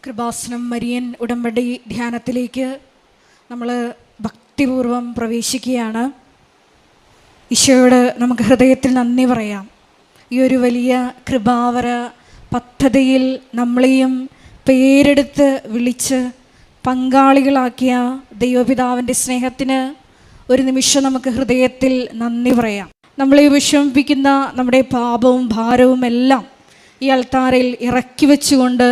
Kripasanam Marian ഉടമ്പടി ധ്യാനത്തിലേക്ക് നമ്മൾ ഭക്തിപൂർവം പ്രവേശിക്കുകയാണ്. ഈശോയോട് നമുക്ക് ഹൃദയത്തിൽ നന്ദി പറയാം. ഈ ഒരു വലിയ കൃപാവര പദ്ധതിയിൽ നമ്മളെയും പേരെടുത്ത് വിളിച്ച് പങ്കാളികളാക്കിയ ദൈവപിതാവിൻ്റെ സ്നേഹത്തിന് ഒരു നിമിഷം നമുക്ക് ഹൃദയത്തിൽ നന്ദി പറയാം. നമ്മളെ വിഷമിപ്പിക്കുന്ന നമ്മുടെ പാപവും ഭാരവും എല്ലാം ഈ അൾത്താരയിൽ ഇറക്കി വെച്ചുകൊണ്ട്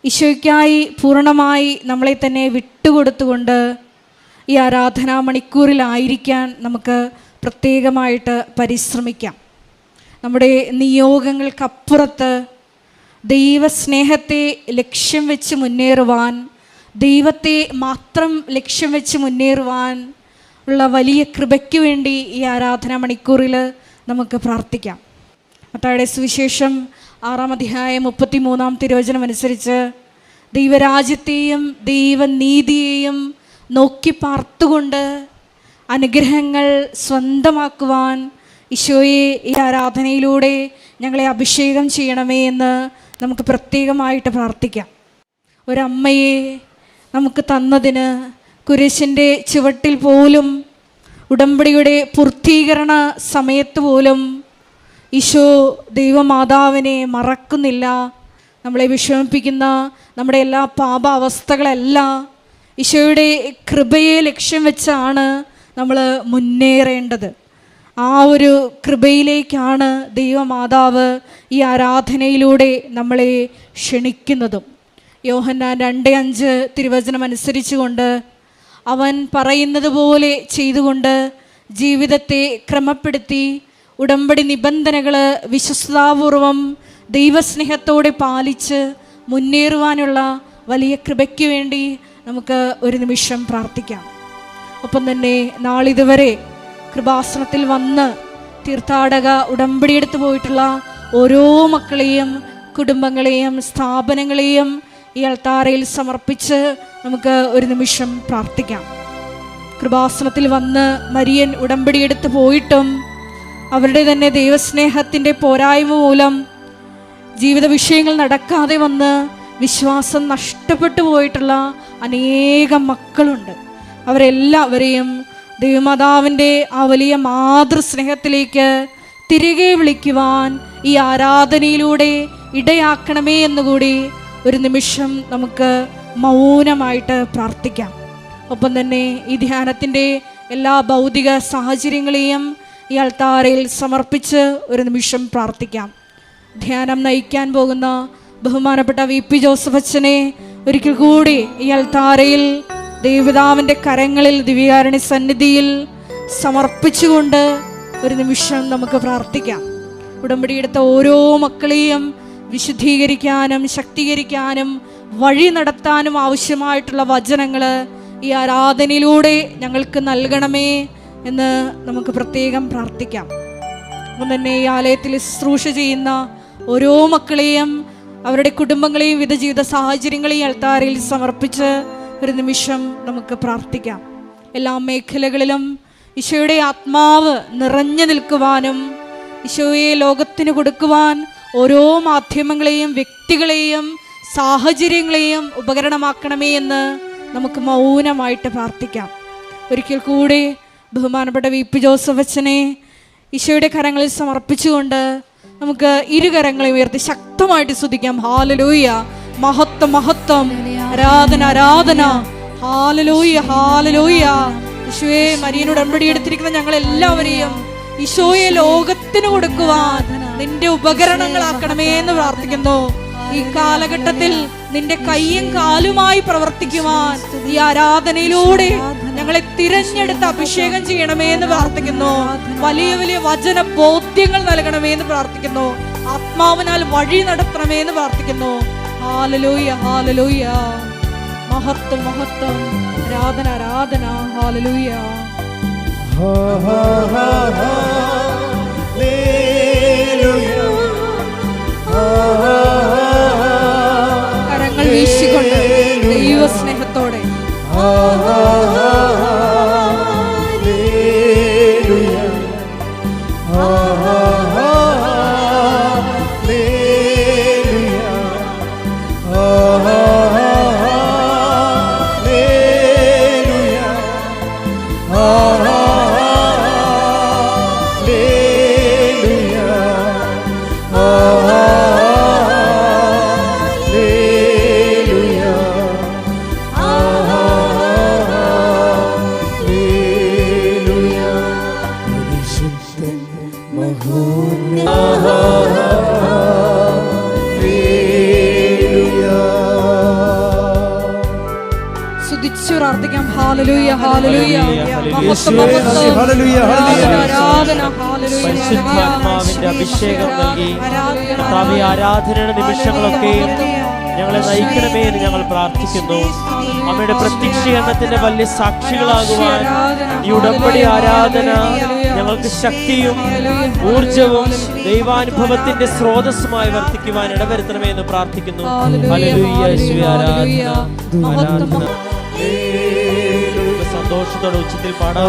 ഈശോയ്ക്കായി പൂർണ്ണമായി നമ്മളെ തന്നെ വിട്ടുകൊടുത്തുകൊണ്ട് ഈ ആരാധനാ മണിക്കൂറിലായിരിക്കാൻ നമുക്ക് പ്രത്യേകമായിട്ട് പരിശ്രമിക്കാം. നമ്മുടെ നിയോഗങ്ങൾക്കപ്പുറത്ത് ദൈവസ്നേഹത്തെ ലക്ഷ്യം വെച്ച് മുന്നേറുവാൻ, ദൈവത്തെ മാത്രം ലക്ഷ്യം വെച്ച് മുന്നേറുവാൻ ഉള്ള വലിയ കൃപയ്ക്ക് വേണ്ടി ഈ ആരാധനാ മണിക്കൂറിൽ നമുക്ക് പ്രാർത്ഥിക്കാം. മത്തായിയുടെ സുവിശേഷം 6-ാം അധ്യായം 33-ാം തിരുവചനം അനുസരിച്ച് ദൈവരാജ്യത്തെയും ദൈവനീതിയെയും നോക്കി പാർത്തുകൊണ്ട് അനുഗ്രഹങ്ങൾ സ്വന്തമാക്കുവാൻ ഈശോയെ ഈ ആരാധനയിലൂടെ ഞങ്ങളെ അഭിഷേകം ചെയ്യണമേ എന്ന് നമുക്ക് പ്രത്യേകമായിട്ട് പ്രാർത്ഥിക്കാം. ഒരമ്മയെ നമുക്ക് തന്നതിന് കുരിശിൻ്റെ ചുവട്ടിൽ പോലും, ഉടമ്പടിയുടെ പൂർത്തീകരണ സമയത്ത് പോലും ഈശോ ദൈവമാതാവിനെ മറക്കുന്നില്ല. നമ്മളെ വിഷമിപ്പിക്കുന്ന നമ്മുടെ എല്ലാ പാപാവസ്ഥകളെല്ലാം ഈശോയുടെ കൃപയെ ലക്ഷ്യം വെച്ചാണ് നമ്മൾ മുന്നേറേണ്ടത്. ആ ഒരു കൃപയിലേക്കാണ് ദൈവമാതാവ് ഈ ആരാധനയിലൂടെ നമ്മളെ ക്ഷണിക്കുന്നതും. യോഹന്നാൻ 2:5 തിരുവചനം അനുസരിച്ചുകൊണ്ട് അവൻ പറയുന്നത് പോലെ ചെയ്തുകൊണ്ട് ജീവിതത്തെ ക്രമപ്പെടുത്തി ഉടമ്പടി നിബന്ധനകൾ വിശ്വസ്താപൂർവം ദൈവസ്നേഹത്തോടെ പാലിച്ച് മുന്നേറുവാനുള്ള വലിയ കൃപയ്ക്ക് വേണ്ടി നമുക്ക് ഒരു നിമിഷം പ്രാർത്ഥിക്കാം. ഒപ്പം തന്നെ നാളിതുവരെ കൃപാസനത്തിൽ വന്ന് തീർത്ഥാടക ഉടമ്പടി എടുത്തു പോയിട്ടുള്ള ഓരോ മക്കളെയും കുടുംബങ്ങളെയും സ്ഥാപനങ്ങളെയും ഈ അൾത്താരയിൽ സമർപ്പിച്ച് നമുക്ക് ഒരു നിമിഷം പ്രാർത്ഥിക്കാം. കൃപാസനത്തിൽ വന്ന് മരിയൻ ഉടമ്പടി എടുത്തു പോയിട്ടും അവരുടെ തന്നെ ദൈവസ്നേഹത്തിൻ്റെ പോരായ്മ മൂലം ജീവിത വിഷയങ്ങൾ നടക്കാതെ വന്ന് വിശ്വാസം നഷ്ടപ്പെട്ടു പോയിട്ടുള്ള അനേകം മക്കളുണ്ട്. അവരെല്ലാവരെയും ദൈവമാതാവിൻ്റെ ആ വലിയ മാതൃസ്നേഹത്തിലേക്ക് തിരികെ വിളിക്കുവാൻ ഈ ആരാധനയിലൂടെ ഇടയാക്കണമേ എന്നുകൂടി ഒരു നിമിഷം നമുക്ക് മൗനമായിട്ട് പ്രാർത്ഥിക്കാം. ഒപ്പം തന്നെ ഈ ധ്യാനത്തിൻ്റെ എല്ലാ ഭൗതിക സാഹചര്യങ്ങളെയും ഈ അൾത്താരയിൽ സമർപ്പിച്ച് ഒരു നിമിഷം പ്രാർത്ഥിക്കാം. ധ്യാനം നയിക്കാൻ പോകുന്ന ബഹുമാനപ്പെട്ട VP ജോസഫ് അച്ഛനെ ഒരിക്കൽ കൂടി ഈ അൾത്താരയിൽ ദൈവപിതാവിൻ്റെ കരങ്ങളിൽ ദിവ്യകാരുണ്യ സന്നിധിയിൽ സമർപ്പിച്ചുകൊണ്ട് ഒരു നിമിഷം നമുക്ക് പ്രാർത്ഥിക്കാം. ഉടമ്പടിയെടുത്ത ഓരോ മക്കളെയും വിശുദ്ധീകരിക്കാനും ശക്തീകരിക്കാനും വഴി നടത്താനും ആവശ്യമായിട്ടുള്ള വചനങ്ങൾ ഈ ആരാധനയിലൂടെ ഞങ്ങൾക്ക് നൽകണമേ എന്ന് നമുക്ക് പ്രത്യേകം പ്രാർത്ഥിക്കാം. അപ്പം തന്നെ ഈ ആലയത്തിൽ ശുശ്രൂഷ ചെയ്യുന്ന ഓരോ മക്കളെയും അവരുടെ കുടുംബങ്ങളെയും വിവിധ ജീവിത സാഹചര്യങ്ങളെയും അൾത്താരയിൽ സമർപ്പിച്ച് ഒരു നിമിഷം നമുക്ക് പ്രാർത്ഥിക്കാം. എല്ലാ മേഖലകളിലും ഈശോയുടെ ആത്മാവ് നിറഞ്ഞു നിൽക്കുവാനും ഈശോയെ ലോകത്തിന് കൊടുക്കുവാൻ ഓരോ മാധ്യമങ്ങളെയും വ്യക്തികളെയും സാഹചര്യങ്ങളെയും ഉപകരണമാക്കണമേ എന്ന് നമുക്ക് മൗനമായിട്ട് പ്രാർത്ഥിക്കാം. ഒരിക്കൽ കൂടെ ബഹുമാനപ്പെട്ട VP ജോസഫ് അച്ഛനെ ഈശോയുടെ കരങ്ങളിൽ സമർപ്പിച്ചുകൊണ്ട് നമുക്ക് ഇരുകരങ്ങളെ ഉയർത്തി ശക്തമായിട്ട് സ്തുതിക്കാം. ഹാലലൂയ, മഹത്വം മഹത്വം, ആരാധന ആരാധന, ഹാലലൂയ ഹാലലൂയ. ഈശോയെ മരിയനോട് ഉടമ്പടി എടുത്തിരിക്കുന്ന ഞങ്ങൾ എല്ലാവരെയും ഈശോയെ ലോകത്തിന് കൊടുക്കുവാൻ നിന്റെ ഉപകരണങ്ങളാക്കണമേ എന്ന് പ്രാർത്ഥിക്കുന്നു. ഈ കാലഘട്ടത്തിൽ നിന്റെ കയ്യും കാലുമായി പ്രവർത്തിക്കുവാൻ ഈ ആരാധനയിലൂടെ ഞങ്ങളെ തിരഞ്ഞെടുത്ത് അഭിഷേകം ചെയ്യണമേ എന്ന് പ്രാർത്ഥിക്കുന്നു. വലിയ വലിയ വചന ബോധ്യങ്ങൾ നൽകണമേ എന്ന് പ്രാർത്ഥിക്കുന്നു. ആത്മാവിനാൽ വഴി നടത്തണമേ എന്ന് പ്രാർത്ഥിക്കുന്നു. ഹാലലൂയ ഹാലലൂയ, മഹത്വം മഹത്വം, ആരാധന ആരാധന, ഹാലലൂയ. കരങ്ങൾ വീശിക്കൊണ്ട് ദൈവസ്നേഹത്തോടെ Oh പ്രാർത്ഥിക്കാം. ഹല്ലേലൂയ, ഹല്ലേലൂയ, പരിശുദ്ധാത്മാവിന്റെ അഭിഷേകം നൽകി ആരാധനയുടെ നിമിഷങ്ങളൊക്കെയും ഞങ്ങളെ നയിക്കണമേ എന്ന് ഞങ്ങൾ പ്രാർത്ഥിക്കുന്നു. അമ്മയുടെ പ്രത്യക്ഷീകരണത്തിന്റെ വലിയ സാക്ഷികളാകുവാൻ ഈ ഉടമ്പടി ആരാധന ഞങ്ങൾക്ക് ശക്തിയും ഊർജവും ദൈവാനുഭവത്തിന്റെ സ്രോതസ്സുമായി വർത്തിക്കുവാൻ ഇടവരുത്തണമേ എന്ന് പ്രാർത്ഥിക്കുന്നു. ഹല്ലേലൂയ, യേശുവേ ആരാധന. സന്തോഷത്തോടെ ഉച്ചത്തിൽ പാടാം.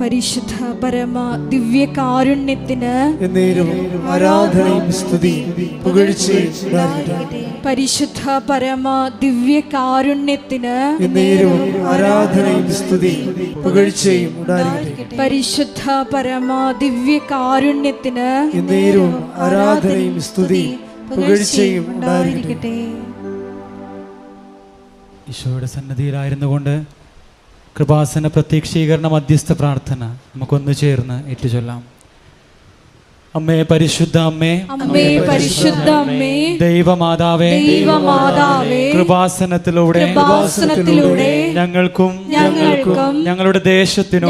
പരിശുദ്ധ പരമ ദിവ്യ കാരുണ്യത്തിന് ആരാധനയും സ്തുതിയും പുകഴ്ചയും ഉണ്ടാകട്ടെ. പരിശുദ്ധ പരമ ദിവ്യ കാരുണ്യത്തിന് ആരാധനയും സ്തുതിയും പുകഴ്ചയും ഉണ്ടാകട്ടെ. പരിശുദ്ധ പരമ ദിവ്യ കാരുണ്യത്തിന് ആരാധനയും സ്തുതിയും പുകഴ്ചയും ഉണ്ടാകട്ടെ. ഈശോയുടെ സന്നദ്ധിയിലായിരുന്നു കൊണ്ട് കൃപാസന പ്രത്യക്ഷീകരണ മധ്യസ്ഥ പ്രാർത്ഥന നമുക്കൊന്നു ചേർന്ന് ഏറ്റുചൊല്ലാം. അമ്മേ പരിശുദ്ധ അമ്മേ, അമ്മേ പരിശുദ്ധ അമ്മേ, ദൈവമാതാവേ, ദൈവമാതാവേ, കൃപാസനത്തിലൂടെ ഞങ്ങൾക്കും ഞങ്ങളുടെ ദേശത്തിനും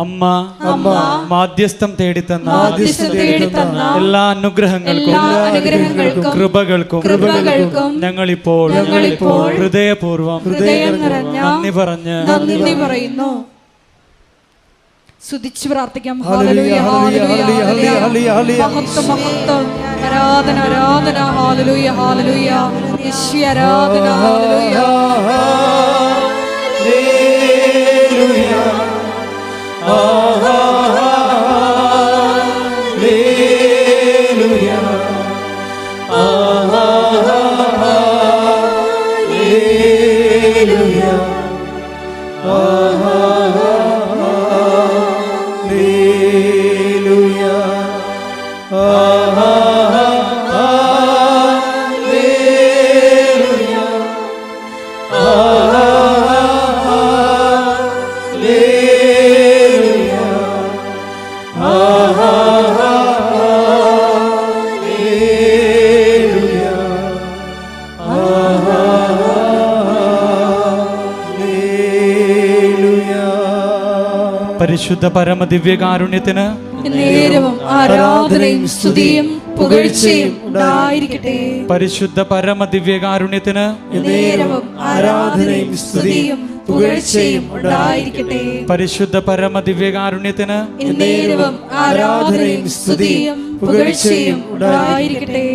അമ്മ മാധ്യസ്ഥം തേടിത്തന്ന എല്ലാ അനുഗ്രഹങ്ങൾക്കും കൃപകൾക്കും ഞങ്ങളിപ്പോൾ ഹൃദയപൂർവ്വം നന്ദി പറയുന്നു. സ്തുതിച്ച് പ്രാർത്ഥിക്കാം. ഹല്ലേലൂയ, ഹല്ലേലൂയ, ഹല്ലേലൂയ, മഹത്വം, മഹത്വം, ആരാധന, ആരാധന, ഹല്ലേലൂയ, ഹല്ലേലൂയ, യേശുവേ ആരാധന, ഹല്ലേലൂയ. പരിശുദ്ധ പരമ ദിവ്യകാരുണ്യത്തിന് നേരവും ആരാധനയും സ്തുതിയും പുകഴ്ചയും ഉണ്ടായിരിക്കട്ടെ. പരിശുദ്ധ പരമ ദിവ്യകാരുണ്യത്തിന് നേരവും ആരാധനയും സ്തുതിയും പുകഴ്ചയും ഉണ്ടായിരിക്കട്ടെ. പരിശുദ്ധ പരമ ദിവ്യകാരുണ്യത്തിന് നേരവും ആരാധനയും സ്തുതിയും പുകഴ്ചയും ഉണ്ടായിരിക്കട്ടെ.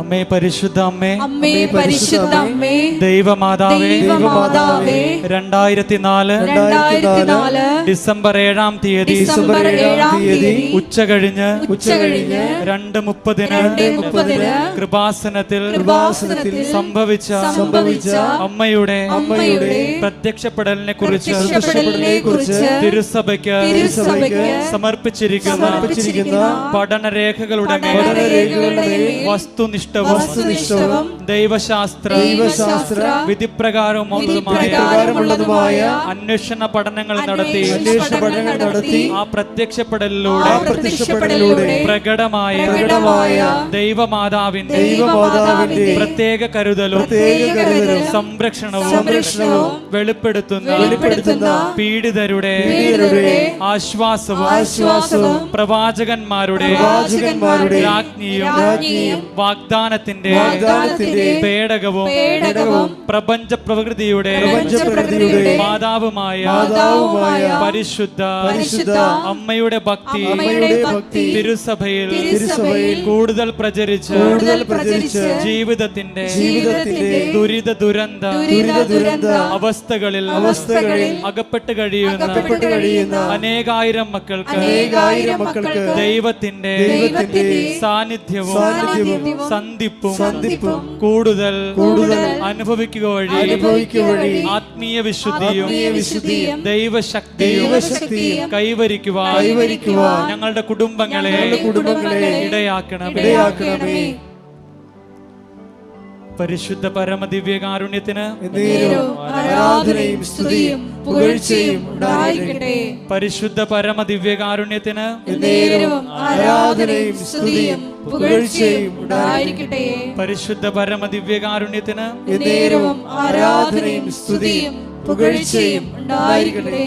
അമ്മേ പരിശുദ്ധ അമ്മേ, അമ്മേ പരിശുദ്ധ അമ്മേ, ദൈവമാതാവേ, 2004 ഡിസംബർ 7-ാം തീയതി ഉച്ചകഴിഞ്ഞ് 2:30 കൃപാസനത്തിൽ സംഭവിച്ച അമ്മയുടെ പ്രത്യക്ഷപ്പെടലിനെ കുറിച്ച് തിരുസഭയ്ക്ക് സമർപ്പിച്ചിരിക്കുന്ന പഠനരേഖകളുടെ വസ്തുനിഷ്ഠവും ദൈവശാസ്ത്ര വിധിപ്രകാരമുള്ളതുമായ അന്വേഷണ പഠനങ്ങൾ നടത്തി ആ പ്രത്യക്ഷപ്പെടലിലൂടെ പ്രകടമായ ദൈവമാതാവിന്റെ പ്രത്യേക കരുതലും സംരക്ഷണവും വെളിപ്പെടുത്തുന്ന പീഡിതരുടെ ആശ്വാസവും പ്രവാചകന്മാരുടെ രാജ്ഞിയും വാഗ്ദാനവും വാഗ്ദാനത്തിന്റെ പേടകവും പ്രപഞ്ച പ്രകൃതിയുടെ മാതാവുമായ പരിശുദ്ധ അമ്മയുടെ ഭക്തി തിരുസഭയിൽ കൂടുതൽ പ്രചരിച്ച് ജീവിതത്തിന്റെ ദുരിത ദുരന്ത അവസ്ഥകളിൽ അകപ്പെട്ട് കഴിയുന്ന അനേകായിരം മക്കൾക്ക് ദൈവത്തിന്റെ സാന്നിധ്യവും സന്ധിപ്പും കൂടുതൽ അനുഭവിക്കുക വഴി ആത്മീയ വിശുദ്ധിയും ദൈവശക്തിയും കൈവരിക്കുവാൻ ഞങ്ങളുടെ കുടുംബങ്ങളെ ഇടയാക്കണമേ. പരിശുദ്ധ പരമദിവ്യകാരുണ്യത്തിന് ആരാധനയും സ്തുതിയും പുകഴ്ചയും ഉണ്ടായിരിക്കട്ടെ. പരിശുദ്ധ പരമദിവ്യകാരുണ്യത്തിന് ആരാധനയും സ്തുതിയും പുകഴ്ചയും ഉണ്ടായിരിക്കട്ടെ. പരിശുദ്ധ പരമദിവ്യകാരുണ്യത്തിന് ആരാധനയും സ്തുതിയും പുകഴ്ചയും ഉണ്ടായിരിക്കട്ടെ.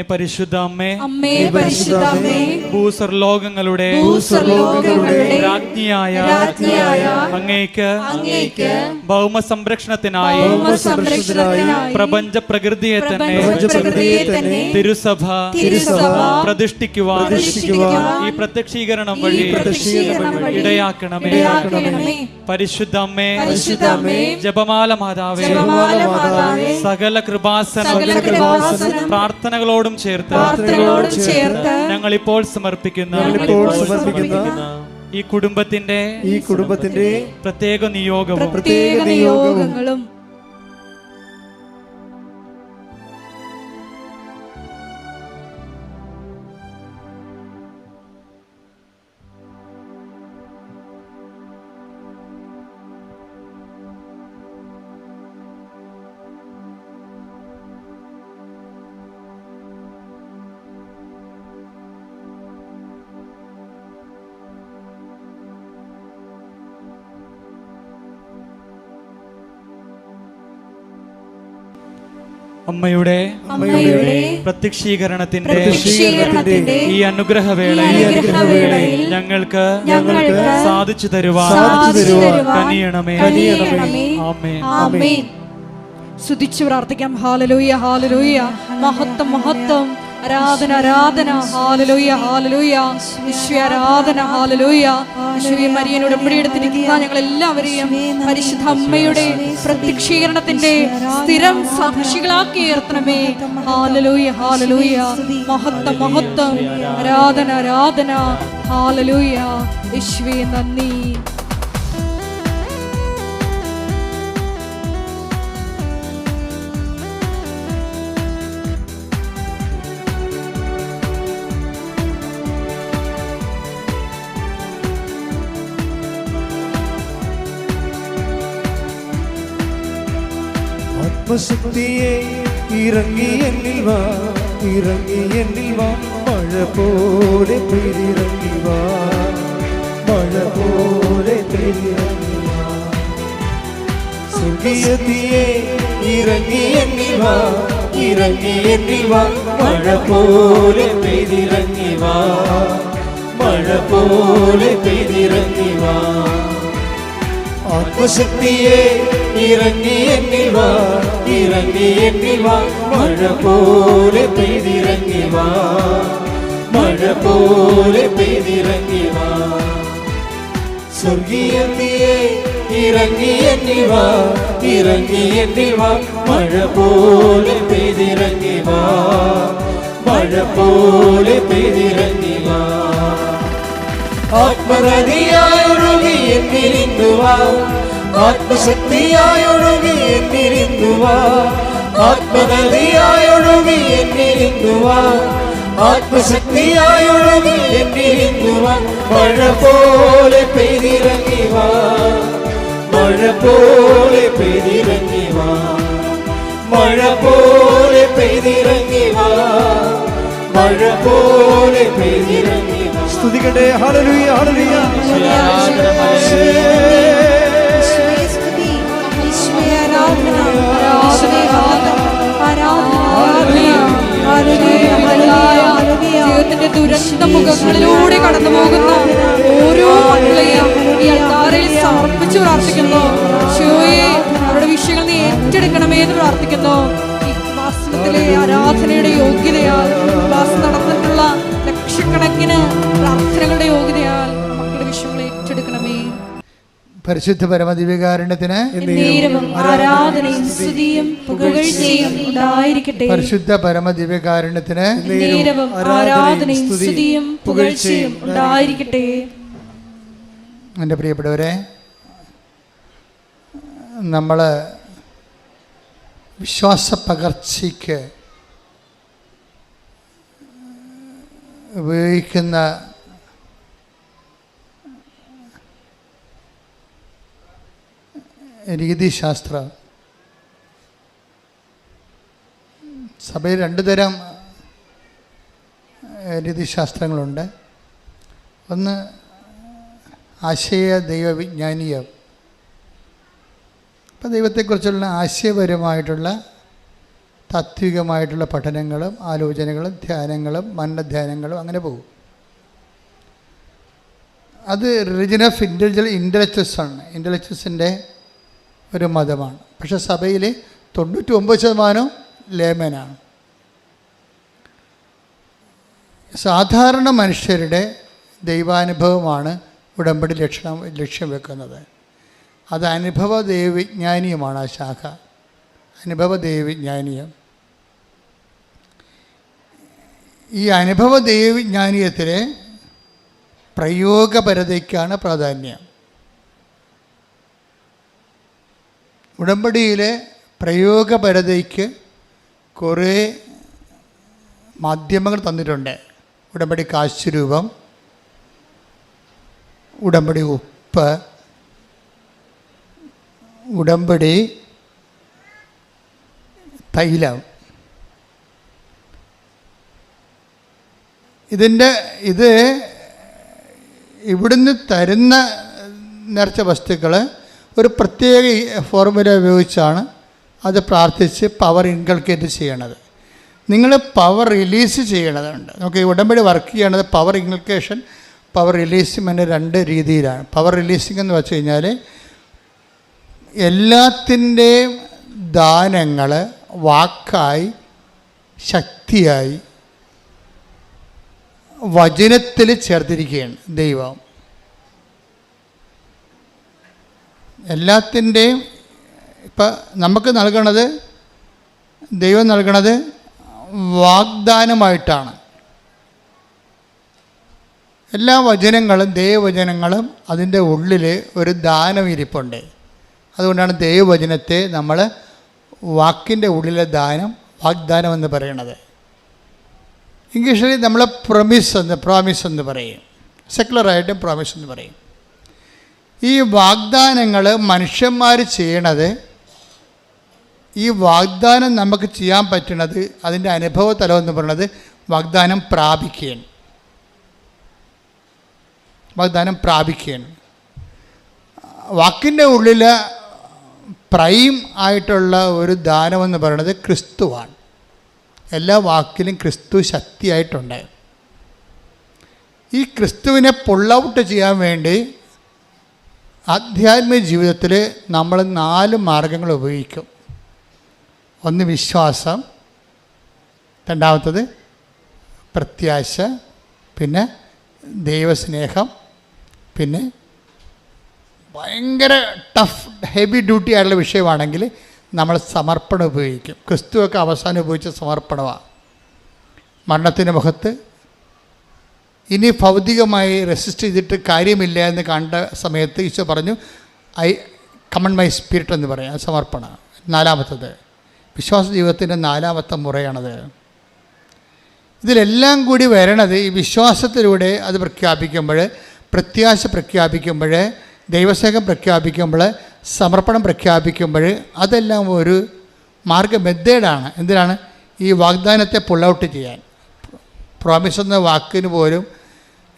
പരിശുദ്ധ അമ്മേ, പരിശുദ്ധ അമ്മേ, ഭൂസ്വർലോകങ്ങളുടെ രാജ്ഞിയായ അങ്ങേക്ക് ഭൗമ സംരക്ഷണത്തിനായി പ്രപഞ്ച പ്രകൃതിയെ തന്നെ തിരുസഭ പ്രതിഷ്ഠിക്കുവാൻ ഈ പ്രത്യക്ഷീകരണം വഴി ഇടയാക്കണമേ. പരിശുദ്ധ അമ്മേ, ജപമാല മാതാവേ, സകല കൃപാസന പ്രാർത്ഥനകളോടും ചേർത്ത് ഞങ്ങൾ ഇപ്പോൾ സമർപ്പിക്കുന്ന ഈ കുടുംബത്തിന്റെ പ്രത്യേക നിയോഗങ്ങളും അമ്മയുടെ പ്രത്യക്ഷീകരണത്തിന്റെ ഈ അനുഗ്രഹവേളയിൽ ഞങ്ങൾക്ക് സാധിച്ചു തരുവാൻ കനിയണമേ. ആമേൻ. സ്തുതിച്ചു പ്രാർത്ഥിക്കാം. Hallelujah, hallelujah. മഹത്വം, മഹത്വം. ആരാധന, ആരാധന. Hallelujah, hallelujah. ഈശോയെ ആരാധന. ഹല്ലേലൂയ. ഈശോയെ മരിയൻ ഉടമ്പടി എടുത്തിരിക്കുന്ന ഞങ്ങൾ എല്ലാവരെയും പരിശുദ്ധ അമ്മയുടെ പ്രത്യക്ഷീകരണത്തിന്റെ സ്ഥിരം സാക്ഷികളാക്കി ഉയർത്തണമേ. Hallelujah, hallelujah. മഹത്വം, മഹത്വം. ആരാധന, ആരാധന. ഹല്ലേലൂയ. ഈശോയെ നന്ദി. ആത്മശക്തിയെ ഇറങ്ങി എന്നിൽ വാ, ഇറങ്ങി എന്നിൽ വാ, മഴ പോലെ പെയ്തിറങ്ങി വാ, മഴ പോലെ പെയ്തിറങ്ങി വാ. സ്വർഗീയതയെ ഇറങ്ങി എന്നിൽ വാ, ഇറങ്ങി എന്നിൽ വാ, മഴ പോലെ പെയ്തിറങ്ങി വാ, മഴ പോലെ പെയ്തിറങ്ങി വാ. ആത്മശക്തിയെ ഇറങ്ങി എന്നിൽ വാ, ഇറങ്ങി എന്നിൽ വാ, മഴ പോലെ പെയ്തിറങ്ങി വാ, മഴ പോലെ പെയ്തിറങ്ങി വാ. സ്വർഗീയതയെ ഇറങ്ങി എന്നിൽ വാ, ഇറങ്ങി എന്നിൽ വാ, മഴ പോലെ പെയ്തിറങ്ങി വാ, മഴ പോലെ പെയ്തിറങ്ങി വാ. ആത്മനദിയായൊഴുകി എന്നിരുന്നു വാ, ആത്മശക്തിയായൊഴുകി എന്നിരുന്നു വാ, ആത്മനദിയായൊഴുകി എന്നിരുന്നു വാ, ആത്മശക്തിയായൊഴുകി എന്നിരുന്നു വാ. മഴ പോലെ പെയ്തിറങ്ങി വാ, മഴ പോലെ പെയ്തിറങ്ങി വാ, മഴ പോലെ പെയ്തിറങ്ങി വാ, മഴ പോലെ പെയ്തിറങ്ങി വാ. സ്തുതിക്കട്ടെ. ഹല്ലേലൂയ, ഹല്ലേലൂയ. ജീവിതത്തിന്റെ ദുരന്ത മുഖങ്ങളിലൂടെ കടന്നു പോകുന്ന ഓരോ മക്കളെയും ഈ അൾത്താരയിൽ സമർപ്പിച്ച് പ്രാർത്ഥിക്കുന്നു. ഈശോയെ, അവരുടെ വിഷയങ്ങൾ നീ ഏറ്റെടുക്കണമേ എന്ന് പ്രാർത്ഥിക്കുന്നു. ഈ വാസനത്തിലെ ആരാധനയുടെ യോഗ്യതയാൽ, വാസം നടന്നിട്ടുള്ള ലക്ഷക്കണക്കിന് പ്രാർത്ഥനകളുടെ യോഗ്യതയാൽ മക്കളുടെ വിഷയങ്ങൾ ഏറ്റെടുക്കണമേ. പരിശുദ്ധ പരമദിവ്യകാരുണ്യത്തിന് ആരാധനയും സ്തുതിയും പുകഴ്ചയും ഉണ്ടായിരിക്കട്ടെ. പരിശുദ്ധ പരമദിവ്യകാരുണ്യത്തിന് ആരാധനയും സ്തുതിയും പുകഴ്ചയും ഉണ്ടായിരിക്കട്ടെ. എൻ്റെ പ്രിയപ്പെട്ടവരെ, നമ്മൾ വിശ്വാസ പകർച്ചയ്ക്ക് ഉപയോഗിക്കുന്ന രീതിശാസ്ത്രം, സഭയിൽ രണ്ട് തരം രീതിശാസ്ത്രങ്ങളുണ്ട്. ഒന്ന് ആശയ ദൈവവിജ്ഞാനീയം. ഇപ്പം ദൈവത്തെക്കുറിച്ചുള്ള ആശയപരമായിട്ടുള്ള താത്വികമായിട്ടുള്ള പഠനങ്ങളും ആലോചനകളും ധ്യാനങ്ങളും മനനധ്യാനങ്ങളും അങ്ങനെ പോകും. അത് റിലിജൻ ഓഫ് ഇൻ്റലക്ച്വൽസ് ആണ്, ഇൻ്റലക്ച്വൽസിൻ്റെ ഒരു മതമാണ്. പക്ഷെ സഭയിൽ 99% ലേമനാണ്. സാധാരണ മനുഷ്യരുടെ ദൈവാനുഭവമാണ് ഉടമ്പടി ലക്ഷ്യം വെക്കുന്നത്. അത് അനുഭവ ദൈവവിജ്ഞാനീയമാണ്. ആ ശാഖ അനുഭവ ദൈവവിജ്ഞാനീയം. ഈ അനുഭവ ദൈവവിജ്ഞാനീയത്തിലെ പ്രയോഗപരതയ്ക്കാണ് പ്രാധാന്യം. ഉടമ്പടിയിലെ പ്രയോഗപരതയ്ക്ക് കുറേ മാധ്യമങ്ങൾ തന്നിട്ടുണ്ട്. ഉടമ്പടി കാശുരൂപം, ഉടമ്പടി ഉപ്പ്, ഉടമ്പടി തൈലം. ഇത് ഇവിടുന്ന് തരുന്ന നേർച്ച വസ്തുക്കൾ ഒരു പ്രത്യേക ഫോർമുല ഉപയോഗിച്ചാണ് അത് പ്രാർത്ഥിച്ച് പവർ ഇൻകൾക്കേറ്റ് ചെയ്യണത്. നിങ്ങൾ പവർ റിലീസ് ചെയ്യണതുണ്ട്. നമുക്ക് ഈ ഉടമ്പടി വർക്ക് ചെയ്യണത് പവർ ഇൻകൾക്കേഷൻ, പവർ റിലീസിങ് രണ്ട് രീതിയിലാണ്. പവർ റിലീസിങ് എന്ന് വെച്ച് കഴിഞ്ഞാൽ എല്ലാത്തിൻ്റെയും ദാനങ്ങൾ വാക്കായി ശക്തിയായി വചനത്തിൽ ചേർത്തിരിക്കുകയാണ് ദൈവം. എല്ലാത്തിൻ്റെയും ഇപ്പം നമുക്ക് നൽകണത്, ദൈവം നൽകണത് വാഗ്ദാനമായിട്ടാണ്. എല്ലാ വചനങ്ങളും ദൈവവചനങ്ങളും അതിൻ്റെ ഉള്ളിൽ ഒരു ദാനം ഇരിപ്പുണ്ട്. അതുകൊണ്ടാണ് ദൈവവചനത്തെ നമ്മൾ വാക്കിൻ്റെ ഉള്ളിലെ ദാനം, വാഗ്ദാനം എന്ന് പറയണത്. ഇംഗ്ലീഷിൽ നമ്മൾ പ്രോമിസ് എന്ന് പറയും, സെക്കുലറായിട്ടും പ്രോമിസ് എന്ന് പറയും. ഈ വാഗ്ദാനങ്ങൾ മനുഷ്യന്മാർ ചെയ്യണത്, ഈ വാഗ്ദാനം നമുക്ക് ചെയ്യാൻ പറ്റുന്നത്, അതിൻ്റെ അനുഭവതലം എന്ന് പറയുന്നത് വാഗ്ദാനം പ്രാപിക്കുകയാണ്. വാഗ്ദാനം പ്രാപിക്കുകയാണ്. വാക്കിൻ്റെ ഉള്ളിൽ പ്രൈം ആയിട്ടുള്ള ഒരു ദാനമെന്ന് പറയുന്നത് ക്രിസ്തുവാണ്. എല്ലാ വാക്കിലും ക്രിസ്തു ശക്തിയായിട്ടുണ്ട്. ഈ ക്രിസ്തുവിനെ പുൾ ഔട്ട് ചെയ്യാൻ വേണ്ടി ആധ്യാത്മിക ജീവിതത്തിൽ നമ്മൾ 4 മാർഗങ്ങൾ ഉപയോഗിക്കും. ഒന്ന് വിശ്വാസം, രണ്ടാമത്തത് പ്രത്യാശ, പിന്നെ ദൈവസ്നേഹം, പിന്നെ ഭയങ്കര ടഫ് ഹെവി ഡ്യൂട്ടി ആയിട്ടുള്ള വിഷയമാണെങ്കിൽ നമ്മൾ സമർപ്പണം ഉപയോഗിക്കും. ക്രിസ്തുവൊക്കെ അവസാനം ഉപയോഗിച്ച സമർപ്പണമാണ്. മരണത്തിൻ്റെ മുഖത്ത് ഇനി ഭൗതികമായി റെസിസ്റ്റ് ചെയ്തിട്ട് കാര്യമില്ല എന്ന് കണ്ട സമയത്ത് ഈശോ പറഞ്ഞു, ഐ കമൺ മൈ സ്പിരിറ്റ് എന്ന് പറയാം. സമർപ്പണം. നാലാമത്തത് വിശ്വാസ ജീവിതത്തിൻ്റെ നാലാമത്തെ മുറയാണത്. ഇതിലെല്ലാം കൂടി വരണത് ഈ വിശ്വാസത്തിലൂടെ അത് പ്രഖ്യാപിക്കുമ്പോൾ, പ്രത്യാശ പ്രഖ്യാപിക്കുമ്പോൾ, ദൈവസ്നേഹം പ്രഖ്യാപിക്കുമ്പോൾ, സമർപ്പണം പ്രഖ്യാപിക്കുമ്പോൾ, അതെല്ലാം ഒരു മെത്തേഡാണ്. എന്തിനാണ്? ഈ വാഗ്ദാനത്തെ പുൾ ഔട്ട് ചെയ്യാൻ. പ്രോമിസ് എന്ന വാക്കിന് പോലും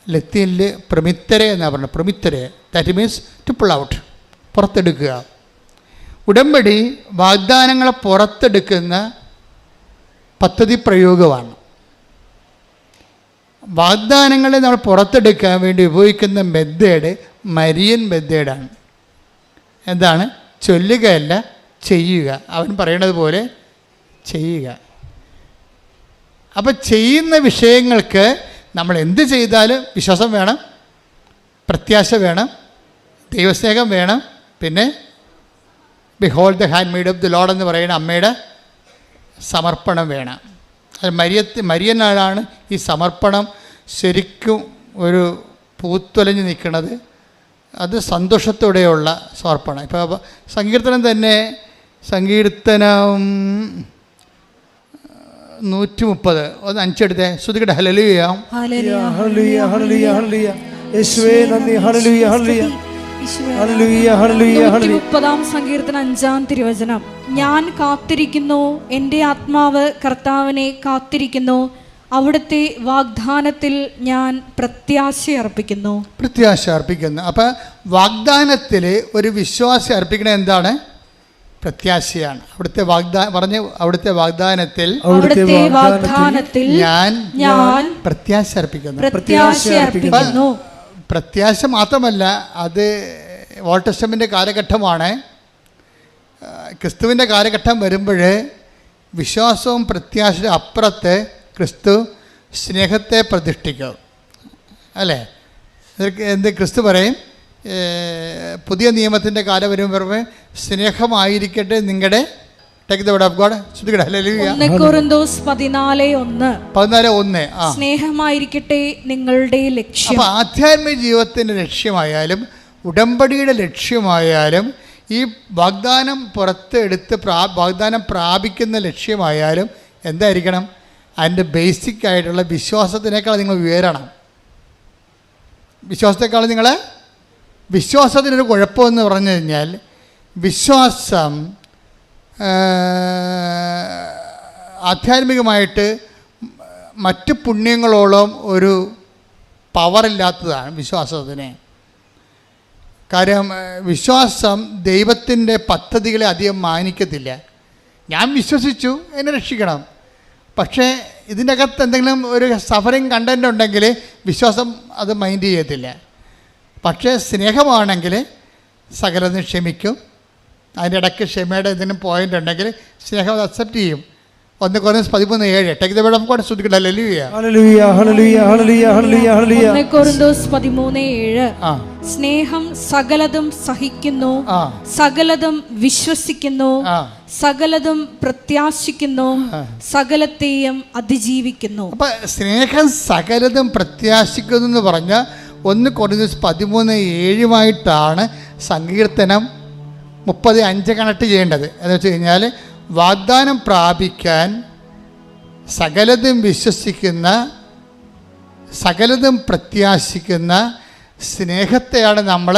ലത്തീനിൽ പ്രമിത്തരെ എന്നാണ് പറഞ്ഞത്. പ്രമിത്തരെ, that means to pull out, പുറത്തെടുക്കുക. ഉടമ്പടി വാഗ്ദാനങ്ങളെ പുറത്തെടുക്കുന്ന പദ്ധതി പ്രയോഗമാണ്. വാഗ്ദാനങ്ങളെ നമ്മൾ പുറത്തെടുക്കാൻ വേണ്ടി ഉപയോഗിക്കുന്ന മെത്തേഡ് മരിയൻ മെത്തേഡാണ്. എന്താണ്? ചൊല്ലുകയല്ല, ചെയ്യുക. അവൻ പറയണത് പോലെ ചെയ്യുക. അപ്പം ചെയ്യുന്ന വിഷയങ്ങൾക്ക് നമ്മൾ എന്ത് ചെയ്താലും വിശ്വാസം വേണം, പ്രത്യാശ വേണം, ദൈവസ്നേഹം വേണം, പിന്നെ behold the hand made of the Lord എന്ന് പറയുന്ന അമ്മയുടെ സമർപ്പണം വേണം. അത് മരിയനാണ് ഈ സമർപ്പണം ശരിക്കും ഒരു പൂത്തൊലഞ്ഞ് നിൽക്കുന്നത്. അത് സന്തോഷത്തോടെയുള്ള സമർപ്പണം. ഇപ്പോൾ സങ്കീർത്തനം തന്നെ, സങ്കീർത്തനം 130 ഒന്ന് 5 എടുത്തേ. ശ്രുതികട്ടെ. ഹല്ലേലൂയ ഹല്ലേലൂയ ഹല്ലേലൂയ ഹല്ലേലൂയ. യേശുവേ നന്ദി. ഹല്ലേലൂയ ഹല്ലേലൂയ ഹല്ലേലൂയ ഹല്ലേലൂയ ഹല്ലേലൂയ. 130 സങ്കീർത്തനം 5 തിരുവചനം. ഞാൻ കാത്തിരിക്കുന്നു, എൻ്റെ ആത്മാവ് കർത്താവിനെ കാത്തിരിക്കുന്നു, അവിടുത്തെ വാഗ്ദാനത്തിൽ ഞാൻ പ്രത്യാശ അർപ്പിക്കുന്നു. അപ്പം വാഗ്ദാനത്തിൽ ഒരു വിശ്വാസം അർപ്പിക്കണത് എന്താണ്? പ്രത്യാശയാണ്. അവിടുത്തെ അവിടുത്തെ വാഗ്ദാനത്തിൽ ഞാൻ പ്രത്യാശ അർപ്പിക്കുന്നു. പ്രത്യാശ മാത്രമല്ല, അത് ഓൾഡ് ടെസ്റ്റമെൻ്റ് കാലഘട്ടമാണ്. ക്രിസ്തുവിൻ്റെ കാലഘട്ടം വരുമ്പോൾ വിശ്വാസവും പ്രത്യാശയുടെ അപ്പുറത്ത് ക്രിസ്തു സ്നേഹത്തെ പ്രതിഷ്ഠിക്കും. അല്ലേ? എന്ത് ക്രിസ്തു പറയും? പുതിയ നിയമത്തിൻ്റെ കാലം വരുമ്പോൾ സ്നേഹമായിരിക്കട്ടെ നിങ്ങളുടെ സ്നേഹമായിരിക്കട്ടെ നിങ്ങളുടെ ലക്ഷ്യം. അപ്പോൾ ആധ്യാത്മിക ജീവിതത്തിൻ്റെ ലക്ഷ്യമായാലും ഉടമ്പടിയുടെ ലക്ഷ്യമായാലും ഈ വാഗ്ദാനം പുറത്തെടുത്ത് വാഗ്ദാനം പ്രാപിക്കുന്ന ലക്ഷ്യമായാലും എന്തായിരിക്കണം? അതിൻ്റെ ബേസിക് ആയിട്ടുള്ള വിശ്വാസത്തിനേക്കാൾ നിങ്ങൾ ഉയരണം. വിശ്വാസത്തെക്കാൾ നിങ്ങൾ വിശ്വാസത്തിനൊരു കുഴപ്പമെന്ന് പറഞ്ഞു കഴിഞ്ഞാൽ വിശ്വാസം ആധ്യാത്മികമായിട്ട് മറ്റ് പുണ്യങ്ങളോളം ഒരു പവറില്ലാത്തതാണ് വിശ്വാസത്തിന്. കാര്യം വിശ്വാസം ദൈവത്തിൻ്റെ പദ്ധതികളെ അധികം മാനിക്കത്തില്ല. ഞാൻ വിശ്വസിച്ചു, എന്നെ രക്ഷിക്കണം. പക്ഷേ ഇതിൻ്റെ അകത്ത് എന്തെങ്കിലും ഒരു സഫറിങ് കണ്ടൻ്റ് ഉണ്ടെങ്കിൽ വിശ്വാസം അത് മൈൻഡ് ചെയ്യത്തില്ല. പക്ഷേ സ്നേഹമാണെങ്കിൽ സകലതും ക്ഷമിക്കും. അതിൻ്റെ ഇടയ്ക്ക് ക്ഷമയുടെ എന്തെങ്കിലും പോയിൻ്റ് ഉണ്ടെങ്കിൽ സ്നേഹം അത് അക്സെപ്റ്റ് ചെയ്യും. 1 Corinthians 13:7. Take the word of God. ശ്രുതിക്കട്ടെ. ഹല്ലേലൂയ ഹല്ലേലൂയ ഹല്ലേലൂയ ഹല്ലേലൂയ ഹല്ലേലൂയ. 1 Corinthians 13:7. സ്നേഹം സകലതും സഹിക്കുന്നു, സകലതും വിശ്വസിക്കുന്നു, സകലതും പ്രത്യാശിക്കുന്നു, സകലത്തെയും അതിജീവിക്കുന്നു. അപ്പൊ സ്നേഹം സകലതും പ്രത്യാശിക്കുന്നു എന്ന് പറഞ്ഞ 1 Corinthians 13:7 സങ്കീർത്തനം 30:5 കണക്ട് ചെയ്യേണ്ടത്. എന്ന് വെച്ച് കഴിഞ്ഞാൽ വാഗ്ദാനം പ്രാപിക്കാൻ സകലതും വിശ്വസിക്കുന്ന, സകലതും പ്രത്യാശിക്കുന്ന സ്നേഹത്തെയാണ് നമ്മൾ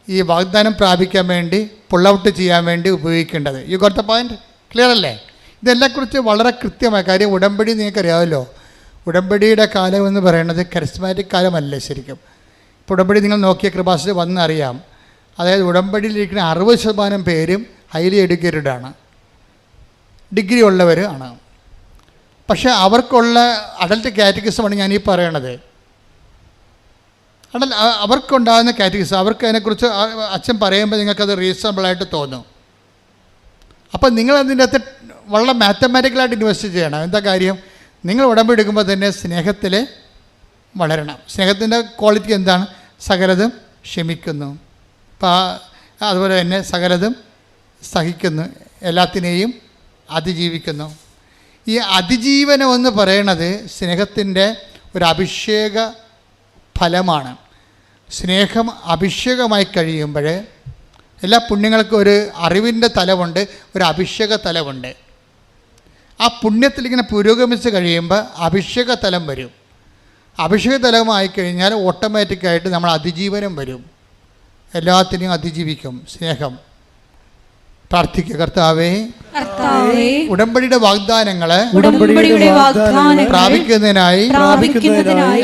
ഈ വാഗ്ദാനം പ്രാപിക്കാൻ വേണ്ടി പുൾ ഔട്ട് ചെയ്യാൻ വേണ്ടി ഉപയോഗിക്കേണ്ടത്. You got the point? Clear അല്ലേ? ഇതെല്ലാക്കുറിച്ച് വളരെ കൃത്യമായ കാര്യം. ഉടമ്പടി നിങ്ങൾക്കറിയാമല്ലോ. ഉടമ്പടിയുടെ കാലം എന്ന് പറയുന്നത് കരിസ്മാറ്റിക് കാലമല്ല ശരിക്കും. ഇപ്പോൾ ഉടമ്പടി നിങ്ങൾ നോക്കിയ കൃപാസന വന്നറിയാം. അതായത് ഉടമ്പടിയിലിരിക്കുന്ന 60% പേരും ഹൈലി എഡ്യൂക്കേറ്റഡ് ആണ്, ഡിഗ്രി ഉള്ളവർ ആണ്. പക്ഷേ അവർക്കുള്ള അഡൽട്ട് കാറ്റഗറിസമാണ് ഞാൻ ഈ പറയണത്. അവർക്കുണ്ടാകുന്ന കാറ്റഗറിസം, അവർക്ക് അതിനെക്കുറിച്ച് അച്ഛൻ പറയുമ്പോൾ നിങ്ങൾക്കത് റീസണബിളായിട്ട് തോന്നും. അപ്പം നിങ്ങളതിൻ്റെ അകത്ത് വളരെ മാത്തമാറ്റിക്കലായിട്ട് ഇൻവെസ്റ്റ് ചെയ്യണം. എന്താ കാര്യം? നിങ്ങൾ ഉടമ്പടി എടുക്കുമ്പോൾ തന്നെ സ്നേഹത്തിൽ വളരണം. സ്നേഹത്തിൻ്റെ ക്വാളിറ്റി എന്താണ്? സകലതും ക്ഷമിക്കുന്നു, അതുപോലെ തന്നെ സകലതും സഹിക്കുന്നു, എല്ലാത്തിനെയും അതിജീവിക്കുന്നു. ഈ അതിജീവനം എന്ന് പറയണത് സ്നേഹത്തിൻ്റെ ഒരു അഭിഷേക ഫലമാണ്. സ്നേഹം അഭിഷേകമായി കഴിയുമ്പോൾ എല്ലാ പുണ്യങ്ങൾക്കും ഒരു അറിവിൻ്റെ തലമുണ്ട്, ഒരു അഭിഷേക തലമുണ്ട്. ആ പുണ്യത്തിലിങ്ങനെ പുരോഗമിച്ച് കഴിയുമ്പോൾ അഭിഷേക തലം വരും. അഭിഷേക തലമായി കഴിഞ്ഞാൽ ഓട്ടോമാറ്റിക്കായിട്ട് നമ്മൾ അതിജീവനം വരും. എല്ലാത്തിനെയും അതിജീവിക്കും സ്നേഹം. പ്രാർത്ഥിക്കുക. കർത്താവേ, ഉടമ്പടിയുടെ വാഗ്ദാനങ്ങളെ പ്രാപിക്കുന്നതിനായി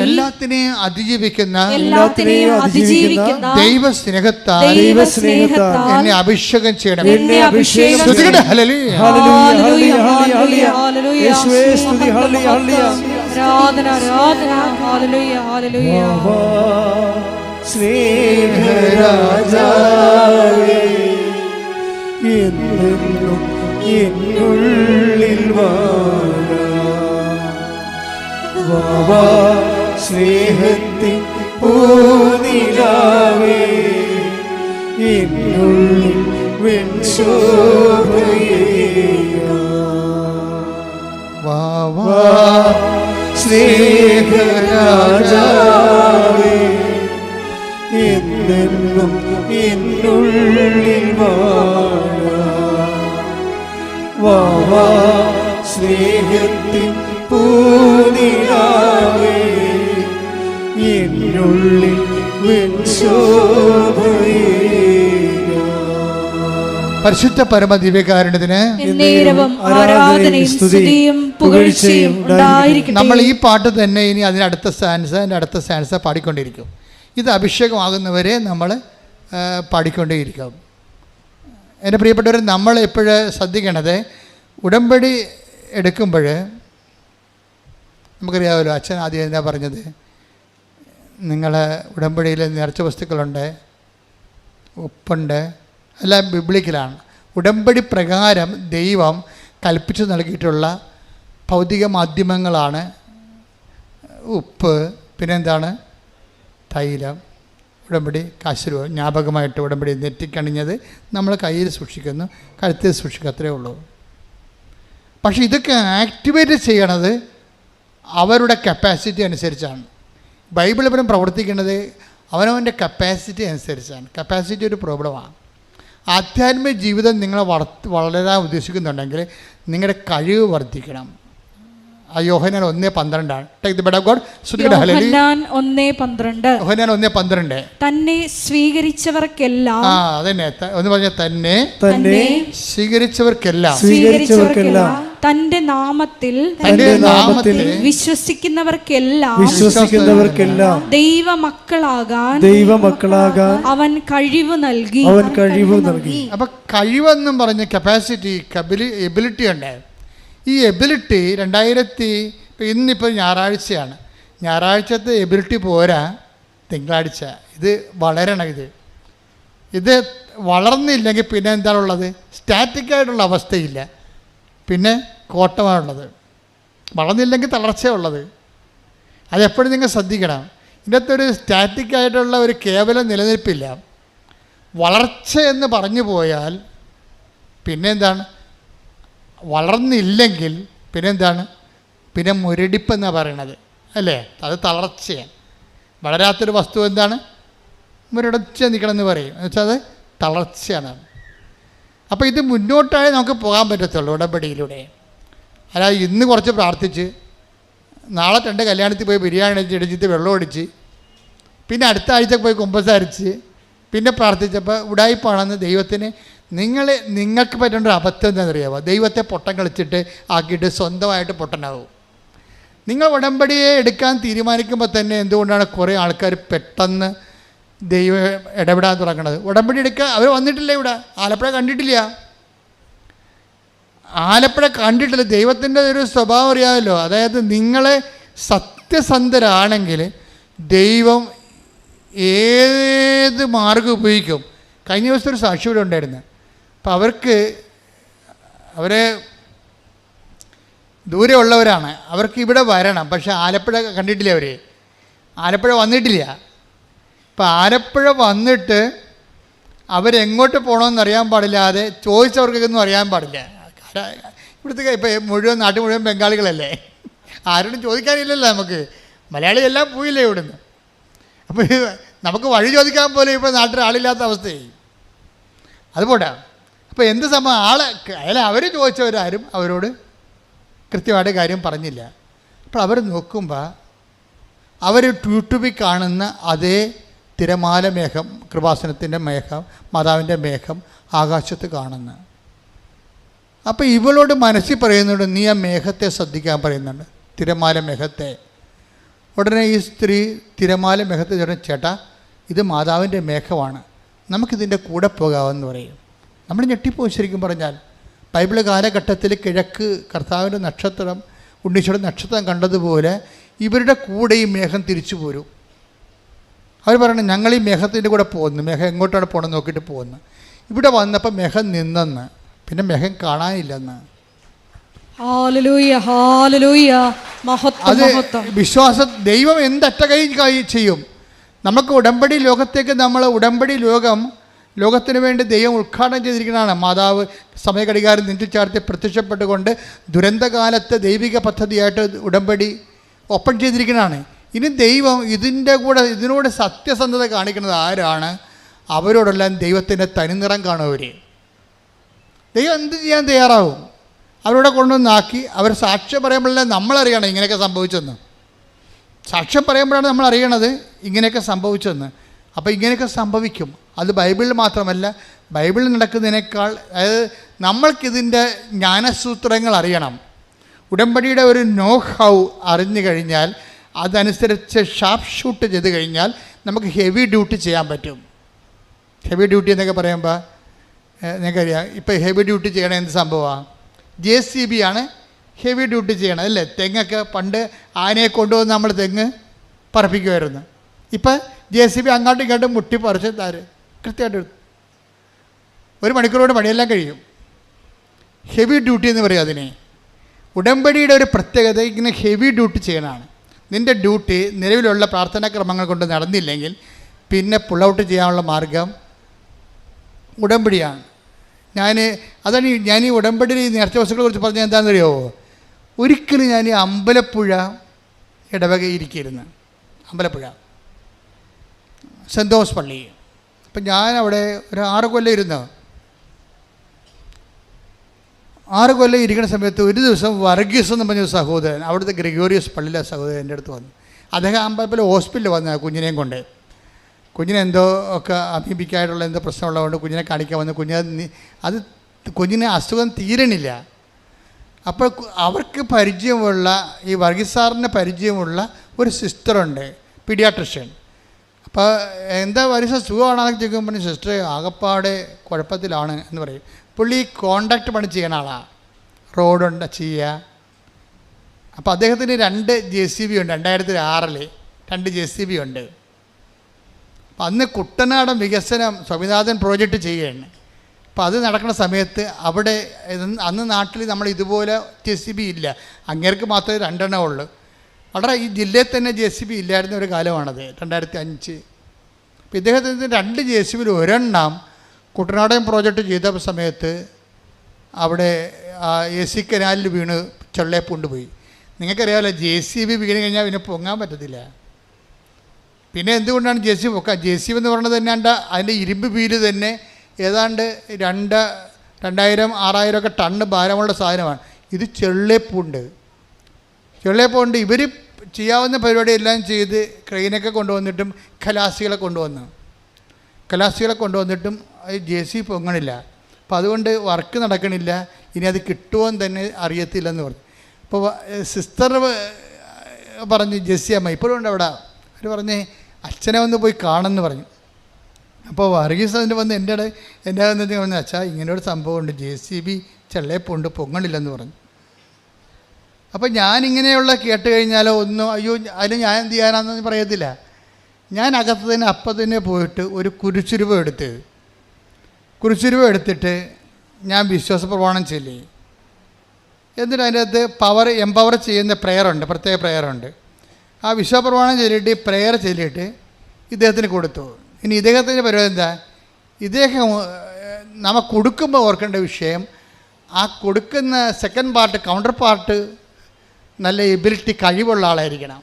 എല്ലാത്തിനെയും അതിജീവിക്കുന്ന ദൈവസ്നേഹത്താൽ എന്നെ അഭിഷേകം ചെയ്യണം. സ്നേഹരാജാവേ, എന്നെന്നും എന്നുള്ളിൽ വാ സ്നേഹത്തിൻ പൂനിലാവേ, എന്നുള്ളിൽ വാ സ്നേഹരാജാവേ, എന്നെന്നും എന്നുള്ളിൽ വാ സ്നേഹത്തിൻ പൂനിലാവേ, എന്നുള്ളിൽ പരിശുദ്ധ പരമ ദിവ്യകാരുണ്യത്തിന് നമ്മൾ ഈ പാട്ട് തന്നെ ഇനി അതിനടുത്ത സ്റ്റാൻസ പാടിക്കൊണ്ടിരിക്കും. ഇത് അഭിഷേകമാകുന്നവരെ നമ്മൾ പാടിക്കൊണ്ടേയിരിക്കും. എൻ്റെ പ്രിയപ്പെട്ടവർ, നമ്മൾ എപ്പോഴും ശ്രദ്ധിക്കണത്, ഉടമ്പടി എടുക്കുമ്പോൾ നമുക്കറിയാമല്ലോ, അച്ഛൻ ആദ്യം എന്താ പറഞ്ഞത്, നിങ്ങളെ ഉടമ്പടിയിൽ നേർച്ച വസ്തുക്കളുണ്ട്, ഉപ്പുണ്ട്, എല്ലാം ബിബ്ലിക്കലാണ്. ഉടമ്പടി പ്രകാരം ദൈവം കൽപ്പിച്ചു നൽകിയിട്ടുള്ള ഭൗതിക മാധ്യമങ്ങളാണ് ഉപ്പ്, പിന്നെന്താണ് തൈലം, ഉടമ്പടി കാശുരൂപ ജ്ഞാപകമായിട്ട് ഉടമ്പടി നെറ്റിക്കണിഞ്ഞത് നമ്മൾ കയ്യിൽ സൂക്ഷിക്കുന്നു, കഴുത്തിൽ സൂക്ഷിക്കുക, അത്രയേ ഉള്ളൂ. പക്ഷേ ഇതൊക്കെ ആക്ടിവേറ്റ് ചെയ്യണത് അവരുടെ കപ്പാസിറ്റി അനുസരിച്ചാണ്. ബൈബിൾ എപ്പോഴും പ്രവർത്തിക്കുന്നത് അവനവൻ്റെ കപ്പാസിറ്റി അനുസരിച്ചാണ്. കപ്പാസിറ്റി ഒരു പ്രോബ്ലമാണ്. ആധ്യാത്മിക ജീവിതം നിങ്ങളെ വളരാൻ ഉദ്ദേശിക്കുന്നുണ്ടെങ്കിൽ നിങ്ങളുടെ കഴിവ് വർദ്ധിക്കണം. യോഹന്നാൻ 1:12 take the word of God. യോഹന്നാൻ 1:12 തന്നെ സ്വീകരിച്ചവർക്കെല്ലാം, അതന്നെ ഒന്ന് പറഞ്ഞ തന്നെ സ്വീകരിച്ചവർക്കെല്ലാം തന്റെ നാമത്തിൽ വിശ്വസിക്കുന്നവർക്കെല്ലാം ദൈവമക്കളാകാൻ അവൻ കഴിവ് നൽകി. അപ്പൊ കഴിവെന്നും പറഞ്ഞ കപ്പാസിറ്റി, എബിലിറ്റി ഉണ്ട്. ഈ എബിലിറ്റി ഇന്നിപ്പോൾ ഞായറാഴ്ചയാണ്, ഞായറാഴ്ചത്തെ എബിലിറ്റി പോരാ, തിങ്കളാഴ്ച ഇത് വളരണം. ഇത് വളർന്നില്ലെങ്കിൽ പിന്നെ എന്താണുള്ളത്? സ്റ്റാറ്റിക്കായിട്ടുള്ള അവസ്ഥയില്ല, പിന്നെ കോട്ടമാണുള്ളത്. വളർന്നില്ലെങ്കിൽ തളർച്ചയുള്ളത്. അതെപ്പോഴും നിങ്ങൾ ശ്രദ്ധിക്കണം. ഇതിനകത്ത് ഒരു സ്റ്റാറ്റിക്കായിട്ടുള്ള ഒരു കേവലം നിലനിൽപ്പില്ല. വളർച്ച എന്ന് പറഞ്ഞു പോയാൽ പിന്നെന്താണ്? വളർന്നില്ലെങ്കിൽ പിന്നെന്താണ്? പിന്നെ മുരടിപ്പെന്നാണ് പറയണത്, അല്ലേ? അത് തളർച്ചയാണ്. വളരാത്തൊരു വസ്തു എന്താണ്? മുരടച്ച നിൽക്കണമെന്ന് പറയും. എന്നുവെച്ചാൽ അത് തളർച്ചയാണ്. അപ്പോൾ ഇത് മുന്നോട്ടായി നമുക്ക് പോകാൻ പറ്റത്തുള്ളൂ ഉടമ്പടിയിലൂടെ. അല്ലാതെ ഇന്ന് കുറച്ച് പ്രാർത്ഥിച്ച് നാളെ 2 കല്യാണത്തിൽ പോയി ബിരിയാണി അടിച്ചിട്ട് വെള്ളം അടിച്ച് പിന്നെ അടുത്ത ആഴ്ച പോയി കുമ്പസാരിച്ച് പിന്നെ പ്രാർത്ഥിച്ചപ്പോൾ ഉടായിപ്പാണെന്ന് ദൈവത്തിന് നിങ്ങൾക്ക് പറ്റേണ്ട ഒരു അബദ്ധം എന്താണെന്നറിയാമോ? ദൈവത്തെ പൊട്ടം കളിച്ചിട്ട് ആക്കിയിട്ട് സ്വന്തമായിട്ട് പൊട്ടനാവും. നിങ്ങൾ ഉടമ്പടിയെ എടുക്കാൻ തീരുമാനിക്കുമ്പോൾ തന്നെ എന്തുകൊണ്ടാണ് കുറേ ആൾക്കാർ പെട്ടെന്ന് ദൈവം ഇടപെടാൻ തുടങ്ങുന്നത്? ഉടമ്പടി എടുക്കുക, അവർ വന്നിട്ടില്ല ഇവിടെ, ആലപ്പുഴ കണ്ടിട്ടില്ല. ദൈവത്തിൻ്റെ ഒരു സ്വഭാവം അറിയാമല്ലോ. അതായത് നിങ്ങളെ സത്യസന്ധരാണെങ്കിൽ ദൈവം ഏത് മാർഗം ഉപയോഗിക്കും. കഴിഞ്ഞ ദിവസത്തെ ഒരു സാക്ഷി ഇവിടെ ഉണ്ടായിരുന്നു. അപ്പം അവരെ ദൂരെ ഉള്ളവരാണ്, അവർക്ക് ഇവിടെ വരണം, പക്ഷേ ആലപ്പുഴ കണ്ടിട്ടില്ല. ആലപ്പുഴ വന്നിട്ടില്ല. ഇപ്പം ആലപ്പുഴ വന്നിട്ട് അവരെങ്ങോട്ട് പോകണമെന്ന് അറിയാൻ പാടില്ലാതെ ചോദിച്ചവർക്കൊന്നും അറിയാൻ പാടില്ല. ഇവിടുത്തെ ഇപ്പം മുഴുവൻ നാട്ടിൽ മുഴുവൻ ബംഗാളികളല്ലേ, ആരോടും ചോദിക്കാനില്ലല്ലോ നമുക്ക്. മലയാളി എല്ലാം പോയില്ലേ ഇവിടുന്ന്. അപ്പോൾ നമുക്ക് വഴി ചോദിക്കാൻ പോലും ഇപ്പോൾ നാട്ടിൽ ആളില്ലാത്ത അവസ്ഥയായി. അതുപോട്ടെ. അപ്പോൾ എന്ത് സംഭവം, അവർ ചോദിച്ചവരാരും അവരോട് കൃത്യമായിട്ട് കാര്യം പറഞ്ഞില്ല. അപ്പോൾ അവർ നോക്കുമ്പോൾ അവർ യൂട്യൂബിൽ കാണുന്ന അതേ തിരമാല മേഘം, കൃപാസനത്തിൻ്റെ മേഘം, മാതാവിൻ്റെ മേഘം ആകാശത്ത് കാണുന്നു. അപ്പോൾ ഇവളോട് മനസ്സിൽ പറയുന്നുണ്ട്, നീ ആ മേഘത്തെ ശ്രദ്ധിക്കാൻ പറയുന്നുണ്ട്, തിരമാല മേഘത്തെ. ഉടനെ ഈ സ്ത്രീ തിരമാല മേഘത്തെ പറഞ്ഞ, ചേട്ടാ ഇത് മാതാവിൻ്റെ മേഘമാണ്, നമുക്കിതിൻ്റെ കൂടെ പോകാമെന്ന് പറയും. നമ്മൾ ഞെട്ടിപ്പോയി. ശരിക്കും പറഞ്ഞാൽ ബൈബിൾ കാലഘട്ടത്തിൽ കിഴക്ക് കർത്താവിൻ്റെ നക്ഷത്രം, ഉണ്ണീശോയുടെ നക്ഷത്രം കണ്ടതുപോലെ ഇവരുടെ കൂടെ ഈ മേഘം തിരിച്ചു പോരും. അവർ പറയണം, ഞങ്ങൾ ഈ മേഘത്തിൻ്റെ കൂടെ പോകുന്നു. മേഘം എങ്ങോട്ടാണ് പോകണമെന്ന് നോക്കിയിട്ട് പോകുന്നു. ഇവിടെ വന്നപ്പോൾ മേഘം നിന്നെന്ന്, പിന്നെ മേഘം കാണാനില്ലെന്ന്. അത് വിശ്വാസം. ദൈവം എന്തറ്റകൈ ചെയ്യും. നമുക്ക് ഉടമ്പടി ലോകത്തേക്ക് ഉടമ്പടി ലോകത്തിന് വേണ്ടി ദൈവം ഉദ്ഘാടനം ചെയ്തിരിക്കുന്നതാണ്. മാതാവ് സമയഘടികാരം നെഞ്ചിൽ ചാർത്തി പ്രത്യക്ഷപ്പെട്ടുകൊണ്ട് ദുരന്തകാലത്ത് ദൈവിക പദ്ധതിയായിട്ട് ഉടമ്പടി ഓപ്പൺ ചെയ്തിരിക്കുന്നതാണ്. ഇനി ദൈവം ഇതിനോട് സത്യസന്ധത കാണിക്കുന്നത് ആരാണ്? അവരോടെല്ലാം ദൈവത്തിൻ്റെ തനിനിറം കാണും. ദൈവം എന്ത് ചെയ്യാൻ തയ്യാറാവും? അവരോടെ കൊണ്ടുവന്നാക്കി അവർ സാക്ഷ്യം പറയുമ്പോഴല്ലേ നമ്മളറിയണം ഇങ്ങനെയൊക്കെ സംഭവിച്ചെന്ന്. സാക്ഷ്യം പറയുമ്പോഴാണ് നമ്മൾ അറിയണത് ഇങ്ങനെയൊക്കെ സംഭവിച്ചെന്ന്. അപ്പോൾ ഇങ്ങനെയൊക്കെ സംഭവിക്കും. അത് ബൈബിളിൽ മാത്രമല്ല, ബൈബിളിൽ നടക്കുന്നതിനേക്കാൾ, അതായത് നമ്മൾക്കിതിൻ്റെ ജ്ഞാനസൂത്രങ്ങൾ അറിയണം. ഉടമ്പടിയുടെ ഒരു നോ ഹൗ അറിഞ്ഞു കഴിഞ്ഞാൽ, അതനുസരിച്ച് ഷാർപ്പ് ഷൂട്ട് ചെയ്ത് കഴിഞ്ഞാൽ നമുക്ക് ഹെവി ഡ്യൂട്ടി ചെയ്യാൻ പറ്റും. ഹെവി ഡ്യൂട്ടി എന്നൊക്കെ പറയുമ്പോൾ നിങ്ങൾക്കറിയാം, ഇപ്പോൾ ഹെവി ഡ്യൂട്ടി ചെയ്യണ എന്ത് സംഭവമാണ്? JCB ആണ് ഹെവി ഡ്യൂട്ടി ചെയ്യണം അല്ലേ? തെങ്ങൊക്കെ പണ്ട് ആനയെ കൊണ്ടുവന്ന് നമ്മൾ തെങ്ങ് പറപ്പിക്കുമായിരുന്നു. ഇപ്പം JCB അങ്ങോട്ടും ഇങ്ങോട്ടും മുട്ടി പറിച്ച് കൃത്യമായിട്ട് 1 മണിക്കൂറോട് പണിയെല്ലാം കഴിയും. ഹെവി ഡ്യൂട്ടി എന്ന് പറയും അതിനെ. ഉടമ്പടിയുടെ ഒരു പ്രത്യേകത ഇങ്ങനെ ഹെവി ഡ്യൂട്ടി ചെയ്യണതാണ്. നിൻ്റെ ഡ്യൂട്ടി നിലവിലുള്ള പ്രാർത്ഥനാക്രമങ്ങൾ കൊണ്ട് നടന്നില്ലെങ്കിൽ പിന്നെ പുൾ ഔട്ട് ചെയ്യാനുള്ള മാർഗം ഉടമ്പടിയാണ്. ഞാൻ ഈ ഉടമ്പടിയിൽ ഈ നേർച്ച വസ്തുക്കളെ കുറിച്ച് പറഞ്ഞാൽ എന്താണെന്ന് അറിയാമോ? ഒരിക്കലും ഞാൻ ഈ അമ്പലപ്പുഴ ഇടവകയിരിക്കുന്നു. അമ്പലപ്പുഴ സെൻറ് തോമസ് പള്ളി. അപ്പം ഞാനവിടെ ഒരു 6 കൊല്ലം ഇരുന്നു. 6 കൊല്ലം ഇരിക്കുന്ന സമയത്ത് ഒരു ദിവസം വർഗീസ് എന്ന് പറഞ്ഞ സഹോദരൻ, അവിടുത്തെ ഗ്രിഗോറിയസ് പള്ളിയിലെ സഹോദരൻ എൻ്റെ അടുത്ത് വന്നു. അദ്ദേഹം അമ്പലപ്പുഴ ഹോസ്പിറ്റലിൽ വന്ന കുഞ്ഞിനെയും കൊണ്ട്. കുഞ്ഞിനെന്തോ ഒക്കെ അമീബിക്കായിട്ടുള്ള എന്തോ പ്രശ്നമുള്ളതുകൊണ്ട് കുഞ്ഞിനെ കാണിക്കാൻ വന്നു. കുഞ്ഞിന് അസുഖം തീരണില്ല. അപ്പോൾ അവർക്ക് പരിചയമുള്ള, ഈ വർഗീസ് സാറിന് പരിചയമുള്ള ഒരു സിസ്റ്ററുണ്ട്, പീഡിയാട്രിഷ്യൻ. അപ്പോൾ എന്താ വർഗീസ് സുഖമാണെന്നൊക്കെ ചോദിക്കുമ്പോൾ പറഞ്ഞു, സിസ്റ്റർ ആകപ്പാടെ കുഴപ്പത്തിലാണ് എന്ന് പറയും. പുള്ളി കോൺട്രാക്ട് പണി ചെയ്യണ ആളാണ്, റോഡുണ്ട് ചെയ്യുക. അപ്പോൾ അദ്ദേഹത്തിന് 2 JCB ഉണ്ട്. 2006 2 JCB ഉണ്ട്. അപ്പം അന്ന് കുട്ടനാടൻ വികസനം സ്വാമിനാഥൻ പ്രോജക്റ്റ് ചെയ്യുകയാണ്. അപ്പോൾ അത് നടക്കുന്ന സമയത്ത് അവിടെ അന്ന് നാട്ടിൽ നമ്മൾ ഇതുപോലെ JCB ഇല്ല. അങ്ങേർക്ക് മാത്രമേ 2 എണ്ണം ഉള്ളൂ. വളരെ ഈ ജില്ലയിൽ തന്നെ JCB ഇല്ലായിരുന്ന ഒരു കാലമാണത്, 2005. അപ്പോൾ ഇദ്ദേഹത്തിന് 2 JCB 1 എണ്ണം കുട്ടനാടൻ പ്രോജക്റ്റ് ചെയ്ത സമയത്ത് അവിടെ AC കനാലിൽ വീണ് ചെള്ളേപ്പുണ്ട് പോയി. നിങ്ങൾക്കറിയാമല്ലോ, JCB വീണ് കഴിഞ്ഞാൽ പിന്നെ പൊങ്ങാൻ പറ്റത്തില്ല. പിന്നെ എന്തുകൊണ്ടാണ് JCB പൊക്കാൻ? JCB എന്ന് പറയുന്നത് തന്നെ അതിൻ്റെ ഇരുമ്പ് വീല് തന്നെ ഏതാണ്ട് 2000-6000 ഒക്കെ ടണ്ണ് ഭാരമുള്ള സാധനമാണ്. ഇത് ചെള്ളേപ്പുണ്ട്. ഇവർ ചെയ്യാവുന്ന പരിപാടിയെല്ലാം ചെയ്ത് ക്രെയിനൊക്കെ കൊണ്ടുവന്നിട്ടും ഖലാസികളെ കൊണ്ടുവന്നിട്ടും JCB പൊങ്ങണില്ല. അപ്പോൾ അതുകൊണ്ട് വർക്ക് നടക്കണില്ല. ഇനി അത് കിട്ടുമോയെന്ന് തന്നെ അറിയത്തില്ലെന്ന് പറഞ്ഞു. അപ്പോൾ സിസ്റ്റർ പറഞ്ഞ്, ജെസ്സി അമ്മ ഇപ്പോഴും ഉണ്ട് അവിടെ, അവർ പറഞ്ഞ് അച്ഛനെ ഒന്ന് പോയി കാണുമെന്ന് പറഞ്ഞു. അപ്പോൾ വർഗീസ് അതിൻ്റെ വന്ന് എൻ്റെ പറഞ്ഞു, അച്ഛാ ഇങ്ങനെയൊരു സംഭവമുണ്ട്, JCB ചെള്ളേപ്പുണ്ട്, പൊങ്ങണില്ലെന്ന് പറഞ്ഞു. അപ്പോൾ ഞാനിങ്ങനെയുള്ള കേട്ട് കഴിഞ്ഞാലോ ഒന്നും അയ്യോ അതിന് ഞാൻ എന്ത് ചെയ്യാനാണെന്ന് പറയത്തില്ല. ഞാൻ അകത്ത് തന്നെ അപ്പം തന്നെ പോയിട്ട് ഒരു കുരിശുരൂപം എടുത്തിട്ട് ഞാൻ വിശ്വാസ പ്രമാണം ചൊല്ലി. എന്നിട്ട് അതിൻ്റെ അകത്ത് എംപവർ ചെയ്യുന്ന പ്രേയറുണ്ട്, പ്രത്യേക പ്രേയറുണ്ട്. ആ വിശ്വാസ പ്രമാണം ചൊല്ലിയിട്ട് പ്രേയർ ചൊല്ലിയിട്ട് ഇദ്ദേഹത്തിന് കൊടുത്തു. ഇനി ഇദ്ദേഹത്തിൻ്റെ പരിപാടി എന്താ? ഇദ്ദേഹം നമ്മ കൊടുക്കുമ്പോൾ ഓർക്കേണ്ട വിഷയം, ആ കൊടുക്കുന്ന സെക്കൻഡ് പാർട്ട്, കൗണ്ടർ പാർട്ട് നല്ല എബിലിറ്റി, കഴിവുള്ള ആളായിരിക്കണം.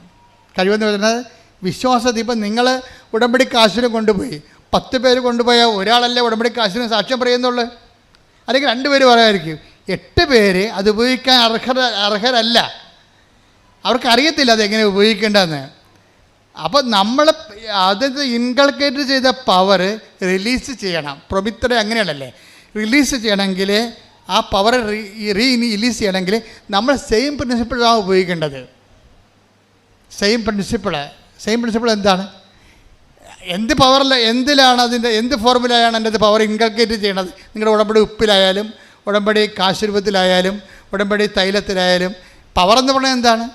കഴിവെന്ന് പറയുന്നത് വിശ്വാസത. ഇപ്പം നിങ്ങൾ ഉടമ്പടി കാശിന് കൊണ്ടുപോയി 10 പേര് കൊണ്ടുപോയാൽ ഒരാളല്ലേ ഉടമ്പടി കാശിന് സാക്ഷ്യം പറയുന്നുള്ളൂ, അല്ലെങ്കിൽ 2 പേര് പറയാമായിരിക്കും. 8 പേര് അത് ഉപയോഗിക്കാൻ അർഹരല്ല, അവർക്കറിയത്തില്ല അതെങ്ങനെ ഉപയോഗിക്കേണ്ടതെന്ന്. അപ്പോൾ നമ്മൾ അത് ഇൻകൾക്കേറ്റ് ചെയ്ത പവർ റിലീസ് ചെയ്യണം. പ്രൊമിത്തറെ അങ്ങനെയാണല്ലേ, റിലീസ് ചെയ്യണമെങ്കിൽ ആ പവർ റിലീസ് ചെയ്യണമെങ്കിൽ നമ്മൾ സെയിം പ്രിൻസിപ്പിളാണ് ഉപയോഗിക്കേണ്ടത്. സെയിം പ്രിൻസിപ്പിൾ എന്താണ്? എന്ത് പവറിൽ, എന്തിലാണ് അതിൻ്റെ, എന്ത് ഫോർമുലയാണ് എൻ്റെ പവർ ഇൻകൾക്കേറ്റ് ചെയ്യണത്? നിങ്ങളുടെ ഉടമ്പടി ഉപ്പിലായാലും, ഉടമ്പടി കാശുരൂപത്തിലായാലും, ഉടമ്പടി തൈലത്തിലായാലും പവർ എന്ന് പറഞ്ഞാൽ എന്താണ്?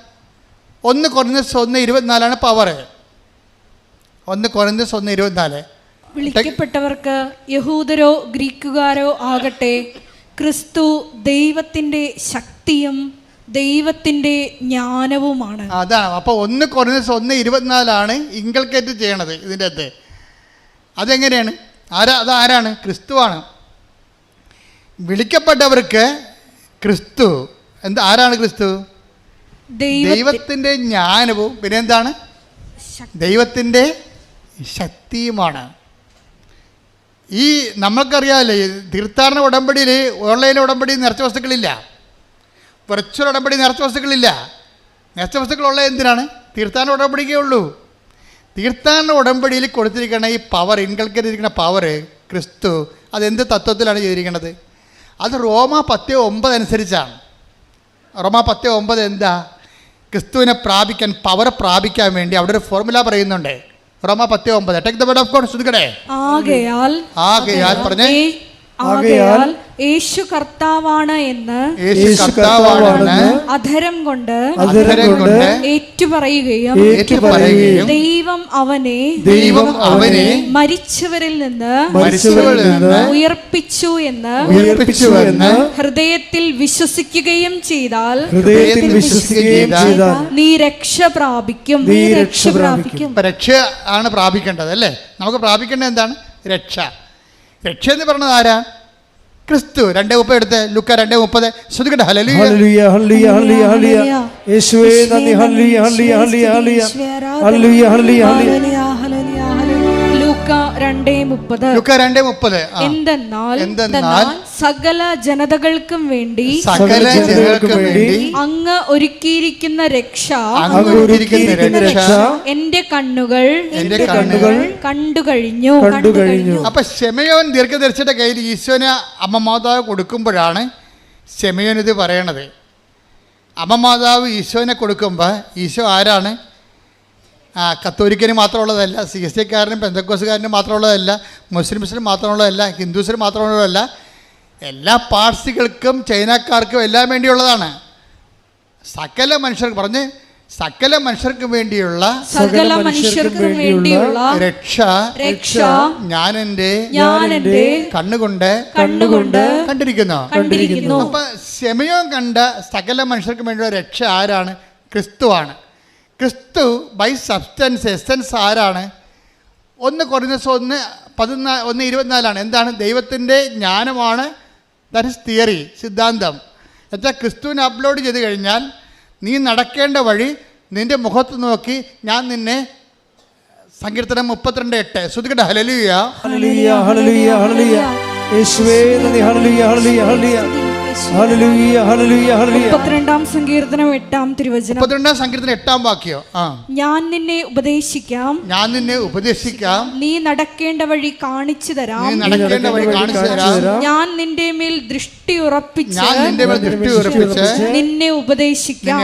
1 Corinthians 1:24 പവർ. 1 Corinthians 1:24. വിളിക്കപ്പെട്ടവർക്ക് യഹൂദരോ ഗ്രീക്കുകാരോ ആകട്ടെ, ക്രിസ്തു ദൈവത്തിൻ്റെ ശക്തിയും ദൈവത്തിൻ്റെ ജ്ഞാനവുമാണ്. അതാണ്. അപ്പോൾ 1 Corinthians 1:24 ഇൻകൾക്കേറ്റ് ചെയ്യണത് ഇതിൻ്റെ അകത്ത്. അതെങ്ങനെയാണ്? അതാരാണ്? ക്രിസ്തുവാണ്. വിളിക്കപ്പെട്ടവർക്ക് ക്രിസ്തു ആരാണ്? ക്രിസ്തു ദൈവത്തിൻ്റെ ജ്ഞാനവും പിന്നെ എന്താണ്? ദൈവത്തിൻ്റെ ശക്തിയുമാണ്. ഈ നമ്മൾക്കറിയാമല്ലേ, തീർത്ഥാടന ഉടമ്പടിയിൽ, ഓൺലൈൻ ഉടമ്പടി നിറച്ച വസ്തുക്കളില്ല, വെർച്വൽ ഉടമ്പടി നിറച്ച വസ്തുക്കളില്ല. നിറച്ച വസ്തുക്കളുള്ള എന്തിനാണ്? തീർത്ഥാടന ഉടമ്പടിക്കേ ഉള്ളൂ. തീർത്ഥാടന ഉടമ്പടിയിൽ കൊടുത്തിരിക്കുന്ന ഈ പവർ, ഇൻകൾക്കേറ്റ് ചെയ്തിരിക്കുന്ന പവർ, ക്രിസ്തു, അതെന്ത് തത്വത്തിലാണ് ചെയ്തിരിക്കുന്നത്? അത് റോമ 10:9 അനുസരിച്ചാണ്. റോമ 10:9 എന്താ? ക്രിസ്തുവിനെ പ്രാപിക്കാൻ, പവർ പ്രാപിക്കാൻ വേണ്ടി അവിടെ ഒരു ഫോർമുല പറയുന്നുണ്ട്. റോമ 10:9. Take the word of God. ശ്രദ്ധിക്കട്ടെ. ആകയാൽ പറഞ്ഞേ, ആകയാൽ യേശു കർത്താവാണ് എന്ന് അധരം കൊണ്ട് ഏറ്റുപറയുകയും ദൈവം അവനെ മരിച്ചവരിൽ നിന്ന് ഉയർപ്പിച്ചു എന്ന് ഹൃദയത്തിൽ വിശ്വസിക്കുകയും ചെയ്താൽ നീ രക്ഷ പ്രാപിക്കും. രക്ഷ ആണ് പ്രാപിക്കേണ്ടത് അല്ലേ? നമുക്ക് പ്രാപിക്കേണ്ടത് എന്താണ്? രക്ഷ. രക്ഷ എന്ന് പറഞ്ഞത് ആരാ? ക്രിസ്തു. 2:30 എടുത്ത്, ലുക്ക 2:30. ശ്രദ്ധിക്കട്ടെ. ഹല്ലേലൂയ ഹല്ലേലൂയ ഹല്ലേലൂയ ഹല്ലേലൂയ യേശുവേ നന്ദി. ഹല്ലേലൂയ ഹല്ലേലൂയ ഹല്ലേലൂയ ഹല്ലേലൂയ ഹല്ലേലൂയ ലൂക്ക 2:30. എന്തെന്നാൽ സകല ജനതകൾക്കും വേണ്ടി അങ്ങ് ഒരുക്കിയിരിക്കുന്ന രക്ഷ എന്റെ കണ്ണുകൾ കണ്ടു കഴിഞ്ഞു. അപ്പൊ ശെമയോൻ ദീർഘദർശിയുടെ കയ്യിൽ ഈശോനെ അമ്മമാതാവ് കൊടുക്കുമ്പോഴാണ് ശെമയോൻ ഇത് പറയണത്. അമ്മമാതാവ് ഈശോനെ കൊടുക്കുമ്പോൾ ഈശോ ആരാണ്? കത്തോലിക്കന് മാത്രമുള്ളതല്ല, CSIക്കാരനും പെന്തക്കോസുകാരനും മാത്രമുള്ളതല്ല, മുസ്ലിംസിനും മാത്രമുള്ളതല്ല, ഹിന്ദുസിനും മാത്രമുള്ളതല്ല, എല്ലാ പാർസികൾക്കും ചൈനക്കാർക്കും എല്ലാം വേണ്ടിയുള്ളതാണ്. സകല മനുഷ്യർക്ക് പറഞ്ഞ് സകല മനുഷ്യർക്കും വേണ്ടിയുള്ള രക്ഷ ഞാൻ എൻ്റെ കണ്ണുകൊണ്ട് കണ്ടിരിക്കുന്നു. അപ്പൊ ശെമയോൻ കണ്ട സകല മനുഷ്യർക്കും വേണ്ടിയുള്ള രക്ഷ ആരാണ്? ക്രിസ്തുവാണ്. ക്രിസ്തു ബൈ സബ്സ്റ്റൻസ്, എസൻസ് ആരാണ്? 1 Corinthians 1:24 എന്താണ്? ദൈവത്തിൻ്റെ ജ്ഞാനമാണ്. ദാറ്റ് ഇസ് തിയറി, സിദ്ധാന്തം. എന്നുവെച്ചാൽ ക്രിസ്തുവിനെ അപ്ലോഡ് ചെയ്ത് കഴിഞ്ഞാൽ നീ നടക്കേണ്ട വഴി നിൻ്റെ മുഖത്ത് നോക്കി ഞാൻ നിന്നെ, സങ്കീർത്തനം 32:8. ശ്രദ്ധിക്കട്ടെ. ഹല്ലേലൂയ ഹല്ലേലൂയ ഹല്ലേലൂയ ഹല്ലേലൂയ യേശുവേ നന്ദി. ഹല്ലേലൂയ ഹല്ലേലൂയ ഹല്ലേലൂയ ഹല്ലേലൂയ ഹല്ലേലൂയ ഹല്ലേലൂയ 32-ാം സങ്കീർത്തനം 8-ാം തിരുവചനം. 32-ാം സങ്കീർത്തനം 8-ാം വാക്യം. ഞാൻ നിന്നെ ഉപദേശിക്കാം, നീ നടക്കേണ്ട വഴി കാണിച്ചു തരാം, ഞാൻ നിന്റെ മേൽ ദൃഷ്ടി ഉറപ്പിച്ച് നിന്നെ ഉപദേശിക്കാം.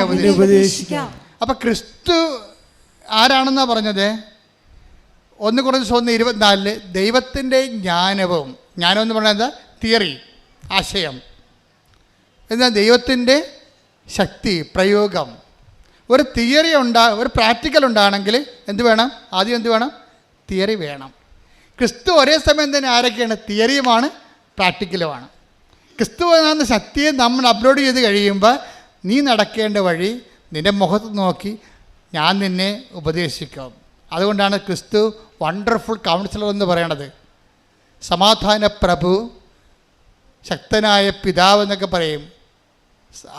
അപ്പൊ ക്രിസ്തു ആരാണെന്നാ പറഞ്ഞത്? 1 Corinthians 1:24 ദൈവത്തിൻ്റെ ജ്ഞാനവും, ജ്ഞാനം എന്ന് പറഞ്ഞാൽ എന്താ? തിയറി, ആശയം. എന്താ? ദൈവത്തിൻ്റെ ശക്തി, പ്രയോഗം. ഒരു തിയറി ഒരു പ്രാക്ടിക്കൽ ഉണ്ടാണെങ്കിൽ എന്ത് വേണം? ആദ്യം എന്ത് വേണം? തിയറി വേണം. ക്രിസ്തു ഒരേ സമയം തന്നെ ആരൊക്കെയാണ്? തിയറിയുമാണ്, പ്രാക്ടിക്കലുമാണ്. ക്രിസ്തു എന്ന ശക്തിയെ നമ്മൾ അപ്ലോഡ് ചെയ്ത് കഴിയുമ്പോൾ നീ നടക്കേണ്ട വഴി നിൻ്റെ മുഖത്ത് നോക്കി ഞാൻ നിന്നെ ഉപദേശിക്കും. അതുകൊണ്ടാണ് ക്രിസ്തു വണ്ടർഫുൾ കൗൺസിലർ എന്ന് പറയണത്. സമാധാന പ്രഭു, ശക്തനായ പിതാവ് എന്നൊക്കെ പറയും.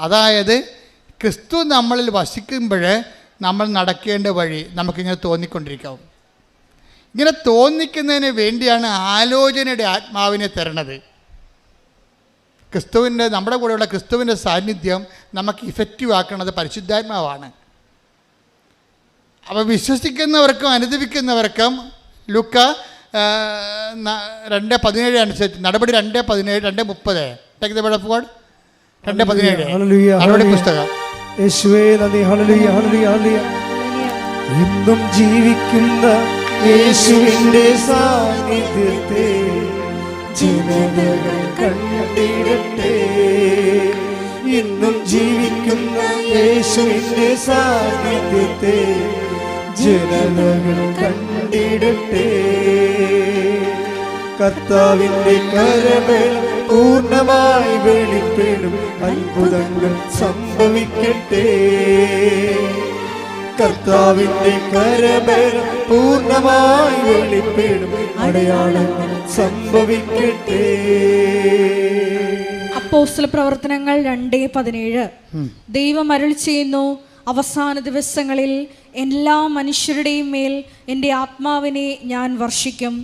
അതായത് ക്രിസ്തു നമ്മളിൽ വസിക്കുമ്പോൾ നമ്മൾ നടക്കേണ്ട വഴി നമുക്കിങ്ങനെ തോന്നിക്കൊണ്ടിരിക്കാം. ഇങ്ങനെ തോന്നിക്കുന്നതിന് വേണ്ടിയാണ് ആലോചനയുടെ ആത്മാവിനെ തരണത്. ക്രിസ്തുവിൻ്റെ നമ്മുടെ കൂടെയുള്ള ക്രിസ്തുവിൻ്റെ സാന്നിധ്യം നമുക്ക് ഇഫക്റ്റീവ് ആക്കുന്നത് പരിശുദ്ധാത്മാവാണ്. അപ്പോൾ വിശ്വസിക്കുന്നവർക്കും അനുദപിക്കുന്നവർക്കും ലൂക്ക 2:17 അനുസരിച്ച് നടപടി 2:17 2:30 take the word of God 2:17 നടപടി പുസ്തകം. യേശുവേ നന്ദി. ഹല്ലേലൂയ ഹല്ലേലൂയ ഹല്ലേലൂയ. ഇന്നും ജീവിക്കുന്ന യേശുവിന്റെ സാന്നിധ്യത്തെ ജനതകൾ കണ്ടിടട്ടെ. ഇന്നും ജീവിക്കുന്ന യേശുവിന്റെ സാന്നിധ്യത്തെ ജനതകൾ കണ്ടിടട്ടെ. കർത്താവിന്റെ കരമേൽ പൂർണ്ണമായി വെളിപ്പെടും അത്ഭുതങ്ങൾ സംഭവിക്കട്ടെ. കർത്താവിന്റെ കരമേൽ പൂർണ്ണമായി വെളിപ്പെടും അടയാളങ്ങൾ സംഭവിക്കട്ടെ. അപ്പോസ്തല പ്രവർത്തനങ്ങൾ 2:17 ദൈവം അരുളി ചെയ്യുന്നു, അവസാന ദിവസങ്ങളിൽ എല്ലാ മനുഷ്യരുടെയും മേൽ എൻ്റെ ആത്മാവിനെ ഞാൻ വർഷിക്കും.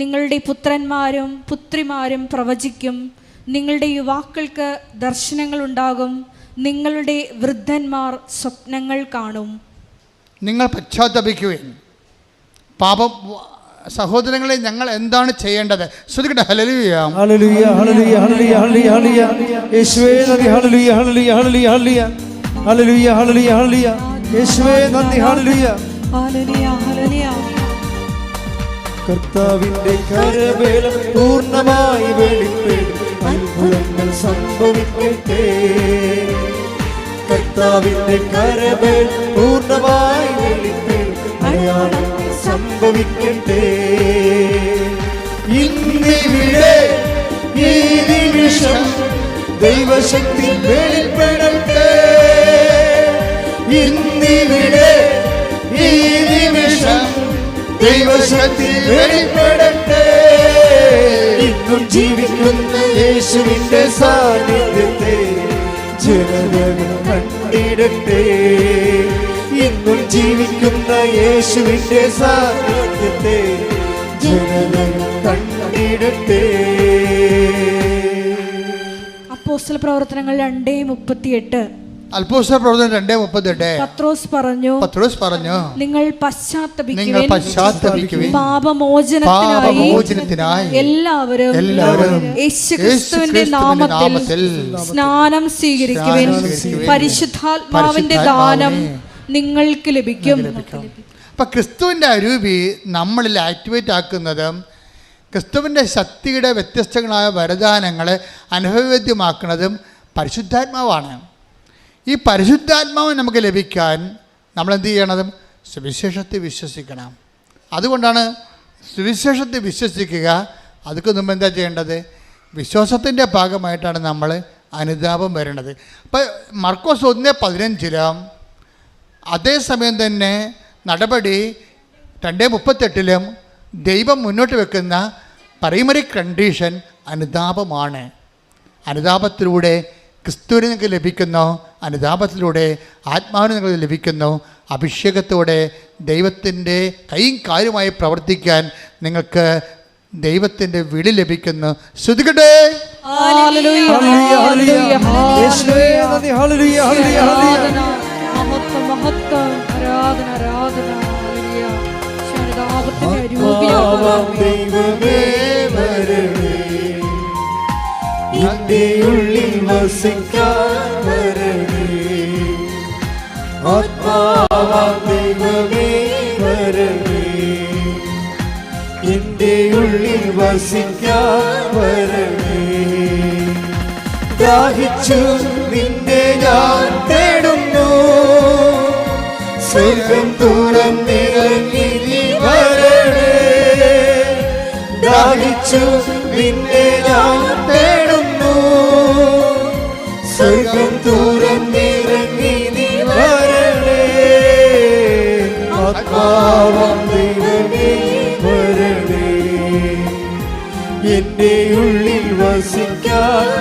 നിങ്ങളുടെ പുത്രന്മാരും പുത്രിമാരും പ്രവചിക്കും. നിങ്ങളുടെ യുവാക്കൾക്ക് ദർശനങ്ങൾ ഉണ്ടാകും. നിങ്ങളുടെ വൃദ്ധന്മാർ സ്വപ്നങ്ങൾ കാണും. നിങ്ങൾ പശ്ചാത്തപിക്കുകയും പാപം സഹോദരങ്ങളെ ഞങ്ങൾ എന്താണ് ചെയ്യേണ്ടത്? ശ്രദ്ധിക്കട്ടെ. ഹല്ലേലൂയ ഹല്ലേലൂയ ഹല്ലേലൂയ ഹല്ലേലൂയ ഹല്ലേലൂയ. യേശുവേ നന്ദി. ഹല്ലേലൂയ ഹല്ലേലൂയ ഹല്ലേലൂയ ഹല്ലേലൂയ ഹല്ലേലൂയ ഹല്ലേലൂയ ഹല്ലേലൂയ. യേശുവേ നന്ദി. ഹല്ലേലൂയ ഹല്ലേലൂയ ഹല്ലേലൂയ. കർത്താവിന്റെ കരമേൽ പൂർണ്ണമായി വെളിപ്പെടും അത്ഭുതങ്ങൾ സംഭവിക്കട്ടെ. കർത്താവിന്റെ കരമേൽ പൂർണ്ണമായി വെളിപ്പെടും അടയാളങ്ങൾ സംഭവിക്കട്ടെ. ഇന്നിവിടെ ഈ നിമിഷം ദൈവശക്തി വെളിപ്പെടട്ടെ. ഇന്നിവിടെ ഈ നിമിഷം ദൈവശക്തി വെളിപ്പെടട്ടെ. ഇന്നും ജീവിക്കുന്ന യേശുവിന്റെ സാന്നിധ്യത്തെ ജനതകൾ കണ്ടിടട്ടെ. ഇന്നും ജീവിക്കുന്ന യേശുവിന്റെ സാന്നിധ്യത്തെ ജനതകൾ കണ്ടിടട്ടെ. അപ്പോസ്തല പ്രവർത്തനങ്ങൾ 2:38 അപ്പോസ്തല പ്രവർത്തനം 2:38 പത്രോസ് പറഞ്ഞു, നിങ്ങൾ പശ്ചാത്തപിക്കുവിൻ. പാപമോചനത്തിനായി എല്ലാവരും യേശുക്രിസ്തുവിന്റെ നാമത്തിൽ സ്നാനം സ്വീകരിക്കുവിൻ. പരിശുദ്ധാത്മാവിന്റെ ദാനം നിങ്ങൾക്ക് ലഭിക്കും. അപ്പം ക്രിസ്തുവിൻ്റെ അരൂപി നമ്മളിൽ ആക്ടിവേറ്റ് ആക്കുന്നതും ക്രിസ്തുവിൻ്റെ ശക്തിയുടെ വ്യത്യസ്തങ്ങളായ വരദാനങ്ങളെ അനുഭവവേദ്യമാക്കുന്നതും പരിശുദ്ധാത്മാവാണ്. ഈ പരിശുദ്ധാത്മാവ് നമുക്ക് ലഭിക്കാൻ നമ്മൾ എന്ത് ചെയ്യണതും സുവിശേഷത്തെ വിശ്വസിക്കണം. അതുകൊണ്ടാണ് സുവിശേഷത്തെ വിശ്വസിക്കുക. അതൊക്കെ മുമ്പ് എന്താ ചെയ്യേണ്ടത്? വിശ്വാസത്തിൻ്റെ ഭാഗമായിട്ടാണ് നമ്മൾ അനുതാപം വരേണ്ടത്. അപ്പം മർക്കോസ് 1:15 അതേസമയം തന്നെ നടപടി 2:38 ദൈവം മുന്നോട്ട് വെക്കുന്ന പ്രൈമറി കണ്ടീഷൻ അനുതാപമാണ്. അനുതാപത്തിലൂടെ ക്രിസ്തുവിന് നിങ്ങൾക്ക് ലഭിക്കുന്നു. അനുതാപത്തിലൂടെ ആത്മാവിന് നിങ്ങൾക്ക് ലഭിക്കുന്നു. അഭിഷേകത്തോടെ ദൈവത്തിൻ്റെ കൈയും കാലുമായി പ്രവർത്തിക്കാൻ നിങ്ങൾക്ക് ദൈവത്തിൻ്റെ വിളി ലഭിക്കുന്നു. ശ്രുതികട്ടെ. എന്റെ ഉള്ളിൽ വസിക്കാൻ വരണേ. ആത്മാവാം ദൈവമേ വരണേ. എന്റെ ഉള്ളിൽ വസിക്കാൻ വരണേ. ദാഹിച്ചു നിന്നെ ഞാൻ തേടുന്നു. സ്വർഗം തുറന്നിറങ്ങി നീ വരണേ. ദാഹിച്ചു നിന്നെ ഞാൻ തേടുന്നു. സ്വർഗം തുറന്നിറങ്ങി നീ വരണേ. ആത്മാവാം ദൈവമേ വരണേ. എന്റെ ഉള്ളിൽ വസിക്കാൻ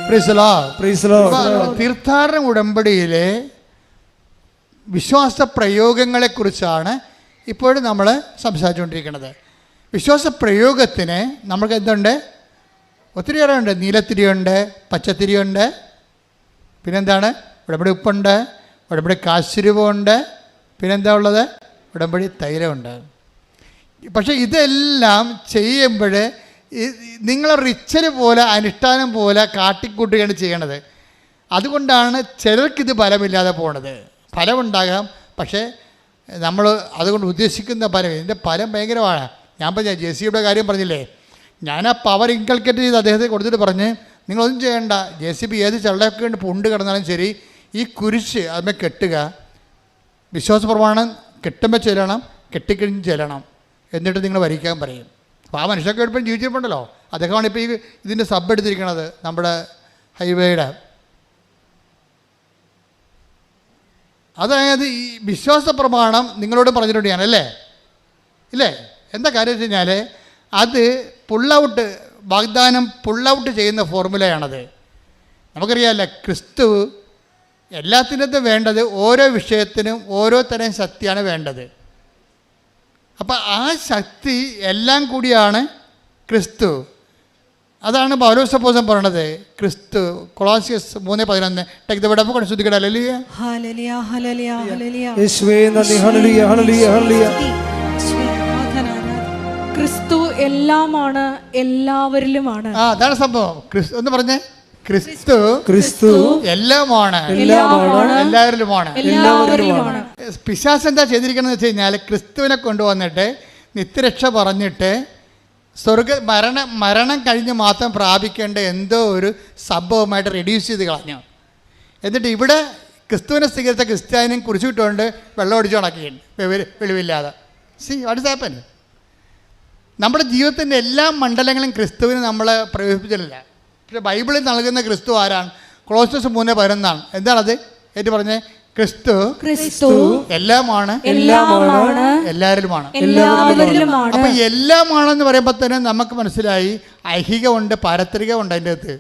Praise the Lord. Praise the Lord. തീർത്ഥാടന ഉടമ്പടിയിലെ വിശ്വാസ പ്രയോഗങ്ങളെക്കുറിച്ചാണ് ഇപ്പോഴും നമ്മൾ സംസാരിച്ചുകൊണ്ടിരിക്കുന്നത്. വിശ്വാസ പ്രയോഗത്തിന് നമുക്ക് എന്തുണ്ട്? ഒത്തിരിയേറെ ഉണ്ട്. നീലത്തിരിയുണ്ട്, പച്ചത്തിരിയുണ്ട്, പിന്നെന്താണ്? ഉടമ്പടി ഉപ്പുണ്ട്, ഉടമ്പടി കാശുരൂപമുണ്ട്, പിന്നെന്താ ഉള്ളത്? ഉടമ്പടി തൈലമുണ്ട്. പക്ഷേ ഇതെല്ലാം ചെയ്യുമ്പോൾ നിങ്ങൾ റിച്വൽ പോലെ അനുഷ്ഠാനം പോലെ കാട്ടിക്കൂട്ടുകയാണ് ചെയ്യണത്. അതുകൊണ്ടാണ് ചിലർക്കിത് ഫലമില്ലാതെ പോണത്. ഫലമുണ്ടാകാം, പക്ഷേ നമ്മൾ അതുകൊണ്ട് ഉദ്ദേശിക്കുന്ന ഫലം, ഇതിൻ്റെ ഫലം ഭയങ്കരമാണ്. ഞാൻ പറഞ്ഞ JCBയുടെ കാര്യം പറഞ്ഞില്ലേ, ഞാൻ ആ പവർ ഇൻകൾക്കേറ്റ് ചെയ്ത് അദ്ദേഹത്തെ കൊടുത്തിട്ട് പറഞ്ഞ് നിങ്ങളൊന്നും ചെയ്യേണ്ട, JCB ഏത് ചള്ളയൊക്കെ കൊണ്ട് പുണ്ട് കിടന്നാലും ശരി, ഈ കുരിശ് അതിനെ കെട്ടുക, വിശ്വാസ പ്രമാണം കെട്ടുമ്പോൾ ചെല്ലണം, കെട്ടിക്കഴിഞ്ഞ് ചെല്ലണം, എന്നിട്ട് നിങ്ങൾ വരിക്കാൻ പറയും. അപ്പോൾ ആ മനുഷ്യർക്ക് എളുപ്പം ജീവിച്ചിട്ടുണ്ടല്ലോ. അദ്ദേഹമാണ് ഇപ്പോൾ ഈ ഇതിൻ്റെ സബ് എടുത്തിരിക്കുന്നത്, നമ്മുടെ ഹൈവേയുടെ. അതായത് ഈ വിശ്വാസ പ്രമാണം നിങ്ങളോട് പറഞ്ഞിട്ടുണ്ട് ഞാൻ, അല്ലേ? ഇല്ലേ? എന്താ കാര്യം വെച്ച് കഴിഞ്ഞാൽ അത് പുള്ളൗട്ട്, വാഗ്ദാനം പുള്ളൗട്ട് ചെയ്യുന്ന ഫോർമുലയാണത്. നമുക്കറിയാമല്ലോ, ക്രിസ്തു എല്ലാത്തിനകത്തും വേണ്ടത് ഓരോ വിഷയത്തിനും ഓരോ തരം ശക്തിയാണ് വേണ്ടത്. അപ്പം ആ ശക്തി എല്ലാം കൂടിയാണ് ക്രിസ്തു. അതാണ് പൗലോസ് അപ്പോസ്തലൻ പറയണത്. ക്രിസ്തു Colossians 3:11 take the word of God. ശ്രദ്ധിക്കട്ടെ. ഹല്ലേലൂയ, ഹല്ലേലൂയ, ഹല്ലേലൂയ, ഹല്ലേലൂയ. യേശുവേ നന്ദി. ഹല്ലേലൂയ, ഹല്ലേലൂയ, ഹല്ലേലൂയ. ക്രിസ്തു എല്ലാമാണ്, എല്ലാവരിലുമാണ്. അതാണ് സംഭവം. ക്രിസ്തു എന്ന് പറഞ്ഞേ, ക്രിസ്തു ക്രിസ്തു എല്ലാമാണ്, എല്ലാവരിലുമാണ്. പിശാച് എന്താ ചെയ്തിരിക്കണമെന്ന് വെച്ച് കഴിഞ്ഞാൽ ക്രിസ്തുവിനെ കൊണ്ടുവന്നിട്ട് നിത്യരക്ഷ പറഞ്ഞിട്ട് മരണം കഴിഞ്ഞ് മാത്രം പ്രാപിക്കേണ്ട എന്തോ ഒരു സംഭവമായിട്ട് റെഡ്യൂസ് ചെയ്ത് കളഞ്ഞു. എന്നിട്ട് ഇവിടെ ക്രിസ്തുവിനെ സ്വീകരിച്ച ക്രിസ്ത്യാനിയും കുറിച്ചിട്ടുകൊണ്ട് വെള്ളം ഒടിച്ചു കണക്കുകയാണ് വെളിവില്ലാതെ. What is happen? നമ്മുടെ ജീവിതത്തിൻ്റെ എല്ലാ മണ്ഡലങ്ങളും ക്രിസ്തുവിന് നമ്മൾ പ്രവേശിപ്പിച്ചിട്ടില്ല. പക്ഷേ ബൈബിളിൽ നൽകുന്ന ക്രിസ്തു ആരാണ്? കൊളോസ്യസ് 3:11 എന്താണത്? ഏറ്റു പറഞ്ഞേ, ക്രിസ്തു എല്ലാമാണ്, എല്ലാവരിലുമാണ്. അപ്പം എല്ലാമാണെന്ന് പറയുമ്പോൾ തന്നെ നമുക്ക് മനസ്സിലായി ഐഹികമുണ്ട്, പാരത്രികമുണ്ട്. അതിൻ്റെ അകത്ത്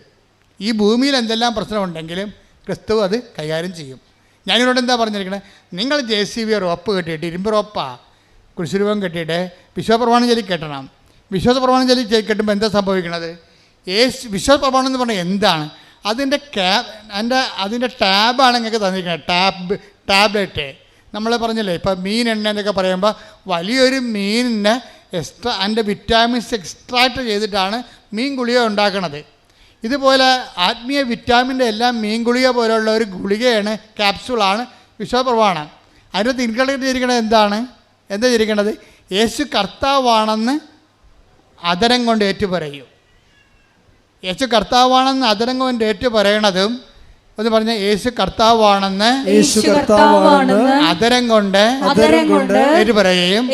ഈ ഭൂമിയിൽ എന്തെല്ലാം പ്രശ്നമുണ്ടെങ്കിലും ക്രിസ്തു അത് കൈകാര്യം ചെയ്യും. ഞാനിവിടെ എന്താ പറഞ്ഞിരിക്കണേ, നിങ്ങൾ JCB റോപ്പ് കെട്ടിയിട്ട്, ഇരുമ്പ് റോപ്പാ, കുരിശുരൂപം കെട്ടിയിട്ട് വിശ്വാസപ്രമാണം ചൊല്ലി കെട്ടണം. വിശ്വാസപ്രമാണം ചൊല്ലി കെട്ടുമ്പോൾ എന്താ സംഭവിക്കണത്? വിശ്വാസപ്രമാണം എന്ന് പറഞ്ഞാൽ എന്താണ്? അതിൻ്റെ ടാബാണ് നിങ്ങൾക്ക് തന്നിരിക്കുന്നത്. ടാബ്ലറ്റ് നമ്മൾ പറഞ്ഞില്ലേ, ഇപ്പോൾ മീൻ എണ്ണ എന്നൊക്കെ പറയുമ്പോൾ വലിയൊരു മീനിന് എക്സ്ട്രാ അതിൻ്റെ വിറ്റാമിൻസ് എക്സ്ട്രാക്ട് ചെയ്തിട്ടാണ് മീൻ ഗുളിക ഉണ്ടാക്കണത്. ഇതുപോലെ ആത്മീയ വിറ്റാമിൻ്റെ എല്ലാം മീൻ ഗുളിക പോലെയുള്ള ഒരു ഗുളികയാണ്, ക്യാപ്സ്യൂളാണ് വിശ്വാസപ്രമാണം. അതിനകത്ത് ഇൻകൾക്കേറ്റ് ചെയ്തിരിക്കണത് എന്താണ്? എന്താ ചെയ്തിരിക്കണത്? യേശു കർത്താവാണെന്ന് അതരം കൊണ്ട് ഏറ്റുപറയും. യേശു കർത്താവാണെന്ന് അതരം കൊണ്ട് ഏറ്റുപറയണതും എന്ന് പറഞ്ഞ യേശു കർത്താവാണെന്ന് അതരം കൊണ്ട് ഏറ്റുപറയുകയും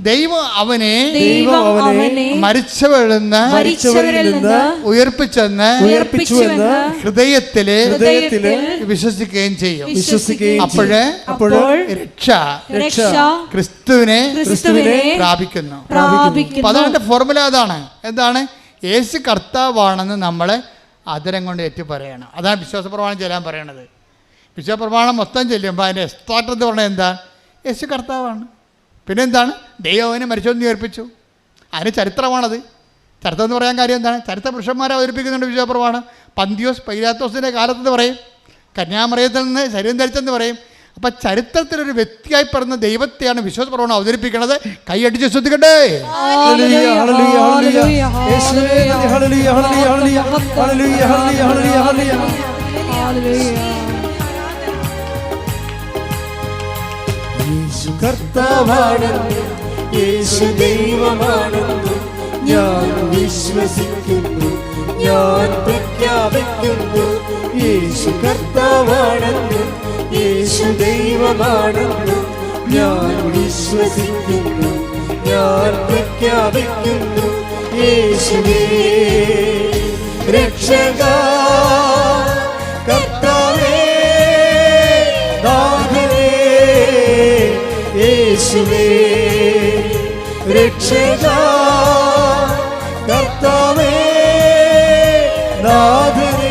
ദൈവം അവനെ മരിച്ചവരിൽ നിന്ന് ഉയർപ്പിച്ചെന്ന് ഹൃദയത്തില് വിശ്വസിക്കുകയും ചെയ്യും. അപ്പോൾ രക്ഷ ക്രിസ്തുവിനെ പ്രാപിക്കുന്നു. അപ്പൊ അതാണ് ഫോർമുല. അതാണ് എന്താണ്? യേശു കർത്താവാണെന്ന് നമ്മൾ അതരം കൊണ്ട് ഏറ്റു പറയണം. അതാണ് വിശ്വാസപ്രമാണം ചെല്ലാൻ പറയണത്. വിശ്വാസപ്രമാണം മൊത്തം ചെല്ലുമ്പോൾ അതിൻ്റെ എക്സ്ട്രാക്ട് എന്ന് പറഞ്ഞാൽ എന്താ? യേശു കർത്താവാണ്. പിന്നെന്താണ്? ദൈവം അവനെ മരിച്ചൊന്ന് ഉയർപ്പിച്ചു. അതിന് ചരിത്രമാണത്. ചരിത്രം എന്ന് പറയാൻ കാര്യം എന്താണ്? ചരിത്ര പുരുഷന്മാരെ അവതരിപ്പിക്കുന്നുണ്ട് വിശ്വാസപ്രമാണം. പന്തിയോസ് പൈലാത്തോസിൻ്റെ കാലത്തെന്ന് പറയും, കന്യാമറിയത്തിൽ നിന്ന് ശരീരം ധരിച്ചെന്ന് പറയും. അപ്പം ചരിത്രത്തിലൊരു വ്യക്തിയായി പറഞ്ഞ ദൈവത്തെയാണ് വിശ്വാസപ്രമാണം അവതരിപ്പിക്കുന്നത്. കൈയടിച്ച് ശ്രദ്ധിക്കട്ടെ. യേശു കർത്താവാണെന്ന്, യേശു ദൈവമാണെന്ന് ഞാൻ വിശ്വസിക്കുന്നു, ഞാൻ പ്രഖ്യാപിക്കുന്നു. യേശു കർത്താവാണെന്ന്, യേശു ദൈവമാണെന്ന് ഞാൻ വിശ്വസിക്കുന്നു, ഞാൻ പ്രഖ്യാപിക്കുന്നു. യേശുവേ രക്ഷക, കർത്താവേ നാഥനേ, യേശുവേ രക്ഷക, കർത്താവേ ആരാധനേ.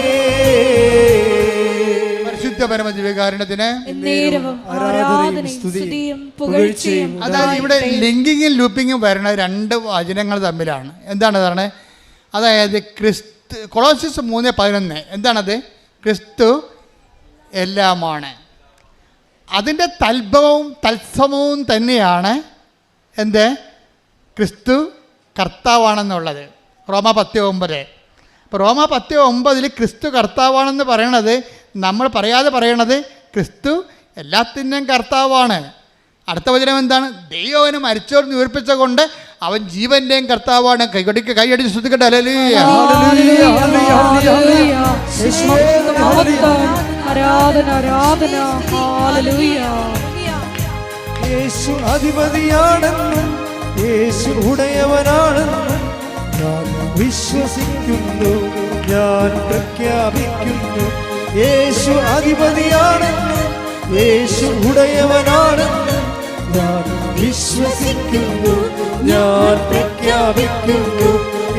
പരിശുദ്ധ പരമദിവ്യകാരുണ്യത്തിന് എന്നേരവും ആരാധനയും സ്തുതിയും പുകഴ്ചയും അതായത് ഇവിടെ ലിങ്കിങ്ങും ലൂപ്പിങ്ങും വരുന്ന രണ്ട് വചനങ്ങൾ തമ്മിലാണ്. എന്താണ് പറഞ്ഞത്? അതായത് ക്രിസ്തു, കൊളോസ്യസ് 3:11 എന്താണത്? ക്രിസ്തു എല്ലാമാണ്. അതിൻ്റെ തൽഭവവും തത്സമവും തന്നെയാണ് എന്ത്? ക്രിസ്തു കർത്താവാണെന്നുള്ളത്. റോമ 10:9. അപ്പോൾ റോമ 10:9 ക്രിസ്തു കർത്താവാണെന്ന് പറയണത് നമ്മൾ പറയാതെ പറയണത് ക്രിസ്തു എല്ലാത്തിൻ്റെയും കർത്താവാണ്. അടുത്ത വചനം എന്താണ്? ദൈവം അവനെ മരിച്ചവർ ഉയർപ്പിച്ച കൊണ്ട് അവൻ ജീവൻ്റെയും കർത്താവാണ്. കൈയടിച്ച് ശ്രദ്ധിക്കട്ടെ. ഹല്ലേലൂയ. ആരാധന ആരാധന. ഹല്ലേലൂയ. യേശു അധിപതിയാണെന്നും യേശു ഉടയവനാണെന്നും ഞാൻ വിശ്വസിക്കുന്നു, ഞാൻ പ്രഖ്യാപിക്കുന്നു. യേശു അധിപതിയാണെന്നും യേശു ഉടയവനാണെന്നും ഞാൻ വിശ്വസിക്കുന്നു, ഞാൻ പ്രഖ്യാപിക്കുന്നു.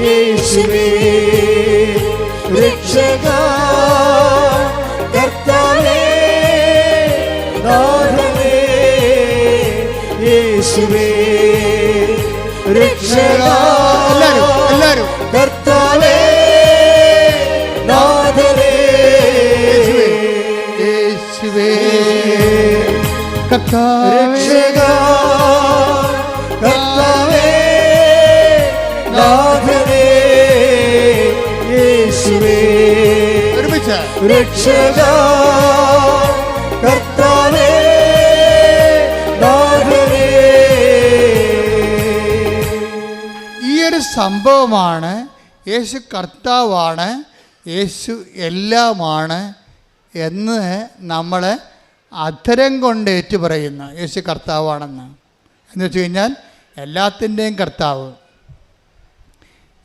യേശുവേ രക്ഷകാ, കർത്താവേ നാഥനേ. യേശുവേ രക്ഷകാ, എല്ലാവരും കർത്താവേ നാഥനേ. യേശുവേ രക്ഷകാ, കർത്താവേ നാഥനേ. യേശുവേ ഒരുമിച്ച് രക്ഷകാ, കർത്താവേ നാഥനേ. ഈ ഒരു സംഭവമാണ് യേശു കർത്താവാണ്, യേശു എല്ലാമാണ് എന്ന് നമ്മൾ അധരം കൊണ്ട് ഏറ്റുപറയുന്നു. യേശു കർത്താവാണെന്ന് എന്ന് വെച്ച് കഴിഞ്ഞാൽ എല്ലാത്തിൻ്റെയും കർത്താവ്.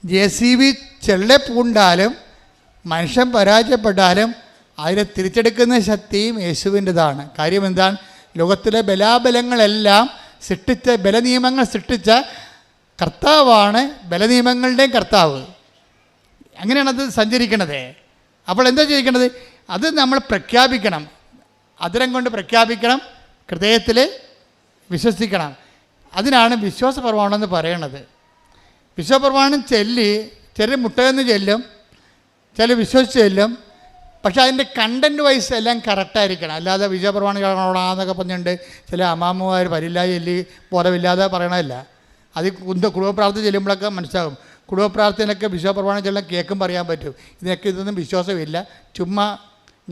JCB ചെള്ളപ്പൂണ്ടാലും മനുഷ്യൻ പരാജയപ്പെട്ടാലും അതിനെ തിരിച്ചെടുക്കുന്ന ശക്തിയും യേശുവിൻ്റെതാണ്. കാര്യം എന്താണ്? ലോകത്തിലെ ബലാബലങ്ങളെല്ലാം സൃഷ്ടിച്ച, ബലനിയമങ്ങൾ സൃഷ്ടിച്ച കർത്താവാണ് ബലനിയമങ്ങളുടെയും കർത്താവ്. അങ്ങനെയാണത് സഞ്ചരിക്കണത്. അപ്പോൾ എന്താ ചെയ്യിക്കണത്? അത് നമ്മൾ പ്രഖ്യാപിക്കണം, അതിരം കൊണ്ട് പ്രഖ്യാപിക്കണം, ഹൃദയത്തിൽ വിശ്വസിക്കണം. അതിനാണ് വിശ്വാസ പ്രമാണം എന്ന് പറയണത്. വിശ്വാസ പ്രമാണം ചൊല്ലി ചില മുട്ടയെന്ന് ചെല്ലും, ചില വിശ്വസിച്ച് ചെല്ലും. പക്ഷേ അതിൻ്റെ കണ്ടൻറ്റ് വൈസ് എല്ലാം കറക്റ്റായിരിക്കണം. അല്ലാതെ വിശ്വാസ പ്രമാണം കാണണമെന്നൊക്കെ പറഞ്ഞിട്ടുണ്ട് ചില അമ്മാമ്മമാർ പരില്ല ചൊല്ലി ബോധമില്ലാതെ പറയണമല്ല. അത് കുടുംബ പ്രാർത്ഥന ചെല്ലുമ്പോഴൊക്കെ മനസ്സിലാകും. കുടുംബ പ്രാർത്ഥനയൊക്കെ വിശ്വാസ പ്രമാണം ചെല്ലാൻ കേൾക്കും പറയാൻ പറ്റും. ഇതൊന്നും വിശ്വാസമില്ല, ചുമ്മാ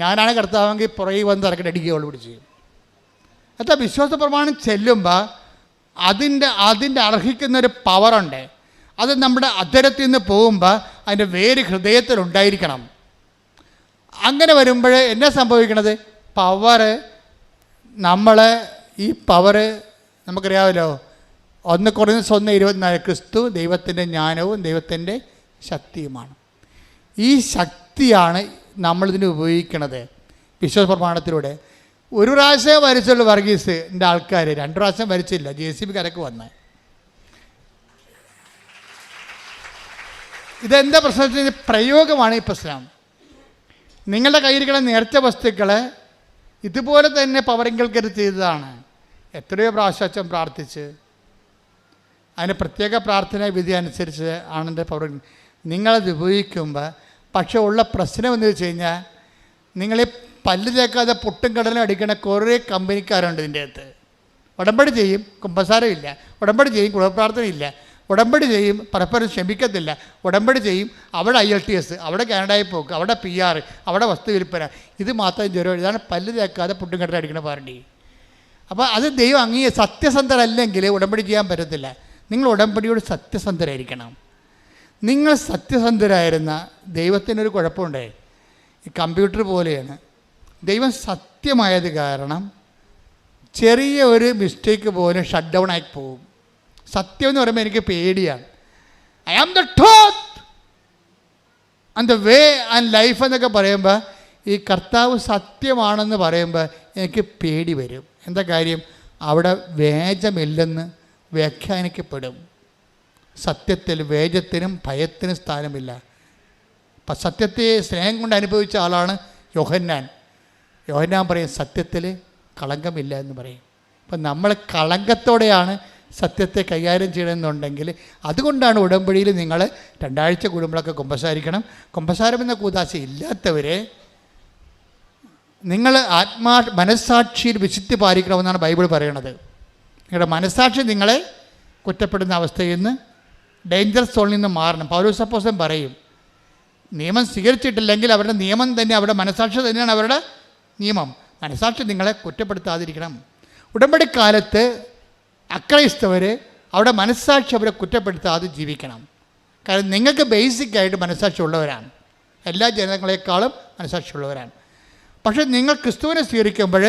ഞാനാണ് കർത്താവെങ്കിൽ പുറകെ വന്ന് തിരക്കിട്ട് അടിക്കുകയുള്ളൂ പിടിച്ച്. അത്ര വിശ്വാസ പ്രമാണം ചെല്ലുമ്പോൾ അതിൻ്റെ അർഹിക്കുന്നൊരു പവറുണ്ട്. അത് നമ്മുടെ അധരത്തിൽ നിന്ന് പോകുമ്പോൾ അതിൻ്റെ വേര് ഹൃദയത്തിലുണ്ടായിരിക്കണം. അങ്ങനെ വരുമ്പോൾ എന്നാ സംഭവിക്കണത്? പവറ് ഈ പവറ് നമുക്കറിയാമല്ലോ. 1 Corinthians 1:24 ക്രിസ്തു ദൈവത്തിൻ്റെ ജ്ഞാനവും ദൈവത്തിൻ്റെ ശക്തിയുമാണ്. ഈ ശക്തിയാണ് നമ്മളിതിന് ഉപയോഗിക്കണത് വിശ്വാസ പ്രമാണത്തിലൂടെ. ഒരു പ്രാവശ്യം വരച്ചുള്ളൂ വർഗീസിൻ്റെ ആൾക്കാർ, 2 പ്രാവശ്യം വരച്ചില്ല. JCB കരക്ക് വന്ന് ഇതെന്താ പ്രശ്നം? പ്രയോഗമാണ് ഈ പ്രശ്നം. നിങ്ങളുടെ കയ്യിരിക്കുന്ന നേർച്ച വസ്തുക്കൾ ഇതുപോലെ തന്നെ പവറിങ്കൽക്കരുത് ചെയ്തതാണ്. എത്രയോ പ്രാവശ്യം പ്രാർത്ഥിച്ച് അതിന് പ്രത്യേക പ്രാർത്ഥന വിധി അനുസരിച്ച് ആണെൻ്റെ പവർ നിങ്ങളത് ഉപയോഗിക്കുമ്പോൾ. പക്ഷേ ഉള്ള പ്രശ്നം എന്ന് വെച്ച് കഴിഞ്ഞാൽ നിങ്ങളീ പല്ല് തേക്കാതെ പൊട്ടും കടലും അടിക്കുന്ന കുറേ കമ്പനിക്കാരുണ്ട് ഇതിൻ്റെ അകത്ത്. ഉടമ്പടി ചെയ്യും, കുമ്പസാരമില്ല. ഉടമ്പടി ചെയ്യും, കുടുംബപ്രാർത്ഥനയില്ല. ഉടമ്പടി ചെയ്യും, പരസ്പരം ക്ഷമിക്കത്തില്ല. ഉടമ്പടി ചെയ്യും, അവിടെ IELTS, അവിടെ കാനഡയിൽ പോക്ക്, അവിടെ PR, അവിടെ വസ്തു വിൽപ്പന. ഇത് മാത്രം ജ്വരം. ഇതാണ് പല്ല് തേക്കാതെ പൊട്ടും കടലും അടിക്കുന്ന പാർട്ടി. അപ്പോൾ അത് ദൈവം സത്യസന്ധരല്ലെങ്കിൽ ഉടമ്പടി ചെയ്യാൻ പറ്റത്തില്ല. നിങ്ങൾ ഉടമ്പടിയോട് സത്യസന്ധരായിരിക്കണം. നിങ്ങൾ സത്യസന്ധരായിരുന്ന ദൈവത്തിനൊരു കുഴപ്പമുണ്ടേ. ഈ കമ്പ്യൂട്ടർ പോലെയാണ്. ദൈവം സത്യമായത് കാരണം ചെറിയ ഒരു മിസ്റ്റേക്ക് പോലും ഷട്ട് ഡൗൺ ആയി പോകും. സത്യം എന്ന് പറയുമ്പോൾ എനിക്ക് പേടിയാണ്. I am the truth and the way and life എന്നൊക്കെ പറയുമ്പോൾ ഈ കർത്താവ് സത്യമാണെന്ന് പറയുമ്പോൾ എനിക്ക് പേടി വരും. എന്താ കാര്യം? അവിടെ വേജമില്ലെന്ന് വ്യാഖ്യാനിക്കപ്പെടും. സത്യത്തിൽ വേജത്തിനും ഭയത്തിനും സ്ഥാനമില്ല. സത്യത്തെ സ്നേഹം കൊണ്ട് അനുഭവിച്ച ആളാണ് യോഹന്നാൻ. യോഹന്നാൻ പറയും സത്യത്തിൽ കളങ്കമില്ല എന്ന് പറയും. അപ്പം നമ്മൾ കളങ്കത്തോടെയാണ് സത്യത്തെ കൈകാര്യം ചെയ്യണമെന്നുണ്ടെങ്കിൽ അതുകൊണ്ടാണ് ഉടമ്പടിയിൽ നിങ്ങൾ 2 ആഴ്ച കൂടുമ്പോഴൊക്കെ കുമ്പസാരിക്കണം. കുമ്പസാരം എന്ന കൂദാശ ഇല്ലാത്തവരെ നിങ്ങൾ മനസ്സാക്ഷിയിൽ വിശുദ്ധി പാലിക്കണമെന്നാണ് ബൈബിൾ പറയണത്. നിങ്ങളുടെ മനസ്സാക്ഷി നിങ്ങളെ കുറ്റപ്പെടുന്ന അവസ്ഥയിൽ നിന്ന്, ഡേഞ്ചർ സോണിൽ നിന്ന് മാറണം. പൗലോസ് അപ്പോസ്തലൻ പറയും, നിയമം സ്വീകരിച്ചിട്ടില്ലെങ്കിൽ അവരുടെ നിയമം തന്നെ, അവരുടെ മനസ്സാക്ഷി തന്നെയാണ് അവരുടെ നിയമം. മനസ്സാക്ഷി നിങ്ങളെ കുറ്റപ്പെടുത്താതിരിക്കണം. ഉടമ്പടിക്കാലത്ത് അക്രൈസ്തവർ അവരുടെ മനസ്സാക്ഷി അവരെ കുറ്റപ്പെടുത്താതെ ജീവിക്കണം. കാരണം നിങ്ങൾക്ക് ബേസിക്കായിട്ട് മനസ്സാക്ഷി ഉള്ളവരാണ്, എല്ലാ ജനങ്ങളെക്കാളും മനസ്സാക്ഷി ഉള്ളവരാണ്. പക്ഷേ നിങ്ങൾ ക്രിസ്തുവിനെ സ്വീകരിക്കുമ്പോൾ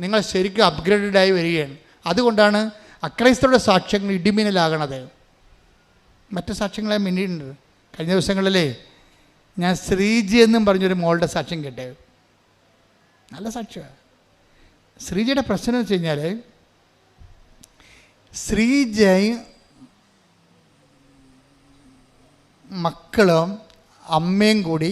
നിങ്ങൾ ശരിക്കും അപ്ഗ്രേഡഡായി വരികയാണ്. അതുകൊണ്ടാണ് അക്രൈസ്തവരുടെ സാക്ഷ്യങ്ങൾ ഇടിമിന്നലാകണത്. മറ്റ് സാക്ഷ്യങ്ങളെ മിന്നിട്ടുണ്ട്. കഴിഞ്ഞ ദിവസങ്ങളിലേ ഞാൻ ശ്രീജി എന്നും പറഞ്ഞൊരു മോളുടെ സാക്ഷ്യം കേട്ടേ. നല്ല സാക്ഷ്യമാണ്. ശ്രീജയുടെ പ്രശ്നം എന്ന് വെച്ച് കഴിഞ്ഞാൽ, ശ്രീജയും മക്കളും അമ്മയും കൂടി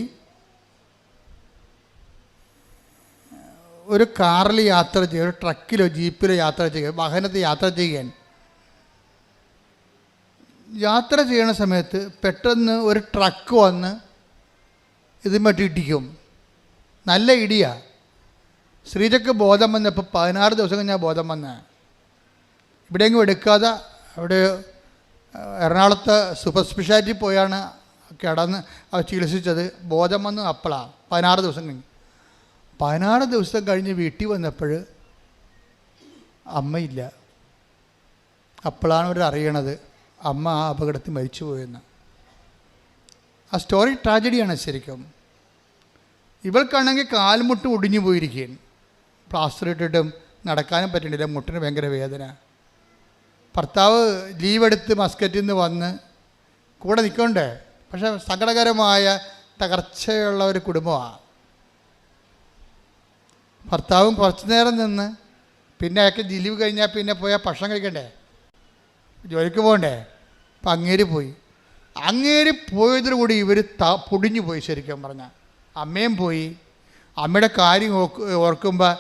ഒരു കാറിൽ യാത്ര ചെയ്യുക, ഒരു ട്രക്കിലോ ജീപ്പിലോ യാത്ര ചെയ്യുക, വാഹനത്തിൽ യാത്ര ചെയ്യുകയാണ്. യാത്ര ചെയ്യുന്ന സമയത്ത് പെട്ടെന്ന് ഒരു ട്രക്ക് വന്ന് ഇതുമായിട്ട് ഇടിക്കും. നല്ല ഇടിയാണ്. ശ്രീജയ്ക്ക് ബോധം വന്നപ്പോൾ 16 ദിവസം കഴിഞ്ഞാൽ ബോധം വന്ന. ഇവിടെയെങ്കിലും എടുക്കാതെ അവിടെ എറണാകുളത്ത് സൂപ്പർ സ്പെഷ്യാലിറ്റി പോയാണ് കിടന്ന് അവർ ചികിത്സിച്ചത്. ബോധം വന്ന് അപ്പോഴാണ് 16 ദിവസം കഴിഞ്ഞ്. 16 ദിവസം കഴിഞ്ഞ് വീട്ടിൽ വന്നപ്പോൾ അമ്മയില്ല. അപ്പോഴാണ് അവർ അറിയണത് അമ്മ ആ അപകടത്തിൽ മരിച്ചു പോയെന്ന്. ആ സ്റ്റോറി ട്രാജഡിയാണ് ശരിക്കും. ഇവൾക്കാണെങ്കിൽ കാൽമുട്ട് ഒടിഞ്ഞു പോയിരിക്കുകയാണ്. പ്ലാസ്റ്റർ ഇട്ടിട്ടും നടക്കാനും പറ്റണില്ല, മുട്ടിന് ഭയങ്കര വേദന. ഭർത്താവ് ലീവെടുത്ത് മസ്കറ്റിൽ നിന്ന് വന്ന് കൂടെ നിൽക്കണ്ടേ. പക്ഷേ സങ്കടകരമായ തകർച്ചയുള്ള ഒരു കുടുംബമാണ്. ഭർത്താവും കുറച്ച് നേരം നിന്ന് പിന്നെ അയാൾക്ക് ലീവ് കഴിഞ്ഞാൽ പിന്നെ പോയാൽ ഭക്ഷണം കഴിക്കണ്ടേ, ജോലിക്ക് പോകണ്ടേ. അപ്പം അങ്ങേര് പോയി. അങ്ങേര് പോയതോടുകൂടി ഇവർ പൊടിഞ്ഞു പോയി. ശരിക്കും പറഞ്ഞാൽ അമ്മയും പോയി. അമ്മയുടെ കാര്യം ഓർക്കുമ്പോൾ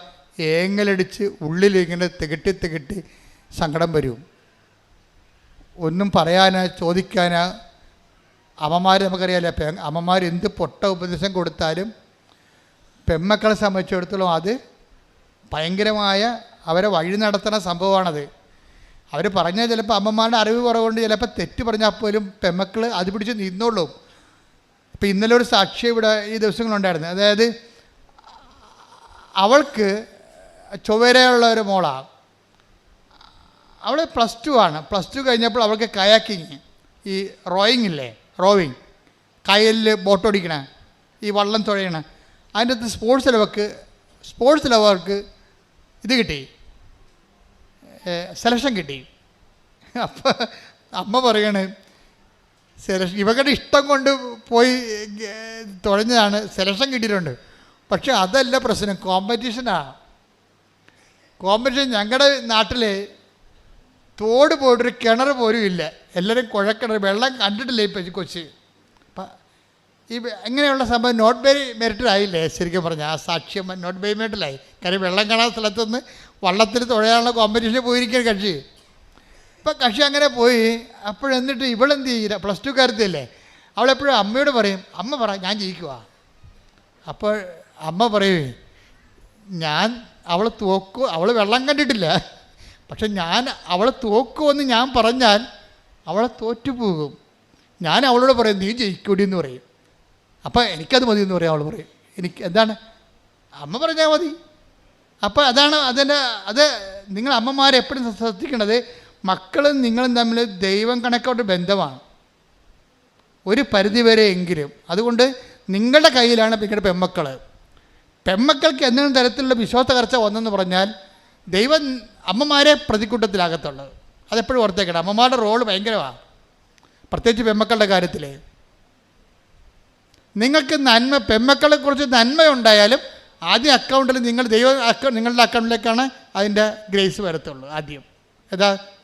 ഏങ്ങലടിച്ച് ഉള്ളിലിങ്ങനെ തികട്ടി സങ്കടം വരും. ഒന്നും പറയാനോ ചോദിക്കാനോ. അമ്മമാർ നമുക്കറിയാമല്ലോ, അമ്മമാർ എന്ത് പൊട്ട ഉപദേശം കൊടുത്താലും പെമ്മക്കളെ സംബന്ധിച്ചിടത്തോളം അത് ഭയങ്കരമായ അവരെ വഴി നടത്തുന്ന സംഭവമാണത്. അവർ പറഞ്ഞാൽ ചിലപ്പോൾ അമ്മമാരുടെ അറിവ് കുറവുകൊണ്ട് ചിലപ്പോൾ തെറ്റ് പറഞ്ഞാൽ പോലും പെമ്മക്കൾ അത് പിടിച്ച് നിന്നോളും. ഇപ്പം ഇന്നലെ ഒരു സാക്ഷി ഇവിടെ ഈ ദിവസങ്ങളുണ്ടായിരുന്നു. അതായത് അവൾക്ക് ചൊവ്വരയുള്ള ഒരു മോളാണ്. അവൾ +2 ആണ്. +2 കഴിഞ്ഞപ്പോൾ അവൾക്ക് കയാക്കിങ്, ഈ റോവിങ് കായലിൽ ബോട്ടോടിക്കണ, ഈ വള്ളം തുഴയണ, അതിൻ്റെ അകത്ത് സ്പോർട്സിൽ അവർക്ക് ഇത് കിട്ടി, സെലക്ഷൻ കിട്ടി. അപ്പം അമ്മ പറയാണ്, സെലക്ഷൻ ഇവരുടെ ഇഷ്ടം കൊണ്ട് പോയി തുഴഞ്ഞതാണ്, സെലക്ഷൻ കിട്ടിയിട്ടുണ്ട്. പക്ഷെ അതല്ല പ്രശ്നം, കോമ്പറ്റീഷനാണ്. കോമ്പറ്റീഷൻ ഞങ്ങളുടെ നാട്ടിൽ തോട് പോയിട്ടൊരു കിണർ പോലും ഇല്ല. എല്ലാവരും കുഴക്കിണർ, വെള്ളം കണ്ടിട്ടില്ല ഇപ്പം കൊച്ചി. അപ്പം ഈ എങ്ങനെയുള്ള സംഭവം നോട്ട് ബൈ മെറിറ്റിലായില്ലേ ശരിക്കും പറഞ്ഞാൽ. ആ സാക്ഷ്യം നോട്ട് ബൈ മെറിറ്റിലായി. കാര്യം വെള്ളം കാണാത്ത സ്ഥലത്തുനിന്ന് വള്ളത്തിൽ തുഴയാനുള്ള കോമ്പറ്റീഷന് പോയിരിക്കുക കക്ഷി. ഇപ്പം കക്ഷി അങ്ങനെ പോയി. അപ്പോഴെന്നിട്ട് ഇവളെന്ത് ചെയ്യില്ല, +2 കാരത്തില്ലേ, അവളെപ്പോഴും അമ്മയോട് പറയും, അമ്മ പറ ഞാൻ ജയിക്കുക. അപ്പോൾ അമ്മ പറയേ, ഞാൻ അവൾ തോക്കൂ, അവൾ വെള്ളം കണ്ടിട്ടില്ല, പക്ഷെ ഞാൻ അവളെ തോക്കുമെന്ന് ഞാൻ പറഞ്ഞാൽ അവളെ തോറ്റുപോകും. ഞാൻ അവളോട് പറയും നീ ജയിക്കൂടി എന്ന് പറയും. അപ്പം എനിക്കത് മതി എന്ന് പറയും. അവൾ പറയും എനിക്ക് എന്താണ്, അമ്മ പറഞ്ഞാൽ മതി. അപ്പോൾ അതാണ് അത് നിങ്ങൾ അമ്മമാരെപ്പോഴും ശ്രദ്ധിക്കേണ്ടത്. മക്കളും നിങ്ങളും തമ്മിൽ ദൈവം കണക്കോട്ട് ബന്ധമാണ് ഒരു പരിധിവരെ എങ്കിലും. അതുകൊണ്ട് നിങ്ങളുടെ കയ്യിലാണ് നിങ്ങളുടെ പെമ്മക്കൾക്ക് എന്തെങ്കിലും തരത്തിലുള്ള വിശ്വാസ തകർച്ച വന്നെന്ന് പറഞ്ഞാൽ ദൈവം അമ്മമാരെ പ്രതിക്കൂട്ടത്തിലാകത്തുള്ളത്. അതെപ്പോഴും ഓർത്തേക്കണം. അമ്മമാരുടെ റോള് ഭയങ്കരമാണ്, പ്രത്യേകിച്ച് പെമ്മക്കളുടെ കാര്യത്തിൽ. നിങ്ങൾക്ക് പെമ്മക്കളെക്കുറിച്ച് നന്മയുണ്ടായാലും ആദ്യം അക്കൗണ്ടിൽ നിങ്ങളുടെ അക്കൗണ്ടിലേക്കാണ് അതിൻ്റെ ഗ്രേസ് വരത്തുള്ളൂ. ആദ്യം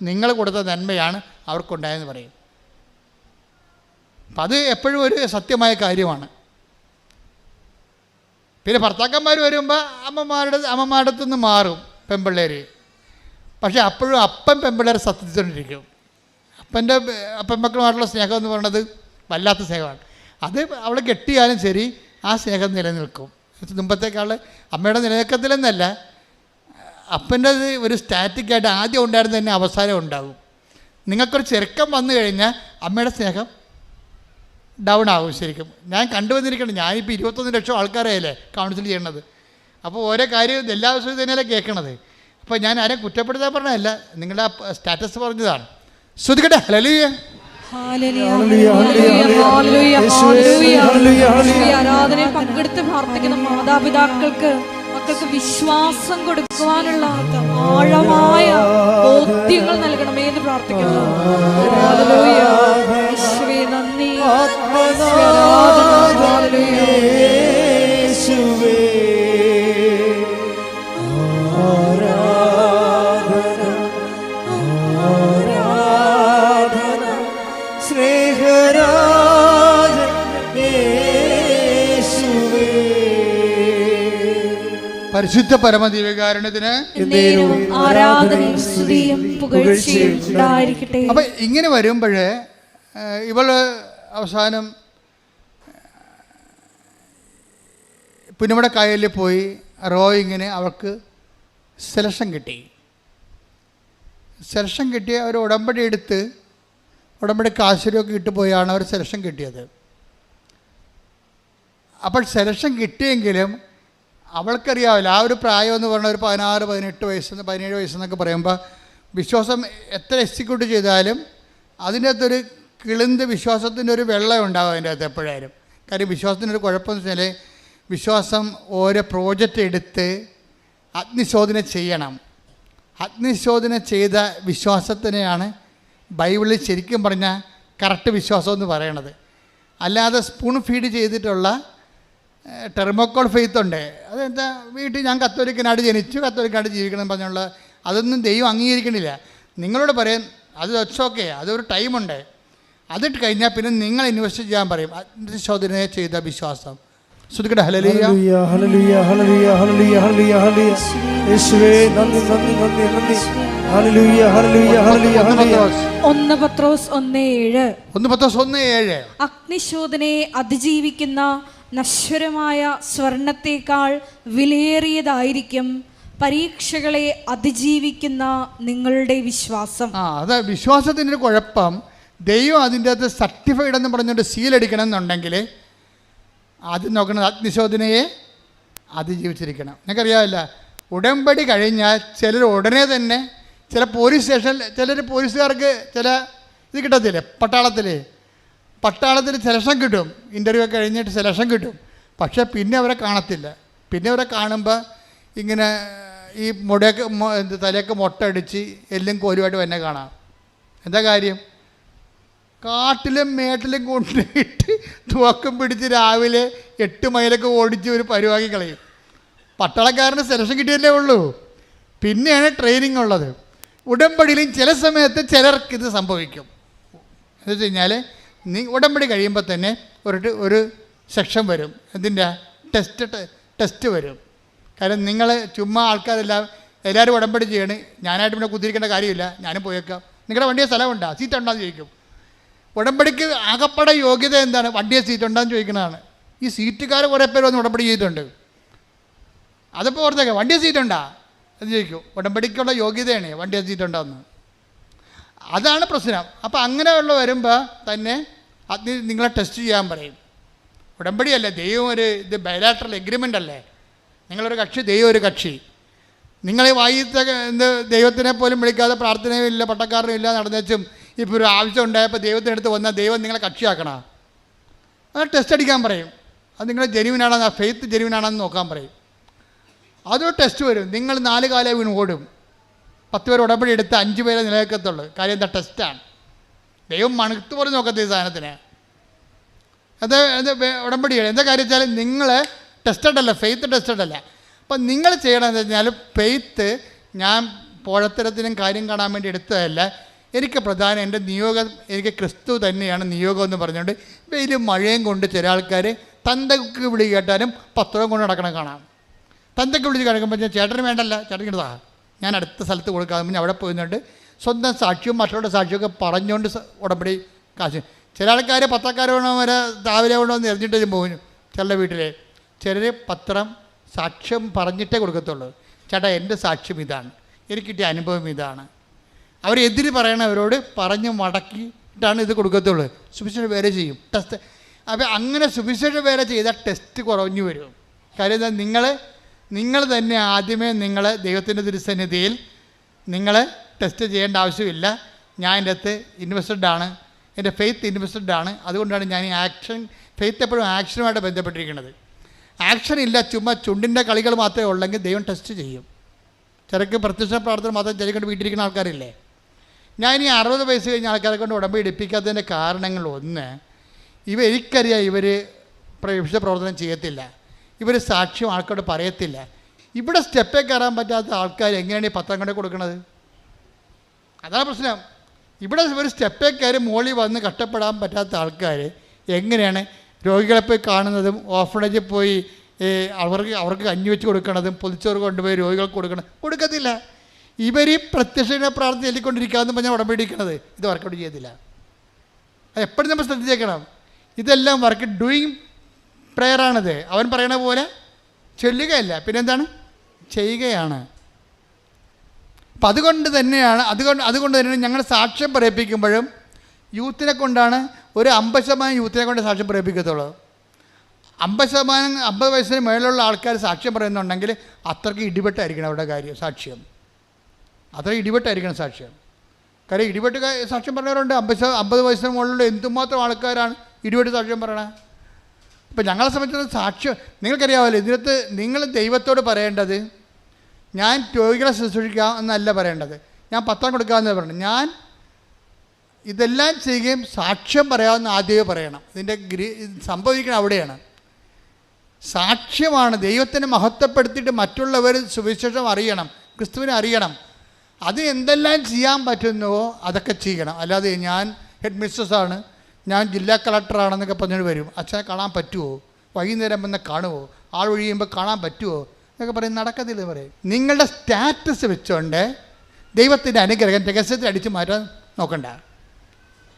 നിങ്ങൾ കൊടുത്ത നന്മയാണ് അവർക്കുണ്ടായെന്ന് പറയും. അപ്പം അത് എപ്പോഴും ഒരു സത്യമായ കാര്യമാണ്. പിന്നെ ഭർത്താക്കന്മാർ വരുമ്പോൾ അമ്മമാരുടെ അടുത്ത് നിന്ന് മാറും പെൺപിള്ളേർ. പക്ഷേ അപ്പോഴും അപ്പം പെൺപിള്ളേർ സത്യത്തിക്കൊണ്ടിരിക്കും. പെൺമക്കളുമായിട്ടുള്ള സ്നേഹം എന്ന് പറയുന്നത് വല്ലാത്ത സ്നേഹമാണ്. അത് അവളെ കെട്ടിയാലും ശരി ആ സ്നേഹം നിലനിൽക്കും. മുമ്പത്തേക്കാൾ അമ്മയുടെ നിലനിൽക്കത്തിലെന്നല്ല, അപ്പൻ്റെ ഒരു സ്റ്റാറ്റിക്കായിട്ട് ആദ്യം ഉണ്ടായിരുന്ന തന്നെ അവസാനം ഉണ്ടാകും. നിങ്ങൾക്കൊരു ചെറുക്കം വന്നു കഴിഞ്ഞാൽ അമ്മയുടെ സ്നേഹം ഡൗൺ ആകും. ശരിക്കും ഞാൻ കണ്ടുവന്നിരിക്കണം. ഞാനിപ്പോൾ 21 ലക്ഷം ആൾക്കാരായല്ലേ കൗൺസിൽ ചെയ്യണത്. അപ്പോൾ ഓരോ കാര്യം എല്ലാ ദിവസവും തന്നെയല്ലേ കേൾക്കണത്. അപ്പോൾ ഞാൻ ആരെയും കുറ്റപ്പെടുത്താൻ പറഞ്ഞതല്ല, നിങ്ങളുടെ സ്റ്റാറ്റസ് പറഞ്ഞതാണ്. ശ്രദ്ധിക്കട്ടെ. ഹല്ലേലൂയ. ആരാധനയിൽ പങ്കെടുത്ത് പ്രാർത്ഥിക്കുന്ന മാതാപിതാക്കൾക്ക് മക്കൾക്ക് വിശ്വാസം കൊടുക്കുവാനുള്ള ആഴമായ ബോധ്യങ്ങൾ നൽകണമേ എന്ന് പ്രാർത്ഥിക്കുന്നു. നന്ദി. പരിശുദ്ധ പരമദിവ്യകാരുണ്യത്തിന് ആരാധനയും സ്തുതിയും പുകഴ്ചയും ഉണ്ടായിരിക്കട്ടെ. അപ്പം ഇങ്ങനെ വരുമ്പോൾ ഇവള് അവസാനം പുന്നമട കായലിൽ പോയി റോയിങ്ങിന് അവൾക്ക് സെലക്ഷൻ കിട്ടി. സെലക്ഷൻ കിട്ടിയ ഒരു ഉടമ്പടി എടുത്ത് ഉടമ്പടി കാശിലൊക്കെ ഇട്ട് പോയാണ് അവർ സെലക്ഷൻ കിട്ടിയത്. അപ്പോൾ സെലക്ഷൻ കിട്ടിയെങ്കിലും അവൾക്കറിയാവില്ല, ആ ഒരു പ്രായം എന്ന് പറഞ്ഞാൽ ഒരു 16, 18 വയസ്സ് 17 വയസ്സെന്നൊക്കെ പറയുമ്പോൾ വിശ്വാസം എത്ര എക്സിക്യൂട്ട് ചെയ്താലും അതിൻ്റെ അകത്തൊരു കിളിന്ത് വിശ്വാസത്തിൻ്റെ ഒരു വെള്ളം ഉണ്ടാകും അതിൻ്റെ അകത്ത് എപ്പോഴായാലും. കാര്യം വിശ്വാസത്തിനൊരു കുഴപ്പമെന്ന് വെച്ചാൽ വിശ്വാസം ഓരോ പ്രോജക്റ്റ് എടുത്ത് അഗ്നിശോധന ചെയ്യണം. അഗ്നിശോധന ചെയ്ത വിശ്വാസത്തിനെയാണ് ബൈബിളിൽ ശരിക്കും പറഞ്ഞാൽ കറക്റ്റ് വിശ്വാസം എന്ന് പറയണത്. അല്ലാതെ സ്പൂൺ ഫീഡ് ചെയ്തിട്ടുള്ള ടെർമോക്കോൾ ഫെയ്ത്ത് ഉണ്ട്. അതെന്താ വീട്ടിൽ ഞാൻ കത്തോലിക്കനായിട്ട് ജനിച്ചു, കത്തോലിക്കനായിട്ട് ജീവിക്കണം പറഞ്ഞുള്ള അതൊന്നും ദൈവം അംഗീകരിക്കണില്ല. നിങ്ങളോട് പറയാൻ അത് ഓക്കെ, അതൊരു ടൈമുണ്ട്. അതിട്ട് കഴിഞ്ഞാൽ പിന്നെ നിങ്ങൾ ഇൻവെസ്റ്റ് ചെയ്യാൻ പറയും. അഗ്നിശോധന ചെയ്ത വിശ്വാസം. ശ്രദ്ധിക്കട്ടെ. ഹല്ലേലൂയ ഹല്ലേലൂയ ഹല്ലേലൂയ ഹല്ലേലൂയ ഹല്ലേലൂയ ഹല്ലേലൂയ. യേശുവേ നന്ദി നന്ദി നന്ദി നന്ദി. ഹല്ലേലൂയ ഹല്ലേലൂയ ഹല്ലേലൂയ ഹല്ലേലൂയ. 1 പത്രോസ് 1:7 അഗ്നിശോധനയെ അതിജീവിക്കുന്ന നശ്വരമായ സ്വർണത്തേക്കാൾ വിലയേറിയതായിരിക്കും പരീക്ഷകളെ അതിജീവിക്കുന്ന നിങ്ങളുടെ വിശ്വാസം. അത് വിശ്വാസത്തിൻ്റെ ഒരു കുഴപ്പം, ദൈവം അതിൻ്റെ അകത്ത് സർട്ടിഫൈഡ് എന്ന് പറഞ്ഞുകൊണ്ട് സീലടിക്കണം എന്നുണ്ടെങ്കിൽ അത് നോക്കണം, അഗ്നിശോധനയെ അതിജീവിച്ചിരിക്കണം. നിങ്ങൾക്കറിയാമല്ല, ഉടമ്പടി കഴിഞ്ഞാൽ ചിലർ ഉടനെ തന്നെ ചില പോലീസ് സ്റ്റേഷനിൽ ചിലർ പോലീസുകാർക്ക് ചില ഇത് കിട്ടത്തില്ലേ, പട്ടാളത്തിൽ സെലക്ഷൻ കിട്ടും. ഇൻ്റർവ്യൂ ഒക്കെ കഴിഞ്ഞിട്ട് സെലക്ഷൻ കിട്ടും. പക്ഷേ പിന്നെ അവരെ കാണത്തില്ല. പിന്നെ അവരെ കാണുമ്പോൾ ഇങ്ങനെ ഈ തലയൊക്കെ മുട്ടടിച്ച് എല്ലും കോലുമായിട്ട് തന്നെ കാണാം. എന്താ കാര്യം? കാട്ടിലും മേട്ടിലും കൊണ്ടിട്ട് തുവക്കം പിടിച്ച് രാവിലെ 8 മൈലൊക്കെ ഓടിച്ച് ഒരു പരിവാക്കി കളയും. പട്ടാളക്കാരന് സെലക്ഷൻ കിട്ടിയല്ലേ ഉള്ളൂ. പിന്നെയാണ് ട്രെയിനിങ് ഉള്ളത്. ഉടമ്പടിയിലും ചില സമയത്ത് ചിലർക്ക് ഇത് സംഭവിക്കും. എന്ന് വെച്ച് കഴിഞ്ഞാൽ ഉടമ്പടി കഴിയുമ്പോൾ തന്നെ ഒരു സെക്ഷൻ വരും. എന്തിൻ്റെ ടെസ്റ്റ് വരും. കാരണം നിങ്ങൾ ചുമ്മാ എല്ലാവരും ഉടമ്പടി ചെയ്യണേ, ഞാനായിട്ട് പിന്നെ കുത്തിരിക്കേണ്ട കാര്യമില്ല, ഞാനും പോയേക്കാം. നിങ്ങളുടെ വണ്ടിയെ സ്ഥലമുണ്ടോ, സീറ്റ് ഉണ്ടോയെന്ന് ചോദിക്കും. ഉടമ്പടിക്ക് ആകപ്പാടെ യോഗ്യത എന്താണ്? വണ്ടിയെ സീറ്റ് ഉണ്ടോയെന്ന് ചോദിക്കുന്നതാണ്. ഈ സീറ്റുകാർ കുറേ പേര് വന്ന് ഉടമ്പടി ചെയ്തിട്ടുണ്ട്. അതിപ്പോൾ ഓർത്തേക്കാം, വണ്ടിയെ സീറ്റ് ഉണ്ടോ എന്ന് ചോദിക്കും. ഉടമ്പടിക്കുള്ള യോഗ്യതയാണ് വണ്ടിയെ സീറ്റ് ഉണ്ടോയെന്ന്. അതാണ് പ്രശ്നം. അപ്പോൾ അങ്ങനെയുള്ള വരുമ്പോൾ തന്നെ നിങ്ങളെ ടെസ്റ്റ് ചെയ്യാൻ പറയും. ഉടമ്പടിയല്ലേ, ദൈവം ഇത് ബയലാട്രൽ എഗ്രിമെൻ്റ് അല്ലേ. നിങ്ങളൊരു കക്ഷി, ദൈവം ഒരു കക്ഷി. നിങ്ങൾ വായിത്ത ദൈവത്തിനെ പോലും വിളിക്കാതെ പ്രാർത്ഥനയും ഇല്ല, പട്ടക്കാരനും ഇല്ല നടന്നേച്ചും ഇപ്പോൾ ഒരു ആവശ്യം ഉണ്ടായപ്പോൾ ദൈവത്തിനടുത്ത് വന്നാൽ ദൈവം നിങ്ങളെ കക്ഷിയാക്കണം. അത് ടെസ്റ്റ് അടിക്കാൻ പറയും. അത് നിങ്ങൾ ജെനുവിനാണെന്ന്, ഫെയ്ത്ത് ജെനുവിനാണെന്ന് നോക്കാൻ പറയും. അതൊരു ടെസ്റ്റ് വരും. നിങ്ങൾ 4 കാലം വീണ് ഓടും. 10 പേർ ഉടമ്പടി എടുത്ത് 5 പേരെ നിലനിൽക്കത്തുള്ളൂ. കാര്യം എന്താ? ടെസ്റ്റാണ്. ദൈവം മണുത്ത് പോലും നോക്കത്തെ ഈ സാധനത്തിന്. അത് ഉടമ്പടിയാണ്. എന്താ കാര്യം വെച്ചാൽ നിങ്ങൾ ടെസ്റ്റഡ് അല്ല, ഫെയ്ത്ത് ടെസ്റ്റഡ് അല്ല. അപ്പം നിങ്ങൾ ചെയ്യണമെന്ന് വെച്ചാൽ ഫെയ്ത്ത് ഞാൻ പോഴത്തരത്തിനും കാര്യം കാണാൻ വേണ്ടി എടുത്തതല്ല. എനിക്ക് പ്രധാനം എൻ്റെ നിയോഗം, എനിക്ക് ക്രിസ്തു തന്നെയാണ് നിയോഗം എന്ന് പറഞ്ഞുകൊണ്ട് വെയിലും മഴയും കൊണ്ട് ചില ആൾക്കാർ തന്തക്ക് വിളി കേട്ടാലും പത്രം കൊണ്ട് നടക്കണം കാണാം. തന്തക്ക് വിളിച്ച് കിടക്കുമ്പോൾ ചേട്ടന് വേണ്ടല്ല, ചേട്ടൻ ഇതാ ഞാൻ അടുത്ത സ്ഥലത്ത് കൊടുക്കാതെ അവിടെ പോയിരുന്നുണ്ട് സ്വന്തം സാക്ഷ്യവും മറ്റുള്ള സാക്ഷിയൊക്കെ പറഞ്ഞുകൊണ്ട് ഉടമ്പടി കാശ്. ചില ആൾക്കാർ പത്രക്കാരോണോ വരെ രാവിലെ കൊണ്ടോ എന്ന് എറിഞ്ഞിട്ട് പോകും. ചില വീട്ടിൽ ചിലർ പത്രം സാക്ഷ്യം പറഞ്ഞിട്ടേ കൊടുക്കത്തുള്ളൂ. ചേട്ടാ എൻ്റെ സാക്ഷ്യം ഇതാണ്, എനിക്ക് കിട്ടിയ അനുഭവം ഇതാണ്. അവരെതിര് പറയണവരോട് പറഞ്ഞ് മടക്കിയിട്ടാണ് ഇത് കൊടുക്കത്തുള്ളൂ. സുവിശേഷ വേല ചെയ്യും ടെസ്റ്റ്. അപ്പോൾ അങ്ങനെ സുവിശേഷ വേല ചെയ്താൽ ടെസ്റ്റ് കുറഞ്ഞു വരും. കാര്യം എന്താ, നിങ്ങൾ തന്നെ ആദ്യമേ നിങ്ങൾ ദൈവത്തിൻ്റെ തിരുസന്നിധിയിൽ നിങ്ങൾ ടെസ്റ്റ് ചെയ്യേണ്ട ആവശ്യമില്ല. ഞാൻ എൻ്റെ അകത്ത് ഇൻവെസ്റ്റഡ്, എൻ്റെ ഫെയ്ത്ത് ഇൻവെസ്റ്റഡ് ആണ്. അതുകൊണ്ടാണ് ഞാൻ ഈ ഫെയ്ത്ത് എപ്പോഴും ആക്ഷനുമായിട്ട് ബന്ധപ്പെട്ടിരിക്കുന്നത്. ആക്ഷൻ ഇല്ല, ചുമ്മാ ചുണ്ടിൻ്റെ കളികൾ മാത്രമേ ഉള്ളെങ്കിൽ ദൈവം ടെസ്റ്റ് ചെയ്യും. ചിലക്ക് പ്രത്യക്ഷ പ്രാർത്ഥന മാത്രം ചെറിക്കൊണ്ട് വീട്ടിലിരിക്കുന്ന ആൾക്കാരില്ലേ. ഞാൻ ഈ 60 വയസ്സ് കഴിഞ്ഞ ആൾക്കാരെ കൊണ്ട് ഉടമ്പടി എടുപ്പിക്കാത്തതിൻ്റെ കാരണങ്ങൾ ഒന്ന്, എനിക്കറിയാം ഇവർ വിശുദ്ധ പ്രവർത്തനം ചെയ്യത്തില്ല, ഇവർ സാക്ഷ്യം ആൾക്കാരോട് പറയത്തില്ല. ഇവിടെ സ്റ്റെപ്പേ കയറാൻ പറ്റാത്ത ആൾക്കാർ എങ്ങനെയാണ് ഈ പത്രം കൊണ്ട് കൊടുക്കുന്നത്? അതാണ് പ്രശ്നം. ഇവിടെ ഒരു സ്റ്റെപ്പേ കയറി മോളിൽ വന്ന് കഷ്ടപ്പെടാൻ പറ്റാത്ത ആൾക്കാർ എങ്ങനെയാണ് രോഗികളെ പോയി കാണുന്നതും ഓർഫണേജിൽ പോയി അവർക്ക് കഞ്ഞി വെച്ച് കൊടുക്കണതും പൊതിച്ചോറ് കൊണ്ടുപോയി രോഗികൾക്ക് കൊടുക്കത്തില്ല. ഇവർ ഈ പ്രത്യക്ഷ പ്രാർത്ഥന ചൊല്ലിക്കൊണ്ടിരിക്കാമെന്ന് പറഞ്ഞാൽ ഉടമ്പടിക്കുന്നത് ഇത് വർക്കൗട്ട് ചെയ്യത്തില്ല. അത് എപ്പോഴും നമ്മൾ ശ്രദ്ധിച്ചേക്കണം. ഇതെല്ലാം വർക്ക് ഡൂയിങ് പ്രെയറാണിത്. അവൻ പറയണ പോലെ ചൊല്ലുകയല്ല, പിന്നെന്താണ്, ചെയ്യുകയാണ്. അപ്പം അതുകൊണ്ട് തന്നെയാണ് ഞങ്ങൾ സാക്ഷ്യം പറയിപ്പിക്കുമ്പോഴും യൂത്തിനെ കൊണ്ടാണ് ഒരു 50% യൂത്തിനെ കൊണ്ട് സാക്ഷ്യം പറയിപ്പിക്കത്തുള്ളൂ. 50 വയസ്സിന് മേലുള്ള ആൾക്കാർ സാക്ഷ്യം പറയുന്നുണ്ടെങ്കിൽ അത്രയ്ക്ക് ഇടിപെട്ടായിരിക്കണം അവരുടെ കാര്യം സാക്ഷ്യം. അത്ര ഇടിപെട്ടായിരിക്കണം സാക്ഷ്യം. കാര്യം ഇടിപെട്ട് സാക്ഷ്യം പറഞ്ഞവരുണ്ട്. 50 വയസ്സിന് മുകളിലുള്ള എന്തുമാത്രം ആൾക്കാരാണ് ഇടിപെട്ട് സാക്ഷ്യം പറയണത്. ഇപ്പം ഞങ്ങളെ സംബന്ധിച്ചിടത്തോളം സാക്ഷ്യം നിങ്ങൾക്കറിയാമല്ലോ. ഇതിനകത്ത് നിങ്ങൾ ദൈവത്തോട് പറയേണ്ടത് ഞാൻ രോഗികളെ ശുശ്രൂഷിക്കാം എന്നല്ല പറയേണ്ടത്, ഞാൻ പത്രം കൊടുക്കാമെന്ന് പറയണം. ഞാൻ ഇതെല്ലാം ചെയ്യുകയും സാക്ഷ്യം പറയാമെന്ന് ആദ്യമേ പറയണം. ഇതിൻ്റെ സംഭവിക്കണം അവിടെയാണ്. സാക്ഷ്യമാണ് ദൈവത്തിനെ മഹത്വപ്പെടുത്തിയിട്ട് മറ്റുള്ളവർ സുവിശേഷം അറിയണം, ക്രിസ്തുവിനെ അറിയണം. അത് എന്തെല്ലാം ചെയ്യാൻ പറ്റുന്നുവോ അതൊക്കെ ചെയ്യണം. അല്ലാതെ ഞാൻ ഹെഡ് മിസ്ട്രസ്സാണ്, ഞാൻ ജില്ലാ കളക്ടറാണെന്നൊക്കെ പറഞ്ഞിട്ട് വരും. അച്ഛനെ കാണാൻ പറ്റുമോ, വൈകുന്നേരം വന്ന് കാണുമോ, ആൾ ഒഴിയുമ്പോൾ കാണാൻ പറ്റുമോ എന്നൊക്കെ പറയും. നടക്കത്തില്ല. പറയും നിങ്ങളുടെ സ്റ്റാറ്റസ് വെച്ചുകൊണ്ട് ദൈവത്തിൻ്റെ അനുഗ്രഹം രഹസ്യത്തിൽ അടിച്ചു മാറ്റാൻ നോക്കണ്ട.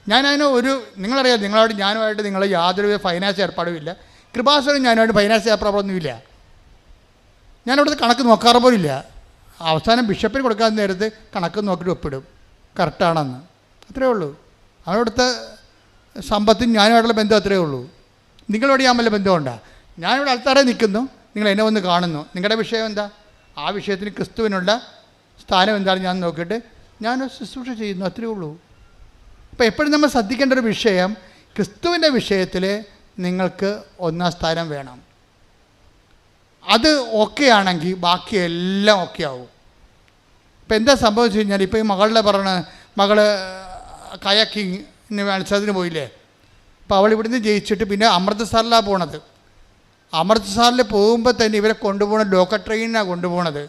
ഞാനതിന് നിങ്ങളറിയാം, ഞാനുമായിട്ട് നിങ്ങൾ യാതൊരു ഫൈനാൻസ് ഏർപ്പാടും ഇല്ല. കൃപാസനം ഞാനുമായിട്ട് ഫൈനാൻസ് ഏർപ്പാടൊന്നുമില്ല. ഞാനവിടുത്തെ കണക്ക് നോക്കാറ് പോലില്ല. അവസാനം ബിഷപ്പിന് കൊടുക്കാൻ നേരത്ത് കണക്ക് നോക്കിയിട്ട് ഒപ്പിടും കറക്റ്റാണെന്ന്. അത്രയേ ഉള്ളൂ. അവിടുത്തെ സമ്പത്തും ഞാനുമായിട്ടുള്ള ബന്ധം അത്രയേ ഉള്ളൂ. നിങ്ങളോട് ഞാൻ വല്ല ബന്ധമുണ്ടോ? ഞാനിവിടെ ആൾക്കാരെ നിൽക്കുന്നു, നിങ്ങൾ എന്നെ വന്ന് കാണുന്നു. നിങ്ങളുടെ വിഷയം എന്താ? ആ വിഷയത്തിന് ക്രിസ്തുവിനുള്ള സ്ഥാനം എന്താണെന്ന് ഞാൻ നോക്കിയിട്ട് ഞാൻ ശുശ്രൂഷ ചെയ്യുന്നു. അത്രയേ ഉള്ളൂ. അപ്പോൾ എപ്പോഴും നമ്മൾ ശ്രദ്ധിക്കേണ്ട ഒരു വിഷയം, ക്രിസ്തുവിൻ്റെ വിഷയത്തിൽ നിങ്ങൾക്ക് 1ാം സ്ഥാനം വേണം. അത് ഓക്കെ ആണെങ്കിൽ ബാക്കിയെല്ലാം ഓക്കെ ആവും. ഇപ്പം എന്താ സംഭവിച്ചു കഴിഞ്ഞാൽ, ഇപ്പോൾ ഈ മകൾ കയാക്കിങ്ങിന് മത്സരത്തിന് പോയില്ലേ. അപ്പോൾ അവൾ ഇവിടുന്ന് ജയിച്ചിട്ട് പിന്നെ അമൃത്സറിലാണ് പോണത്. അമൃത്സറിൽ പോകുമ്പോൾ തന്നെ ഇവരെ കൊണ്ടുപോകണ ലോക്കൽ ട്രെയിനിനാണ് കൊണ്ടുപോകണത്.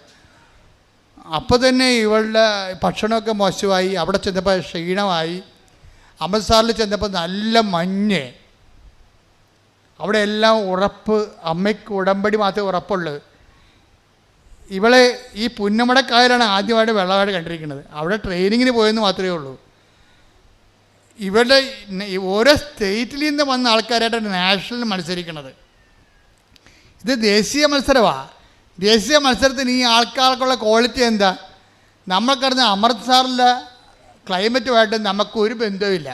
അപ്പോൾ തന്നെ ഇവളുടെ ഭക്ഷണമൊക്കെ മോശമായി, അവിടെ ചെന്നപ്പോൾ ക്ഷീണമായി. അമൃത്സറിൽ ചെന്നപ്പോൾ നല്ല മഞ്ഞ്, അവിടെ എല്ലാം ഉറപ്പ്, അമ്മയ്ക്ക് ഉടമ്പടി മാത്രമേ ഉറപ്പുള്ളൂ. ഇവളെ ഈ പുന്നമടക്കായലാണ് ആദ്യമായിട്ട് വെള്ളമായിട്ട് കണ്ടിരിക്കുന്നത്. അവിടെ ട്രെയിനിങ്ങിന് പോയെന്ന് മാത്രമേ ഉള്ളൂ. ഇവരുടെ ഓരോ സ്റ്റേറ്റിൽ നിന്ന് വന്ന ആൾക്കാരായിട്ടാണ് നാഷണൽ മത്സരിക്കുന്നത്. ഇത് ദേശീയ മത്സരമാണ്. ദേശീയ മത്സരത്തിന് ഈ ആൾക്കാർക്കുള്ള ക്വാളിറ്റി എന്താ? നമ്മൾക്കറിഞ്ഞ അമൃത്സറിലെ ക്ലൈമറ്റുമായിട്ട് നമുക്കൊരു ബന്ധവുമില്ല.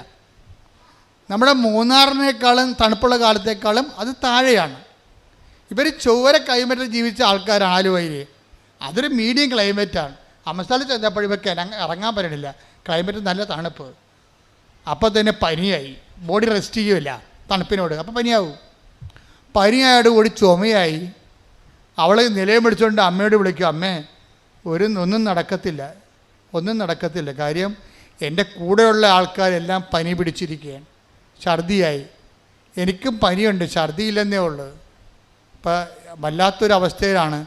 നമ്മുടെ മൂന്നാറിനേക്കാളും തണുപ്പുള്ള കാലത്തേക്കാളും അത് താഴെയാണ്. ഇവർ ചൊവ്വര ക്ലൈമറ്റിൽ ജീവിച്ച ആൾക്കാരാണ്. ആലുവയിൽ അതൊരു മീഡിയം ക്ലൈമറ്റാണ്. അമൃത്സറിൽ ചെന്നപ്പോൾ ഇവർക്ക് ഇറങ്ങാൻ പറ്റണില്ല, ക്ലൈമറ്റ് നല്ല തണുപ്പ്. അപ്പോൾ തന്നെ പനിയായി, ബോഡി റെസ്റ്റ് ചെയ്യുമില്ല തണുപ്പിനോട്. അപ്പോൾ പനിയായോട് കൂടി ചുമയായി. അവൾ നിലയം പിടിച്ചുകൊണ്ട് അമ്മയോട് വിളിക്കും, അമ്മേ ഒന്നും നടക്കത്തില്ല. കാര്യം എൻ്റെ കൂടെയുള്ള ആൾക്കാരെല്ലാം പനി പിടിച്ചിരിക്കുകയാണ്, ഛർദിയായി. എനിക്കും പനിയുണ്ട്, ഛർദിയില്ലെന്നേ ഉള്ളൂ. ഇപ്പം വല്ലാത്തൊരവസ്ഥയിലാണ്.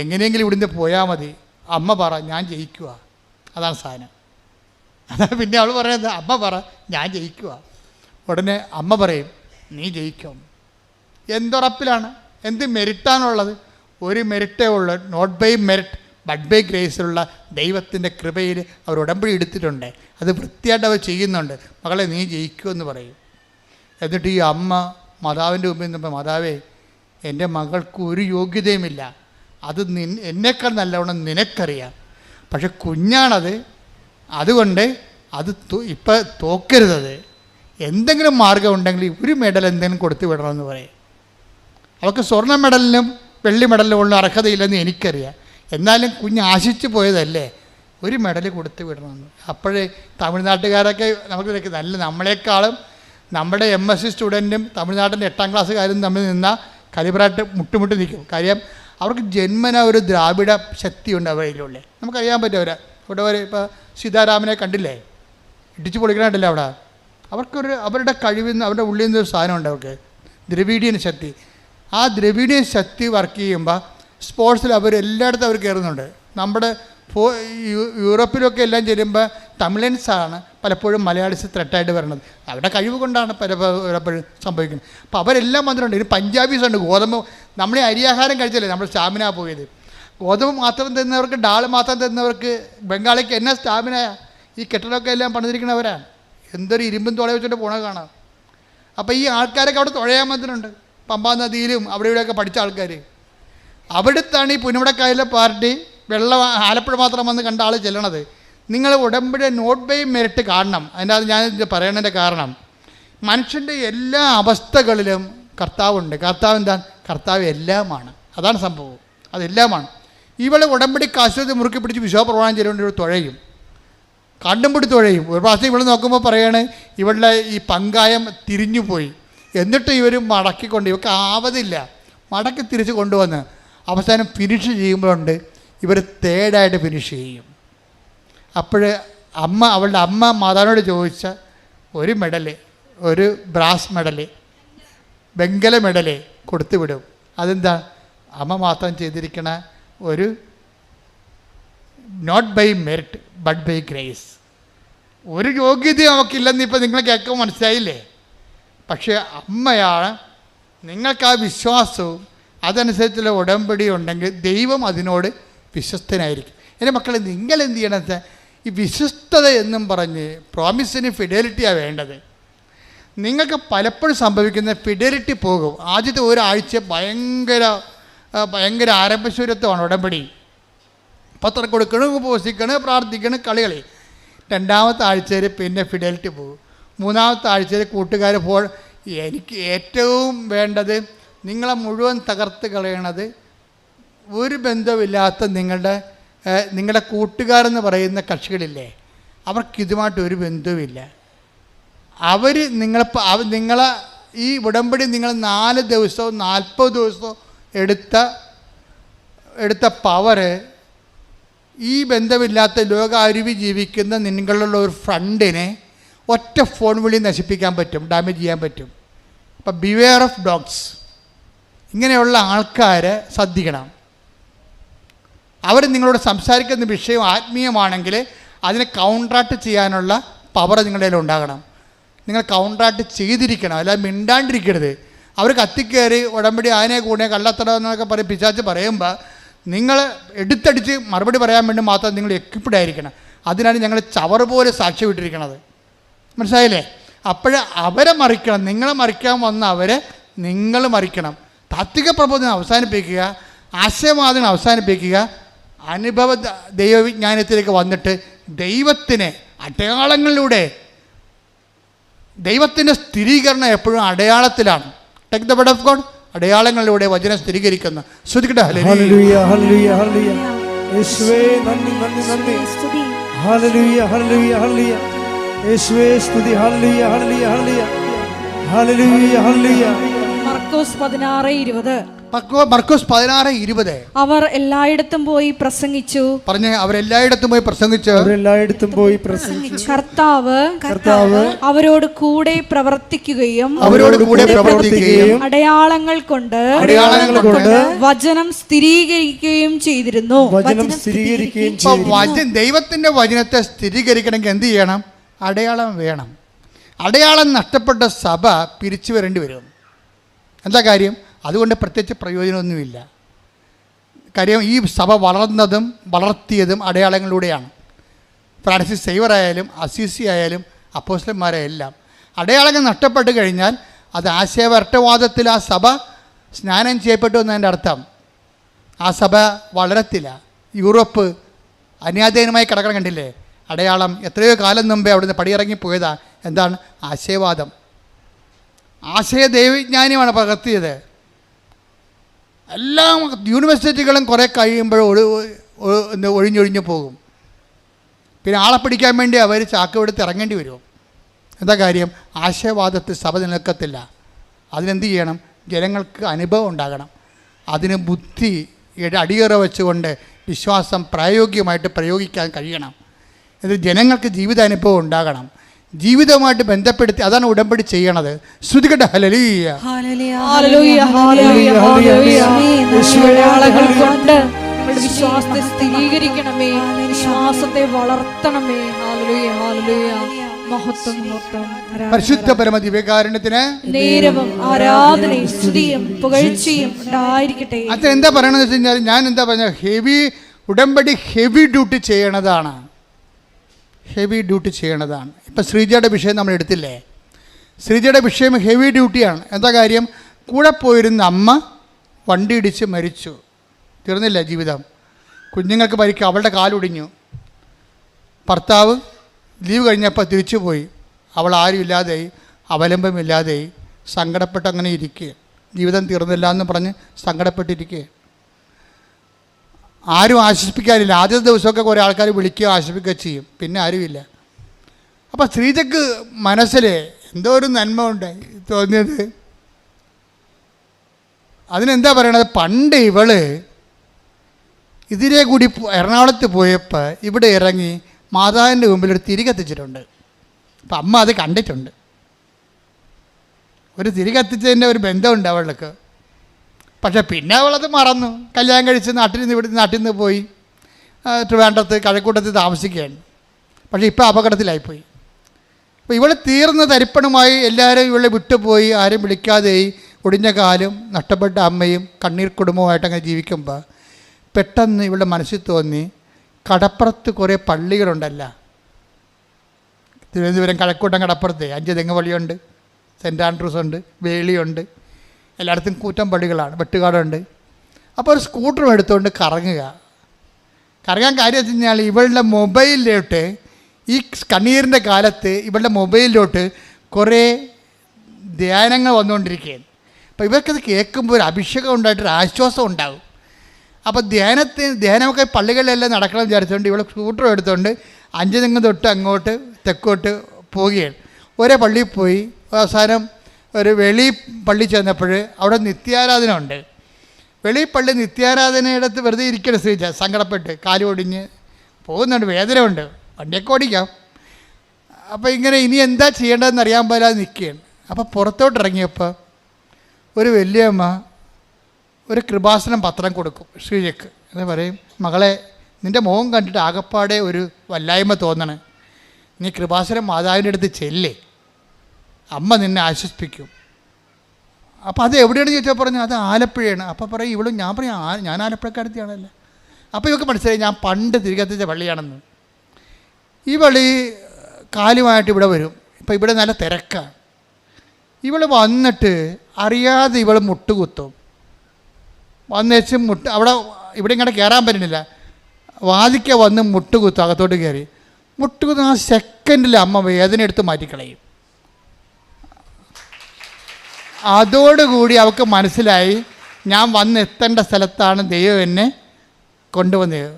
എങ്ങനെയെങ്കിലും ഇവിടുന്ന് പോയാൽ മതി. അമ്മ പറ ഞാൻ ജയിക്കുക. അതാണ് സാധനം. അതാണ് പിന്നെ അവൾ പറയുന്നത്, അമ്മ പറ ഞാൻ ജയിക്കുക. ഉടനെ അമ്മ പറയും നീ ജയിക്കും. എന്തുറപ്പിലാണ്? എന്ത് മെരിറ്റാണുള്ളത്? ഒരു മെരിറ്റേ ഉള്ളൂ. Not by merit but by ഗ്രേസിലുള്ള ദൈവത്തിൻ്റെ കൃപയിൽ അവർ ഉടമ്പടി എടുത്തിട്ടുണ്ട്. അത് വൃത്തിയായിട്ട് അവർ ചെയ്യുന്നുണ്ട്. മകളെ നീ ജയിക്കുമെന്ന് പറയും. എന്നിട്ട് ഈ അമ്മ മാതാവിൻ്റെ മുമ്പിൽ നിന്നപ്പോൾ, മാതാവേ എൻ്റെ മകൾക്ക് ഒരു യോഗ്യതയുമില്ല, അത് എന്നേക്കാൾ നല്ലവണ്ണം നിനക്കറിയാം, പക്ഷെ കുഞ്ഞാണത്, അതുകൊണ്ട് അത് ഇപ്പം തോക്കരുതത്, എന്തെങ്കിലും മാർഗം ഉണ്ടെങ്കിൽ ഒരു മെഡൽ എന്തെങ്കിലും കൊടുത്തു വിടണമെന്ന് പറയും. അവൾക്ക് സ്വർണ്ണ മെഡലിനും വെള്ളി മെഡലിനും ഉള്ള അർഹതയില്ലെന്ന് എനിക്കറിയാം, എന്നാലും കുഞ്ഞ് ആശിച്ചു പോയതല്ലേ, ഒരു മെഡൽ കൊടുത്തു വിടണമെന്ന്. അപ്പോഴേ തമിഴ്നാട്ടുകാരൊക്കെ നമുക്ക് നല്ല നമ്മളെക്കാളും നമ്മുടെ MSc സ്റ്റുഡൻറ്റും തമിഴ്നാട്ടിൻ്റെ 8ാം ക്ലാസ്സുകാരും തമ്മിൽ നിന്ന കലിബറായിട്ട് മുട്ടുമുട്ടി നിൽക്കും. കാര്യം അവർക്ക് ജന്മന ഒരു ദ്രാവിഡ ശക്തിയുണ്ട് അവരിലുള്ള. നമുക്കറിയാൻ പറ്റും. ഇവിടെ ഇപ്പോൾ സീതാരാമനെ കണ്ടില്ലേ, ഇടിച്ചു പൊളിക്കണമായിട്ടില്ല അവിടെ. അവരുടെ കഴിവിൽ നിന്ന്, അവരുടെ ഉള്ളിൽ നിന്നൊരു സാധനമുണ്ട് അവർക്ക്, ദ്രവീഡിയൻ ശക്തി. ആ ദ്രവീഡിയൻ ശക്തി വർക്ക് ചെയ്യുമ്പോൾ സ്പോർട്സിൽ എല്ലായിടത്തും അവർ കയറുന്നുണ്ട്. നമ്മുടെ യൂറോപ്പിലൊക്കെ എല്ലാം ചെല്ലുമ്പോൾ തമിഴൻസാണ് പലപ്പോഴും മലയാളീസ് ത്രെട്ടായിട്ട് വരുന്നത്. അവരുടെ കഴിവ് കൊണ്ടാണ് പലപ്പോഴും സംഭവിക്കുന്നത്. അപ്പോൾ അവരെല്ലാം വന്നിട്ടുണ്ട്. ഇനി പഞ്ചാബീസ് ഉണ്ട്. ഗോതമ്പ്, നമ്മളെ അരിയാഹാരം കഴിച്ചല്ലേ നമ്മൾ സ്റ്റാമിന പോയത്. ഗോതമ്പ് മാത്രം തരുന്നവർക്ക്, ഡാൾ മാത്രം തരുന്നവർക്ക്, ബംഗാളിക്ക് എന്നാ സ്റ്റാമിനയാ. ഈ കെട്ടിടമൊക്കെ എല്ലാം പണിതിരിക്കുന്നവരാണ്. എന്തൊരു ഇരുമ്പും തുള വെച്ചിട്ട് പോണത് കാണാം. അപ്പോൾ ഈ ആൾക്കാരൊക്കെ അവിടെ തുഴയാൻ വന്നിട്ടുണ്ട്. പമ്പാ നദിയിലും അവിടെ ഇവിടെയൊക്കെ പഠിച്ച ആൾക്കാർ. അവിടുത്താണ് ഈ പുന്നമടക്കായലിലെ പാർട്ടി വെള്ളം ആലപ്പുഴ മാത്രം വന്ന് കണ്ട ആൾ ചെല്ലണത്. നിങ്ങൾ ഉടമ്പടി നോട്ട് ബൈ മെറിറ്റ് കാണണം. അതിൻ്റെ അത് ഞാൻ പറയണതിൻ്റെ കാരണം, മനുഷ്യൻ്റെ എല്ലാ അവസ്ഥകളിലും കർത്താവുണ്ട്. കർത്താവ് എന്താണ്? കർത്താവ് എല്ലാമാണ്. അതാണ് സംഭവം, അതെല്ലാമാണ്. ഇവളെ ഉടമ്പടി കാശ്വതി മുറുക്കി പിടിച്ച് വിശ്വാസപ്രമാണം ചെയ്തുകൊണ്ട് ഒരു തുഴയും, കണ്ടും പിടി തുഴയും. ഒരു പ്രാവശ്യം ഇവൾ നോക്കുമ്പോൾ പറയാണ് ഇവളുടെ ഈ പങ്കായം തിരിഞ്ഞു പോയി. എന്നിട്ട് ഇവർ മടക്കിക്കൊണ്ട്, ഇവർക്ക് ആവതില്ല, മടക്കി തിരിച്ച് കൊണ്ടുവന്ന് അവസാനം ഫിനിഷ് ചെയ്യുമ്പോഴുണ്ട് ഇവർ തേർഡായിട്ട് ഫിനിഷ് ചെയ്യും. അപ്പോൾ അവളുടെ അമ്മ മാതാവിനോട് ചോദിച്ച ഒരു മെഡല്, ഒരു ബ്രാസ് മെഡല്, വെങ്കല മെഡല് കൊടുത്തു വിടും. അതെന്താ? അമ്മ മാത്രം ചെയ്തിരിക്കണ ഒരു not by merit but by grace. ഒരു യോഗ്യതയും അവൾക്കില്ലെന്ന് ഇപ്പോൾ നിങ്ങൾ കേൾക്കുമ്പോൾ മനസ്സിലായില്ലേ? പക്ഷേ അമ്മയാണ്. നിങ്ങൾക്ക് ആ വിശ്വാസവും അതനുസരിച്ചുള്ള ഉടമ്പടി ഉണ്ടെങ്കിൽ ദൈവം അതിനോട് വിശ്വസ്തനായിരിക്കും. എൻ്റെ മക്കളെ, നിങ്ങൾ എന്ത് ചെയ്യണം വെച്ചാൽ ഈ വിശ്വസ്തത എന്നും പറഞ്ഞ് പ്രോമിസിന് ഫിഡലിറ്റിയാണ് വേണ്ടത്. നിങ്ങൾക്ക് പലപ്പോഴും സംഭവിക്കുന്ന ഫിഡലിറ്റി പോകും. ആദ്യത്തെ ഒരാഴ്ച ഭയങ്കര ആരംഭശൂരത്വമാണ് ഉടമ്പടി. പത്രം കൊടുക്കണം, ഉപവസിക്കണം, പ്രാർത്ഥിക്കണം, കളികളി. രണ്ടാമത്തെ ആഴ്ചയിൽ പിന്നെ ഫിഡലിറ്റി പോകും. മൂന്നാമത്തെ ആഴ്ചയിൽ കൂട്ടുകാർ എനിക്ക് ഏറ്റവും വേണ്ടത് നിങ്ങളെ മുഴുവൻ തകർത്ത് കളയണത് ഒരു ബന്ധമില്ലാത്ത നിങ്ങളുടെ കൂട്ടുകാരെന്ന് പറയുന്ന കക്ഷികളില്ലേ, അവർക്കിതുമായിട്ട് ഒരു ബന്ധവുമില്ല. അവർ നിങ്ങളെ ഈ ഉടമ്പടി നിങ്ങൾ 4 ദിവസവും 40 ദിവസവും എടുത്ത പവറ് ഈ ബന്ധമില്ലാത്ത ലോക അരുവി ജീവിക്കുന്ന നിങ്ങളുള്ള ഒരു ഫ്രണ്ടിനെ ഒറ്റ ഫോൺ വിളി നശിപ്പിക്കാൻ പറ്റും, ഡാമേജ് ചെയ്യാൻ പറ്റും. അപ്പം ബിവെയർ ഓഫ് ഡോഗ്സ്. ഇങ്ങനെയുള്ള ആൾക്കാരെ ശ്രദ്ധിക്കണം. അവർ നിങ്ങളോട് സംസാരിക്കുന്ന വിഷയം ആത്മീയമാണെങ്കിൽ അതിനെ കൗണ്ടറാക്ട് ചെയ്യാനുള്ള പവർ നിങ്ങളുടെ കയ്യിൽ ഉണ്ടാകണം. നിങ്ങൾ കൗണ്ടറാക്ട് ചെയ്തിരിക്കണം, അല്ലാതെ മിണ്ടാണ്ടിരിക്കരുത്. അവർ കത്തിക്കയറി ഉടമ്പടി ആനെ കൂടെ കള്ളത്തടം എന്നൊക്കെ പറയും, പിശാച്ച് പറയുമ്പോൾ നിങ്ങൾ എടുത്തടിച്ച് മറുപടി പറയാൻ വേണ്ടി മാത്രം നിങ്ങൾ എക്വിപ്ഡ് ആയിരിക്കണം. അതിനാണ് ഞങ്ങൾ ചവറ് പോലെ സാക്ഷി വിട്ടിരിക്കണത്. മനസ്സിലായില്ലേ? അപ്പോഴേ അവരെ മറിക്കണം. നിങ്ങളെ മറിക്കാൻ വന്ന അവരെ നിങ്ങൾ മറിക്കണം. താത്വിക പ്രബോധനം അവസാനിപ്പിക്കുക, ആശയവാദനം അവസാനിപ്പിക്കുക, അനുഭവ ദൈവവിജ്ഞാനത്തിലേക്ക് വന്നിട്ട് ദൈവത്തിന് അടയാളങ്ങളിലൂടെ, ദൈവത്തിൻ്റെ സ്ഥിരീകരണം എപ്പോഴും അടയാളത്തിലാണ്. Take the word of God. അടയാളങ്ങളിലൂടെ വചനം സ്ഥിരീകരിക്കുന്ന ശ്രുതിക്കട്ടെ. ഹല്ലേലൂയ, ഹല്ലേലൂയ, ഹല്ലേലൂയ. യേശുവേ നന്ദി, നന്ദി, നന്ദി. ഹല്ലേലൂയ, ഹല്ലേലൂയ, ഹല്ലേലൂയ. യേശുവേ സ്തുതി. ഹല്ലേലൂയ, ഹല്ലേലൂയ, ഹല്ലേലൂയ. ഹല്ലേലൂയ, ഹല്ലേലൂയ. മർക്കോസ് 16:20. മർക്കോസ് 16:20. അവർ എല്ലായിടത്തും പോയി പ്രസംഗിച്ചു. പറഞ്ഞ അവരെല്ലായിടത്തും പോയി പ്രസംഗിച്ചു. കർത്താവ് അവരോട് കൂടെ പ്രവർത്തിക്കുകയും അടയാളങ്ങൾ കൊണ്ട് വചനം സ്ഥിരീകരിക്കുകയും ചെയ്തിരുന്നു. ദൈവത്തിന്റെ വചനത്തെ സ്ഥിരീകരിക്കണമെങ്കിൽ എന്ത് ചെയ്യണം? അടയാളം വേണം. അടയാളം നഷ്ടപ്പെട്ട സഭ പിരിച്ചു വരേണ്ടി വരും. എന്താ കാര്യം? അതുകൊണ്ട് പ്രത്യേകിച്ച് പ്രയോജനമൊന്നുമില്ല. കാര്യം ഈ സഭ വളർന്നതും വളർത്തിയതും അടയാളങ്ങളിലൂടെയാണ്. ഫ്രാൻസിസ് സേവർ ആയാലും അസീസി ആയാലും അപ്പോസ്തലന്മാരെല്ലാം അടയാളങ്ങൾ നഷ്ടപ്പെട്ട് കഴിഞ്ഞാൽ അത് ആശയവരട്ടവാദത്തിൽ ആ സഭ സ്നാനം ചെയ്യപ്പെട്ടു എന്നതിൻ്റെ അർത്ഥം. ആ സഭ വളരത്തില്ല. യൂറോപ്പ് അന്യാധീനമായി കിടക്കണം കണ്ടില്ലേ? അടയാളം എത്രയോ കാലം മുമ്പേ അവിടുന്ന് പടിയിറങ്ങിപ്പോയതാ. എന്താണ്? ആശയവാദം. ആശയ ദൈവവിജ്ഞാനിയാണ് പകർത്തിയത്. എല്ലാ യൂണിവേഴ്സിറ്റികളും കുറേ കഴിയുമ്പോൾ ഒഴിഞ്ഞൊഴിഞ്ഞു പോകും. പിന്നെ ആളെ പിടിക്കാൻ വേണ്ടി അവർ ചാക്കമെടുത്ത് ഇറങ്ങേണ്ടി വരും. എന്താ കാര്യം? ആശയവാദത്തിൽ സഭ നിലനിൽക്കത്തില്ല. അതിനെന്ത് ചെയ്യണം? ജനങ്ങൾക്ക് അനുഭവം ഉണ്ടാകണം. അതിന് ബുദ്ധി അടിയറ വെച്ചുകൊണ്ട് വിശ്വാസം പ്രായോഗികമായിട്ട് പ്രയോഗിക്കാൻ കഴിയണം. എന്നിട്ട് ജനങ്ങൾക്ക് ജീവിതാനുഭവം ഉണ്ടാകണം. ജീവിതവുമായിട്ട് ബന്ധപ്പെടുത്തി അതാണ് ഉടമ്പടി ചെയ്യണത്. ശ്രുതികട്ട ഹല്ലേലൂയ. ഹല്ലേലൂയ, ഹല്ലേലൂയ, ഹല്ലേലൂയ. അടയാളങ്ങൾ കൊണ്ട് നമ്മുടെ വിശ്വാസത്തെ സ്ഥിരീകരിക്കണമേ, വിശ്വാസത്തെ വളർത്തണമേ. Hallelujah, hallelujah. മഹത്വം, മഹത്വം. പരിശുദ്ധ പരമ ദിവ്യകാരുണ്യത്തിന് നേരവും ആരാധനയും സ്തുതിയും പുകഴ്ചയും ഉണ്ടായിരിക്കട്ടെ. അത് എന്താ പറയണമെന്ന് വെച്ച് കഴിഞ്ഞാൽ, ഞാൻ എന്താ പറഞ്ഞ ഉടമ്പടി ഹെവി ഡ്യൂട്ടി ചെയ്യണതാണ്. ഹെവി ഡ്യൂട്ടി ചെയ്യണതാണ്. ഇപ്പം ശ്രീജയുടെ വിഷയം നമ്മൾ എടുത്തില്ലേ? ശ്രീജയുടെ വിഷയം ഹെവി ഡ്യൂട്ടിയാണ്. എന്താ കാര്യം? കൂടെ പോയിരുന്ന അമ്മ വണ്ടി ഇടിച്ച് മരിച്ചു. തീർന്നില്ല ജീവിതം. കുഞ്ഞുങ്ങൾക്ക് പരിക്ക്, അവളുടെ കാലൊടിഞ്ഞു. ഭർത്താവ് ലീവ് കഴിഞ്ഞപ്പോൾ തിരിച്ചു പോയി. അവൾ ആരും ഇല്ലാതെയായി, അവലംബമില്ലാതെയായി, സങ്കടപ്പെട്ട് അങ്ങനെ ഇരിക്കുക. ജീവിതം തീർന്നില്ല എന്ന് പറഞ്ഞ് സങ്കടപ്പെട്ടിരിക്കുക. ആരും ആശ്വസിപ്പിക്കാനില്ല. ആദ്യത്തെ ദിവസമൊക്കെ കുറേ ആൾക്കാർ വിളിക്കുകയോ ആശ്വസിപ്പിക്കുകയോ ചെയ്യും. പിന്നെ ആരുമില്ല. അപ്പോൾ ശ്രീജയ്ക്ക് മനസ്സിൽ എന്തോ ഒരു നന്മ ഉണ്ടായി തോന്നിയത്. അതിനെന്താ പറയണത്? പണ്ട് ഇവള് ഇതിലെ കൂടി എറണാകുളത്ത് പോയപ്പോൾ ഇവിടെ ഇറങ്ങി മാതാവിൻ്റെ മുമ്പിൽ ഒരു തിരി കത്തിച്ചിട്ടുണ്ട്. അപ്പം അമ്മ അത് കണ്ടിട്ടുണ്ട്. ഒരു തിരി കത്തിച്ചതിൻ്റെ ഒരു ബന്ധമുണ്ട് അവൾക്ക്. പക്ഷെ പിന്നെ അവളത് മറന്നു. കല്യാണം കഴിച്ച് നാട്ടിൽ നിന്ന് പോയി ട്രിവാൻഡ്രത്ത് കഴക്കൂട്ടത്ത് താമസിക്കുകയാണ്. പക്ഷേ ഇപ്പോൾ അപകടത്തിലായിപ്പോയി. അപ്പോൾ ഇവൾ തീർന്ന തരിപ്പണമായി എല്ലാവരും ഇവളെ വിട്ടുപോയി, ആരും വിളിക്കാതെയായി, ഒടിഞ്ഞ കാലും നഷ്ടപ്പെട്ട അമ്മയും കണ്ണീർ കുടുംബവുമായിട്ട് അങ്ങനെ ജീവിക്കുമ്പോൾ പെട്ടെന്ന് ഇവളുടെ മനസ്സിൽ തോന്നി, കടപ്പുറത്ത് കുറേ പള്ളികളുണ്ടല്ല. തിരുവനന്തപുരം കഴക്കൂട്ടം കടപ്പുറത്ത് 5 തെങ്ങ് പള്ളിയുണ്ട്, സെൻറ്റ് ആൻഡ്രൂസ് ഉണ്ട്, വേളിയുണ്ട്, എല്ലായിടത്തും കൂറ്റം പള്ളികളാണ്, വെട്ടുകാടുണ്ട്. അപ്പോൾ ഒരു സ്കൂട്ടറും എടുത്തുകൊണ്ട് കറങ്ങാൻ കാര്യം വെച്ച് കഴിഞ്ഞാൽ ഇവളുടെ മൊബൈലിലോട്ട് ഈ കണ്ണീരിൻ്റെ കാലത്ത് ഇവളുടെ മൊബൈലിലോട്ട് കുറേ ധ്യാനങ്ങൾ വന്നുകൊണ്ടിരിക്കുകയാണ്. അപ്പോൾ ഇവർക്കത് കേൾക്കുമ്പോൾ ഒരു അഭിഷേകം ഉണ്ടായിട്ടൊരു ആശ്വാസം ഉണ്ടാകും. അപ്പോൾ ധ്യാനമൊക്കെ പള്ളികളിലെല്ലാം നടക്കണം വിചാരിച്ചുകൊണ്ട് ഇവൾ സ്കൂട്ടറും എടുത്തുകൊണ്ട് 5 തെങ്ങ് തൊട്ട് അങ്ങോട്ട് തെക്കോട്ട് പോവുകയാണ്. ഒരേ പള്ളിയിൽ പോയി അവസാനം ഒരു വെളി പള്ളി ചെന്നപ്പോൾ അവിടെ നിത്യാരാധന ഉണ്ട്. വെളിപ്പള്ളി നിത്യാരാധനയിടത്ത് വെറുതെ ഇരിക്കണം ശ്രീജ, സങ്കടപ്പെട്ട് കാലൊടിഞ്ഞ് പോകുന്നുണ്ട്, വേദനയുണ്ട്, വണ്ടിയൊക്കെ ഓടിക്കാം. അപ്പോൾ ഇങ്ങനെ ഇനി എന്താ ചെയ്യേണ്ടതെന്ന് അറിയാൻ പാടില്ലാതെ നിൽക്കുകയാണ്. അപ്പോൾ പുറത്തോട്ടിറങ്ങിയപ്പോൾ ഒരു വലിയമ്മ ഒരു കൃപാസനം പത്രം കൊടുക്കും ശ്രീജയ്ക്ക്. എന്ന് പറയും, മകളെ നിൻ്റെ മുഖം കണ്ടിട്ട് ആകപ്പാടെ ഒരു വല്ലായ്മ തോന്നണേ, നീ കൃപാസനം മാതാവിൻ്റെ അടുത്ത് ചെല്ലേ, അമ്മ നിന്നെ ആശ്വസിപ്പിക്കും. അപ്പോൾ അത് എവിടെയാണെന്ന് ചോദിച്ചാൽ പറഞ്ഞു അത് ആലപ്പുഴയാണ്. അപ്പോൾ പറയും ഇവളും, ഞാൻ പറയും ഞാൻ ആലപ്പുഴക്കാരത്തിയാണല്ലോ. അപ്പോൾ ഇവർക്ക് മനസ്സിലായി ഞാൻ പണ്ട് തിരികെത്തിച്ച പള്ളിയാണെന്ന്. ഈ പള്ളി കാലുമായിട്ട് ഇവിടെ വരും. ഇപ്പോൾ ഇവിടെ നല്ല തിരക്കാണ്. ഇവൾ വന്നിട്ട് അറിയാതെ ഇവൾ മുട്ടുകുത്തും. വന്നേച്ച് അവിടെ ഇവിടെ ഇങ്ങോട്ട് കയറാൻ പറ്റുന്നില്ല, വാതിക്ക വന്ന് മുട്ടുകുത്തും, അകത്തോട്ട് കയറി മുട്ടുകുത്തും. ആ സെക്കൻഡിൽ അമ്മ വേദന എടുത്ത് മാറ്റിക്കളയും. അതോടുകൂടി അവൾക്ക് മനസ്സിലായി ഞാൻ വന്നെത്തേണ്ട സ്ഥലത്താണ് ദൈവം എന്നെ കൊണ്ടുവന്നത്.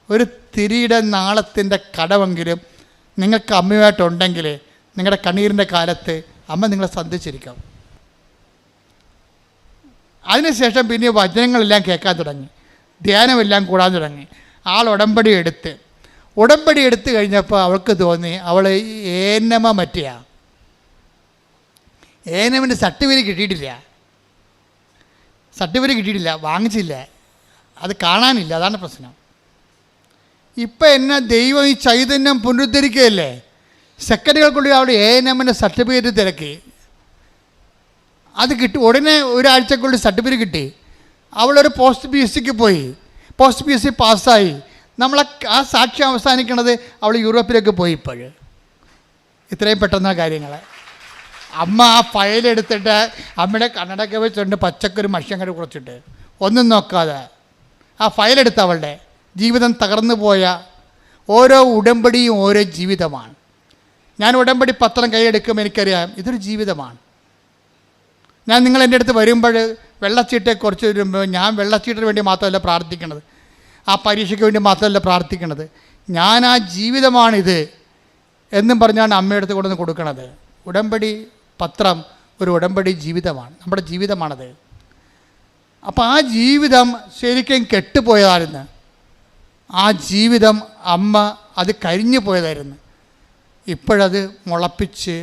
ഒരു തിരിയുടെ നാളത്തിൻ്റെ കടമെങ്കിലും നിങ്ങൾക്ക് അമ്മയുമായിട്ടുണ്ടെങ്കിൽ നിങ്ങളുടെ കണ്ണീരിൻ്റെ കാലത്ത് അമ്മ നിങ്ങളെ സന്ധിച്ചിരിക്കാം. അതിനുശേഷം പിന്നെ വചനങ്ങളെല്ലാം കേൾക്കാൻ തുടങ്ങി, ധ്യാനമെല്ലാം കൂടാൻ തുടങ്ങി. ഉടമ്പടി എടുത്ത് കഴിഞ്ഞപ്പോൾ അവൾക്ക് തോന്നി അവൾ ഏനമ മറ്റിയാ, ഏനമിൻ്റെ സർട്ടിഫിക്കറ്റ് കിട്ടിയിട്ടില്ല, വാങ്ങിച്ചില്ല, അത് കാണാനില്ല, അതാണ് പ്രശ്നം. ഇപ്പം എന്നാ ദൈവം ഈ ചൈതന്യം പുനരുദ്ധരിക്കുകയല്ലേ, സെക്കൻഡുകൾക്കുള്ളിൽ അവിടെ ഏനമിൻ്റെ സർട്ടിഫിക്കറ്റ് തിരക്കി. അത് കിട്ടി. ഉടനെ ഒരാഴ്ചക്കുള്ളിൽ സർട്ടിഫിക്കറ്റ് കിട്ടി. അവളൊരു പോസ്റ്റ് പി എസ് സിക്ക് പോയി, പോസ്റ്റ് പി എസ് സി പാസ്സായി. നമ്മളെ ആ സാക്ഷ്യം അവസാനിക്കണത് അവൾ യൂറോപ്പിലേക്ക് പോയി. ഇപ്പോഴും ഇത്രയും പെട്ടെന്ന കാര്യങ്ങൾ. അമ്മ ആ ഫയലെടുത്തിട്ട് അമ്മയുടെ കണ്ണടക്കെ വെച്ചുകൊണ്ട് പച്ചക്കൊരു മഷിയങ്ങട് കുറച്ചിട്ട് ഒന്നും നോക്കാതെ ആ ഫയലെടുത്ത് അവളുടെ ജീവിതം തകർന്നു പോയ ഓരോ ഉടമ്പടിയും ഓരോ ജീവിതമാണ്. ഞാൻ ഉടമ്പടി പത്രം കൈയെടുക്കുമ്പോൾ എനിക്കറിയാം ഇതൊരു ജീവിതമാണ്. ഞാൻ നിങ്ങൾ എൻ്റെ അടുത്ത് വരുമ്പോൾ വെള്ളച്ചീട്ടെക്കുറിച്ച് വരുമ്പോൾ ഞാൻ വെള്ളച്ചീട്ടിന് വേണ്ടി മാത്രമല്ല പ്രാർത്ഥിക്കണത്, ആ പരീക്ഷയ്ക്ക് വേണ്ടി മാത്രമല്ല പ്രാർത്ഥിക്കണത്, ഞാൻ ആ ജീവിതമാണിത് എന്നും പറഞ്ഞാണ് അമ്മയുടെ അടുത്ത് കൊണ്ടുവന്ന് കൊടുക്കണത്. ഉടമ്പടി പത്രം ഒരു ഉടമ്പടി ജീവിതമാണ്, നമ്മുടെ ജീവിതമാണത്. അപ്പോൾ ആ ജീവിതം ശരിക്കും കെട്ടുപോയതായിരുന്നു. ആ ജീവിതം അമ്മ അത് കരിഞ്ഞു പോയതായിരുന്നു. ഇപ്പോഴത് മുളപ്പിച്ച്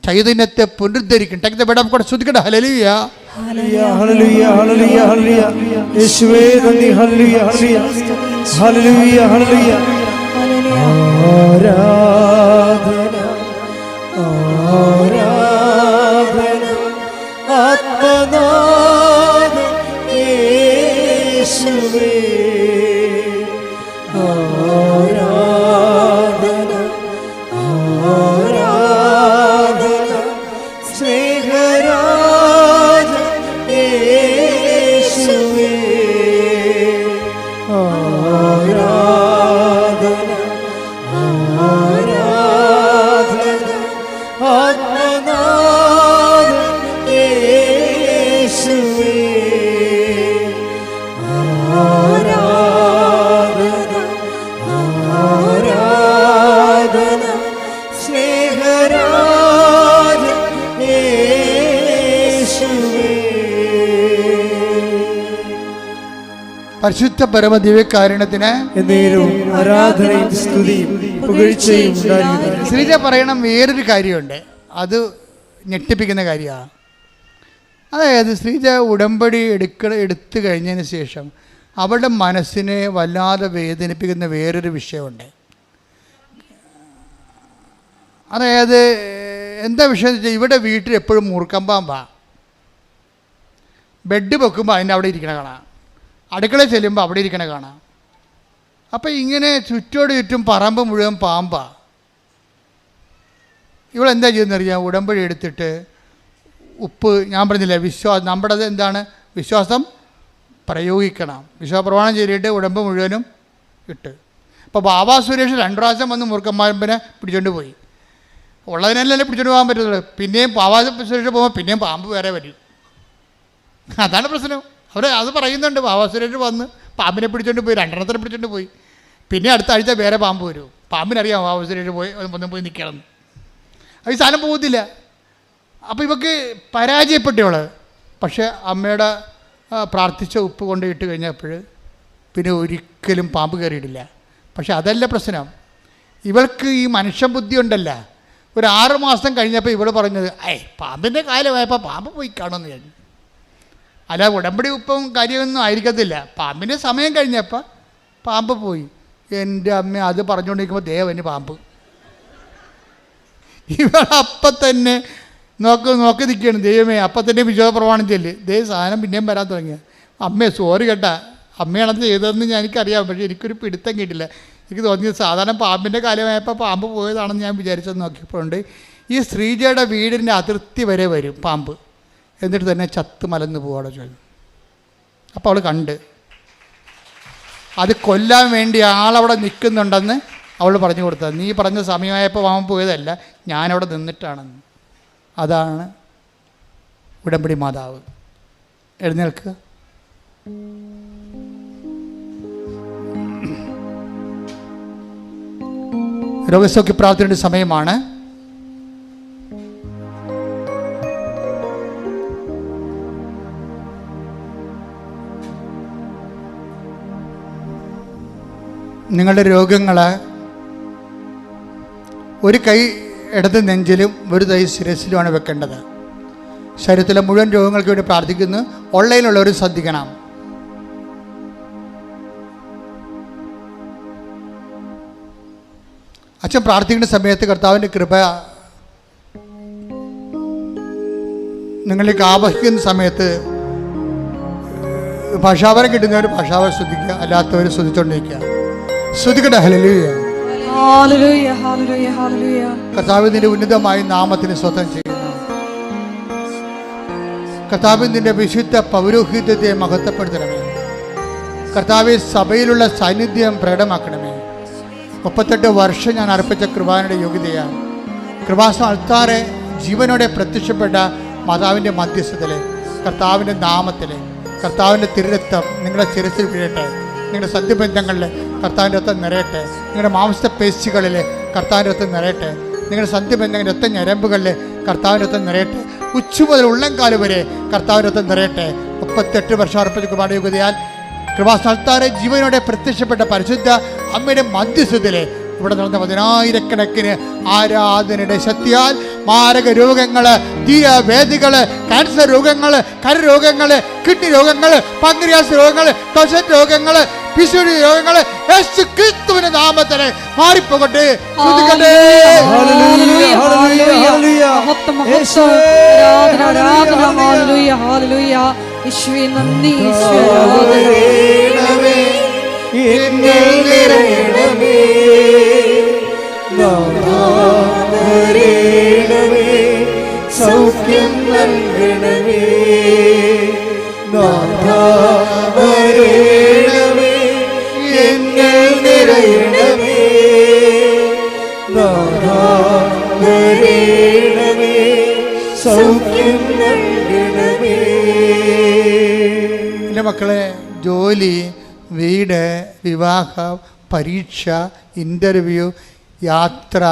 ചൈതന്യത്തെ പുനരുദ്ധരിക്കും. Take the word of God. ശ്രദ്ധിക്കട്ടെ. ഹല്ലേലൂയ ഹല്ലേലൂയ ഹല്ലേലൂയ ഹല്ലേലൂയ. യേശുവേ നന്ദി. ഹല്ലേലൂയ ഹല്ലേലൂയ ഹല്ലേലൂയ ഹല്ലേലൂയ. ആരാധന ആരാധന ആത്മനാഥ യേശുവേ. ആരാധന ആരാധന സ്നേഹരാജ യേശുവേ. ആരാധന ആരാധന ആത്മനാഥ യേശുവേ. ആരാധന ആരാധന സ്നേഹരാജ യേശുവേ. പരിശുദ്ധ പരമദിവ്യകാരുണ്യത്തിന് എന്നേരവും ആരാധനയും സ്തുതിയും പുകഴ്ചയും ഉണ്ടായിരിക്കട്ടെ. ശ്രീജ പറയണം വേറൊരു കാര്യമുണ്ട്, അത് ഞെട്ടിപ്പിക്കുന്ന കാര്യമാണ്. അതായത് ശ്രീജ ഉടമ്പടി എടുത്തു കഴിഞ്ഞതിന് ശേഷം അവളുടെ മനസ്സിനെ വല്ലാതെ വേദനിപ്പിക്കുന്ന വേറൊരു വിഷയമുണ്ട്. അതായത് എന്താ വിഷയം എന്ന് വെച്ചാൽ ഇവിടെ വീട്ടിൽ എപ്പോഴും മൂർക്കം പാമ്പാ. ബെഡ് വെക്കുമ്പോൾ അതിൻ്റെ അവിടെ ഇരിക്കണ കാണാം, അടുക്കളയിൽ ചെല്ലുമ്പോൾ അവിടെ ഇരിക്കണ കാണാം. അപ്പം ഇങ്ങനെ ചുറ്റോട് ചുറ്റും പറമ്പ് മുഴുവൻ പാമ്പാ. ഇവളെന്താ ചെയ്യുന്നറിയാം? ഉടമ്പടി എടുത്തിട്ട് ഉപ്പ്, ഞാൻ പറഞ്ഞില്ലേ നമ്മുടെ എന്താണ് വിശ്വാസം പ്രയോഗിക്കണം. വിശ്വാസപ്രമാണം ചെയ്തിട്ട് ഉടമ്പ് മുഴുവനും ഇട്ട്. അപ്പോൾ ബാബാ സുരേഷ് 2 പ്രാവശ്യം വന്ന് മുറുക്കന്മാരമ്പനെ പിടിച്ചോണ്ട് പോയി. ഉള്ളതിനല്ലേ പിടിച്ചോണ്ട് പോകാൻ പറ്റുള്ളൂ. പിന്നെയും ബാബാ സുരേഷ് പോകുമ്പോൾ പിന്നെയും പാമ്പ് വേറെ വരും. അതാണ് പ്രശ്നം. അത് പറയുന്നുണ്ട്. ബാബാ സുരേഷ് വന്ന് പാമ്പിനെ പിടിച്ചോണ്ട് പോയി, 2 എണ്ണത്തിനെ പിടിച്ചോണ്ട് പോയി. പിന്നെ അടുത്ത ആഴ്ച വേറെ പാമ്പ് വരും. പാമ്പിനറിയാം ബാബാ സുരേഷ് ഒന്നും പോയി നിൽക്കണം. അത് ഈ സാധനം പോകത്തില്ല. അപ്പോൾ ഇവക്ക് പരാജയപ്പെട്ടവള്. പക്ഷേ അമ്മയുടെ പ്രാർത്ഥിച്ച ഉപ്പ് കൊണ്ട് ഇട്ട് കഴിഞ്ഞപ്പോൾ പിന്നെ ഒരിക്കലും പാമ്പ് കയറിയിട്ടില്ല. പക്ഷെ അതല്ല പ്രശ്നം. ഇവൾക്ക് ഈ മനുഷ്യബുദ്ധി ഉണ്ടല്ല. ഒരു 6 മാസം കഴിഞ്ഞപ്പോൾ ഇവൾ പറഞ്ഞത് പാമ്പിൻ്റെ കാലമായപ്പോൾ പാമ്പ് പോയി കാണുമെന്ന് പറഞ്ഞു. അല്ല, ഉടമ്പടി ഉപ്പും കാര്യമൊന്നും ആയിരിക്കത്തില്ല. പാമ്പിൻ്റെ സമയം കഴിഞ്ഞപ്പോൾ പാമ്പ് പോയി. എൻ്റെ അമ്മ അത് പറഞ്ഞുകൊണ്ടിരിക്കുമ്പോൾ ദേവന് പാമ്പ്. ഇവളപ്പം തന്നെ നോക്കി നിൽക്കുകയാണ്. ദൈവമേ, അപ്പം തന്നെ വിശ്വാസപ്രമാണം ചെല്ല്. സാധനം പിന്നെയും വരാൻ തുടങ്ങിയ. അമ്മേ സോറി കേട്ടാ, അമ്മയാണത് ചെയ്തതെന്ന് എനിക്കറിയാം. പക്ഷേ എനിക്കൊരു പിടുത്തം കിട്ടില്ല. എനിക്ക് തോന്നിയത് സാധാരണ പാമ്പിൻ്റെ കാലമായപ്പോൾ പാമ്പ് പോയതാണെന്ന് ഞാൻ വിചാരിച്ചത്. നോക്കിയപ്പോഴുണ്ട് ഈ ശ്രീജയുടെ വീടിൻ്റെ അതിർത്തി വരെ വരും പാമ്പ്. എന്നിട്ട് തന്നെ ചത്ത് മലന്ന് പോവാടെ ചോദിച്ചു. അപ്പോൾ അവൾ കണ്ട് അത് കൊല്ലാൻ വേണ്ടി ആളവിടെ നിൽക്കുന്നുണ്ടെന്ന് അവൾ പറഞ്ഞു കൊടുത്തത്. നീ പറഞ്ഞ സമയമായപ്പോൾ പാമ്പ് പോയതല്ല, ഞാനവിടെ നിന്നിട്ടാണെന്ന്. അതാണ് ഉടമ്പടി മാതാവ്. എഴുന്നേൽക്കുക. രോഗസൗഖ്യ പ്രാർത്ഥനയുടെ സമയമാണ്. നിങ്ങളുടെ രോഗങ്ങൾ ഒരു കൈ ഇടത് നെഞ്ചിലും ഒരു കൈ ശിരസിലുമാണ് വെക്കേണ്ടത്. ശരീരത്തിലെ മുഴുവൻ രോഗങ്ങൾക്ക് വേണ്ടി പ്രാർത്ഥിക്കുന്നു. ഓൺലൈനിലുള്ളവരും ശ്രദ്ധിക്കണം. അച്ഛൻ പ്രാർത്ഥിക്കുന്ന സമയത്ത് കർത്താവിൻ്റെ കൃപ നിങ്ങളിലേക്ക് ആവഹിക്കുന്ന സമയത്ത് ഭാഷാവരം കിട്ടുന്നവർ ഭാഷാവരം ശ്രദ്ധിക്കുക, അല്ലാത്തവർ ശ്രദ്ധിച്ചുകൊണ്ടിരിക്കുക. ശ്രദ്ധിക്കട്ടെ. ഹല്ലേലൂയ. ഹല്ലേലൂയ ഹല്ലേലൂയ ഹല്ലേലൂയ. കർത്താവ് നിന്റെ ഉന്നതമായ നാമത്തിന് സ്വതം ചെയ്യുന്നു. കർത്താവ് നിന്റെ വിശുദ്ധ പൗരോഹിത്യത്തെ മഹത്വപ്പെടുത്തണമേ. കർത്താവ് സഭയിലുള്ള സാന്നിധ്യം പ്രകടമാക്കണമേ. 38 വർഷം ഞാൻ അർപ്പിച്ച കൃപാനയുടെ യോഗ്യതയാണ്. കൃപാസന അൾത്താറെ ജീവനോടെ പ്രത്യക്ഷപ്പെട്ട മാതാവിൻ്റെ മധ്യസ്ഥതയിലെ കർത്താവിൻ്റെ നാമത്തിലെ കർത്താവിൻ്റെ തിരുരക്തം നിങ്ങളുടെ ശിരസിൽ വീഴട്ടെ. നിങ്ങളുടെ സന്ധിബന്ധങ്ങളിൽ കർത്താവിൻ്റെ രക്തം നിറയട്ടെ. നിങ്ങളുടെ മാംസപേശികളിൽ കർത്താവിൻ്റെ രക്തം നിറയട്ടെ. നിങ്ങളുടെ സന്ധിബന്ധങ്ങളുടെ രക്ത ഞരമ്പുകളിൽ കർത്താവിൻ്റെ രക്തം നിറയട്ടെ. ഉച്ച മുതൽ ഉള്ളംകാല് വരെ കർത്താവിൻ്റെ രക്തം നിറയട്ടെ. 38 വർഷം അർപ്പിച്ച കൃപാനയുടെ യോഗ്യതയാൽ കൃപാസനത്താറെ ജീവനോടെ പ്രത്യക്ഷപ്പെട്ട പരിശുദ്ധ അമ്മയുടെ മധ്യസ്ഥതയിലെ ഇവിടെ നടന്ന 10,000-കണക്കിന് ആരാധനയുടെ ശക്തിയാൽ മാരക രോഗങ്ങൾ, തീരവേദികൾ, ക്യാൻസർ രോഗങ്ങൾ, കരരോഗങ്ങൾ, കിഡ്നി രോഗങ്ങൾ, പങ്ക്രിയാസ് രോഗങ്ങൾ, ടൊസറ്റ് രോഗങ്ങൾ, പിശുടി രോഗങ്ങൾ യേശു ക്രിസ്തുവിന്റെ നാമത്തിൽ മാറിപ്പോകട്ടെ. സൗഖ്യം നൽകണമേ. എങ്ങൾ നിറയണമേ. സൗഖ്യം നൽകണമേ. എൻ്റെ മക്കളെ, ജോലി, വീട്, വിവാഹം, പരീക്ഷ, ഇൻ്റർവ്യൂ, യാത്ര,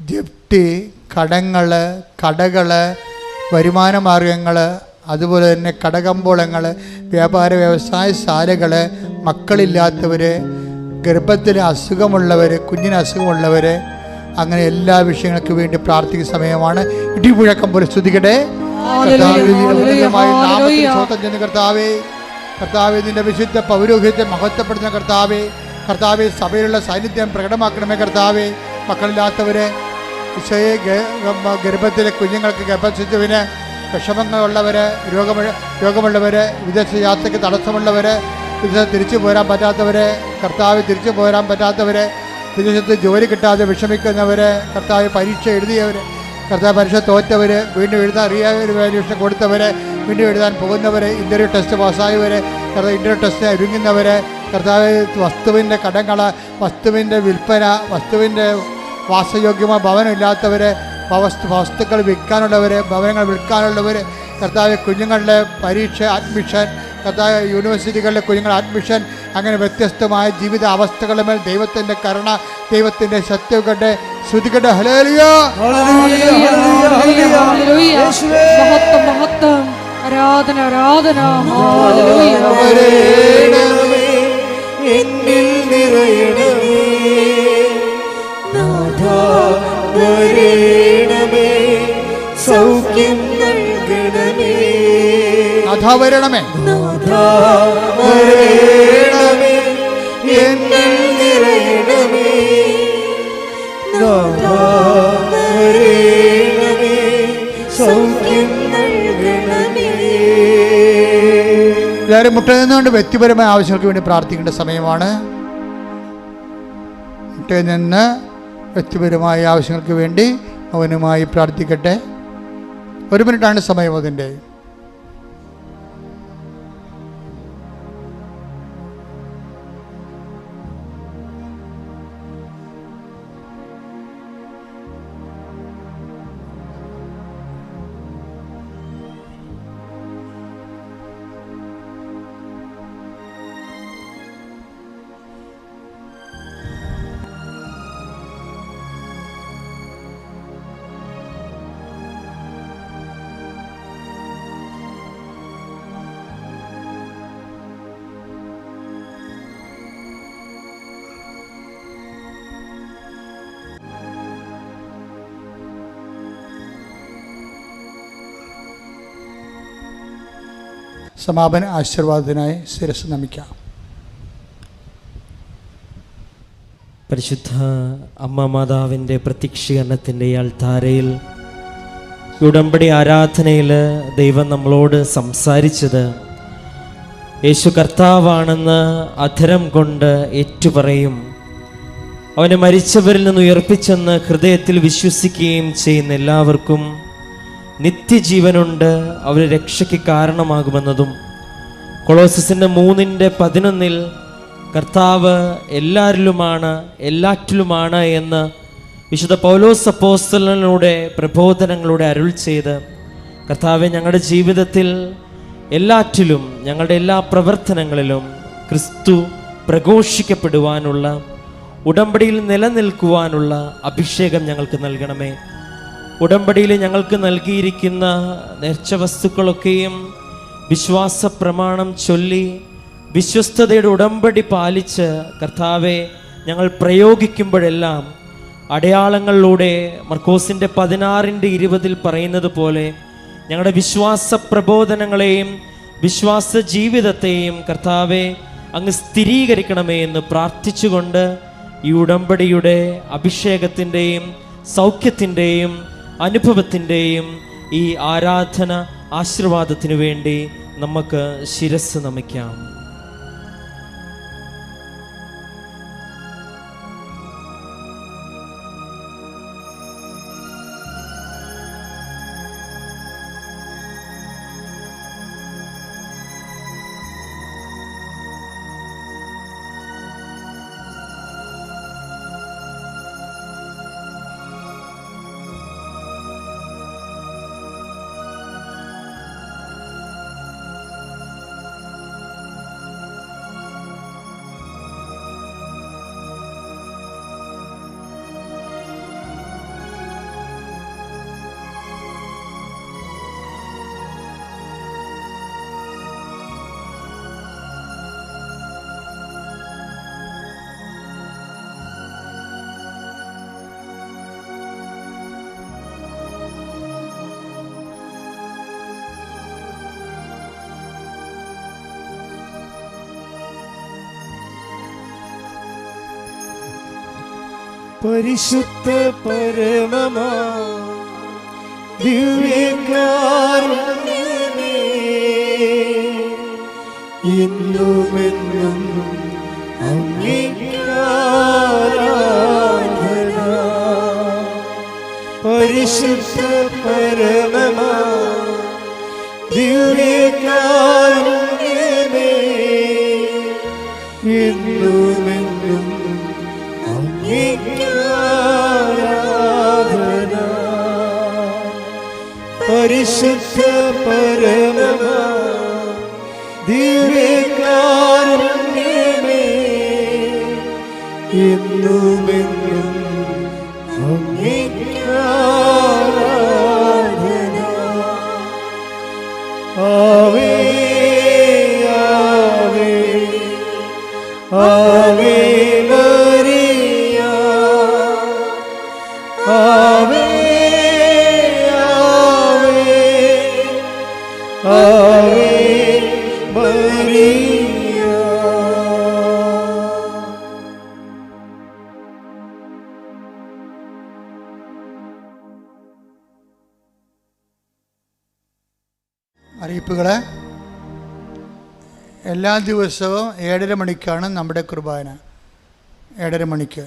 ജപ്തി, കടങ്ങൾ, കടകൾ, വരുമാന മാർഗങ്ങൾ, അതുപോലെ തന്നെ കടകമ്പോളങ്ങൾ, വ്യാപാര വ്യവസായശാലകൾ, മക്കളില്ലാത്തവർ, ഗർഭത്തിൽ അസുഖമുള്ളവർ, കുഞ്ഞിന് അസുഖമുള്ളവർ, അങ്ങനെ എല്ലാ വിഷയങ്ങൾക്ക് വേണ്ടി പ്രാർത്ഥിക്കുന്ന സമയമാണ്. ഇടിമുഴക്കം പോലെ സ്തുതിക്കട്ടെ. കർത്താവേ, കർത്താവേ, നിന്റെ വിശുദ്ധ പൗരോഹിത്യത്തെ മഹത്വപ്പെടുത്തുന്ന കർത്താവേ, കർത്താവേ, സഭയിലുള്ള സാന്നിധ്യം പ്രകടമാക്കണമേ. കർത്താവേ, മക്കളില്ലാത്തവരെ, ഈശോയെ, ഗർഭത്തിലെ കുഞ്ഞുങ്ങൾക്ക് ഗർഭശിശുവിന് വിഷമങ്ങളുള്ളവർ, രോഗമുള്ളവർ, വിദേശ യാത്രയ്ക്ക് തടസ്സമുള്ളവർ, വിദേശത്ത് തിരിച്ചു പോരാൻ പറ്റാത്തവർ, കർത്താവ് തിരിച്ചു പോരാൻ പറ്റാത്തവർ, വിദേശത്ത് ജോലി കിട്ടാതെ വിഷമിക്കുന്നവർ, കർത്താവ് പരീക്ഷ എഴുതിയവർ, കർത്താവ് പരീക്ഷ തോറ്റവർ, വീണ്ടും എഴുതാൻ റിവാലുവേഷൻ കൊടുത്തവർ, വീണ്ടും എഴുതാൻ പോകുന്നവർ, ഇൻ്റർവ്യൂ ടെസ്റ്റ് പാസ്സായവർ, കർത്താവ് ഇൻ്റർവ്യൂ ടെസ്റ്റ് ഒരുങ്ങുന്നവർ, കർത്താവ് വസ്തുവിൻ്റെ കടങ്ങൾ, വസ്തുവിൻ്റെ വിൽപ്പന, വസ്തുവിൻ്റെ വാസയോഗ്യമായ ഭവനമില്ലാത്തവർ, വസ്തുക്കൾ വിൽക്കാനുള്ളവർ, ഭവനങ്ങൾ വിൽക്കാനുള്ളവർ, കർത്താവ് കുഞ്ഞുങ്ങളുടെ പരീക്ഷ, അഡ്മിഷൻ, കർത്താവ് യൂണിവേഴ്സിറ്റികളിലെ കുഞ്ഞുങ്ങളുടെ അഡ്മിഷൻ, അങ്ങനെ വ്യത്യസ്തമായ ജീവിത അവസ്ഥകളുടെ മേൽ ദൈവത്തിൻ്റെ കരുണ, ദൈവത്തിൻ്റെ സത്യവുകട്ടെ. ശ്രുതികട്ടെ. ഹല്ലേലൂയ. മഹത്വം മഹത്വം, ആരാധന ആരാധന. എന്നിൽ നിറയണമേ. സൗഖ്യം നൽകണമേ. നാഥാ വരണമേ. എന്നിൽ നിറയണമേ. സൗഖ്യം നൽകണമേ. എല്ലാവരും മുട്ടനിന്നുകൊണ്ട് വ്യക്തിപരമായ ആവശ്യങ്ങൾക്ക് വേണ്ടി പ്രാർത്ഥിക്കേണ്ട സമയമാണ്. മുട്ടയിൽ നിന്ന് വ്യക്തിപരമായ ആവശ്യങ്ങൾക്ക് വേണ്ടി മൗനമായി പ്രാർത്ഥിക്കട്ടെ. 1 മിനിറ്റാണ് സമയം അതിൻ്റെ. സമാപന ആശീർവാദത്തിനായി ശിരസ് നമിക്കാം. പരിശുദ്ധ അമ്മ മാതാവിൻ്റെ പ്രത്യക്ഷീകരണത്തിൻ്റെ അൾത്താരയിൽ ഈ ഉടമ്പടി ആരാധനയിൽ ദൈവം നമ്മളോട് സംസാരിച്ചത് യേശു കർത്താവാണെന്ന് അധരം കൊണ്ട് ഏറ്റുപറയും, അവനെ മരിച്ചവരിൽ നിന്ന് ഉയർപ്പിച്ചെന്ന് ഹൃദയത്തിൽ വിശ്വസിക്കുകയും ചെയ്യുന്ന എല്ലാവർക്കും നിത്യജീവനുണ്ട്, അവർ രക്ഷയ്ക്ക് കാരണമാകുമെന്നതും കൊളോസസിൻ്റെ 3:11 കർത്താവ് എല്ലാവരിലുമാണ് എല്ലാറ്റിലുമാണ് എന്ന് വിശുദ്ധ പൗലോസ് അപ്പോസ്തലനിലൂടെ പ്രബോധനങ്ങളുടെ അരുൾ ചെയ്ത്, കർത്താവെ ഞങ്ങളുടെ ജീവിതത്തിൽ എല്ലാറ്റിലും ഞങ്ങളുടെ എല്ലാ പ്രവർത്തനങ്ങളിലും ക്രിസ്തു പ്രഘോഷിക്കപ്പെടുവാനുള്ള, ഉടമ്പടിയിൽ നിലനിൽക്കുവാനുള്ള അഭിഷേകം ഞങ്ങൾക്ക് നൽകണമേ. ഉടമ്പടിയിൽ ഞങ്ങൾക്ക് നൽകിയിരിക്കുന്ന നേർച്ച വസ്തുക്കളൊക്കെയും വിശ്വാസ പ്രമാണം ചൊല്ലി വിശ്വസ്തതയുടെ ഉടമ്പടി പാലിച്ച് കർത്താവെ ഞങ്ങൾ പ്രയോഗിക്കുമ്പോഴെല്ലാം അടയാളങ്ങളിലൂടെ മർക്കോസിൻ്റെ 16:20 പറയുന്നത് പോലെ ഞങ്ങളുടെ വിശ്വാസ പ്രബോധനങ്ങളെയും വിശ്വാസ ജീവിതത്തെയും കർത്താവെ അങ്ങ് സ്ഥിരീകരിക്കണമേ എന്ന് പ്രാർത്ഥിച്ചുകൊണ്ട് ഈ ഉടമ്പടിയുടെ അഭിഷേകത്തിൻ്റെയും സൗഖ്യത്തിൻ്റെയും അനുഭവത്തിൻ്റെയും ഈ ആരാധന ആശീർവാദത്തിനു വേണ്ടി നമുക്ക് ശിരസ് നമിക്കാം. പരിശുദ്ധ പരമമാ ദിവ്യകാരുണ്യമേ, എന്നുമെന്നും അങ്ങേക്ക് ആരാധന. പരിശുദ്ധ പരമമാ ദിവ്യകാരുണ്യമേ, എന്നുമെന്നും പരിശുദ്ധ പരമമാ ദിവ്യകാരുണ്യമേ, എന്നുമെന്നും അങ്ങേക്ക് ആരാധന. ആവേ ആവേ ആവേ മരിയ, ആവേ ആവേ മരിയ. അറിയിപ്പുകൾ. എല്ലാ ദിവസവും 7:30 മണിക്കാണ് നമ്മുടെ കുർബാന. 7:30 മണിക്ക്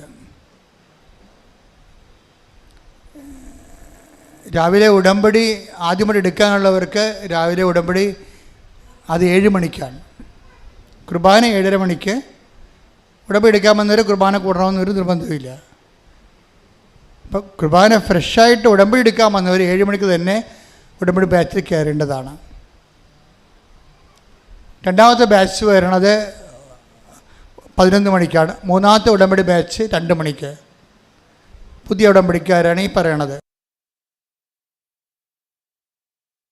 രാവിലെ ഉടമ്പടി ആദ്യമായിട്ട് എടുക്കാനുള്ളവർക്ക് രാവിലെ ഉടമ്പടി അത് 7 മണിക്കാണ്. കുർബാന 7:30 മണിക്ക്. ഉടമ്പടി എടുക്കാൻ വന്നവർ കുർബാന കൂടണമെന്നൊരു നിർബന്ധമില്ല. അപ്പോൾ കുർബാന ഫ്രഷായിട്ട് ഉടമ്പടി എടുക്കാൻ വന്നവർ 7 മണിക്ക് തന്നെ ഉടമ്പടി ബാച്ചിൽ കയറേണ്ടതാണ്. രണ്ടാമത്തെ ബാച്ച് വരണത് 11 മണിക്കാണ്. മൂന്നാമത്തെ ഉടമ്പടി ബാച്ച് 2 മണിക്ക്. പുതിയ ഉടമ്പടിക്കാരാണ് ഈ പറയണത്.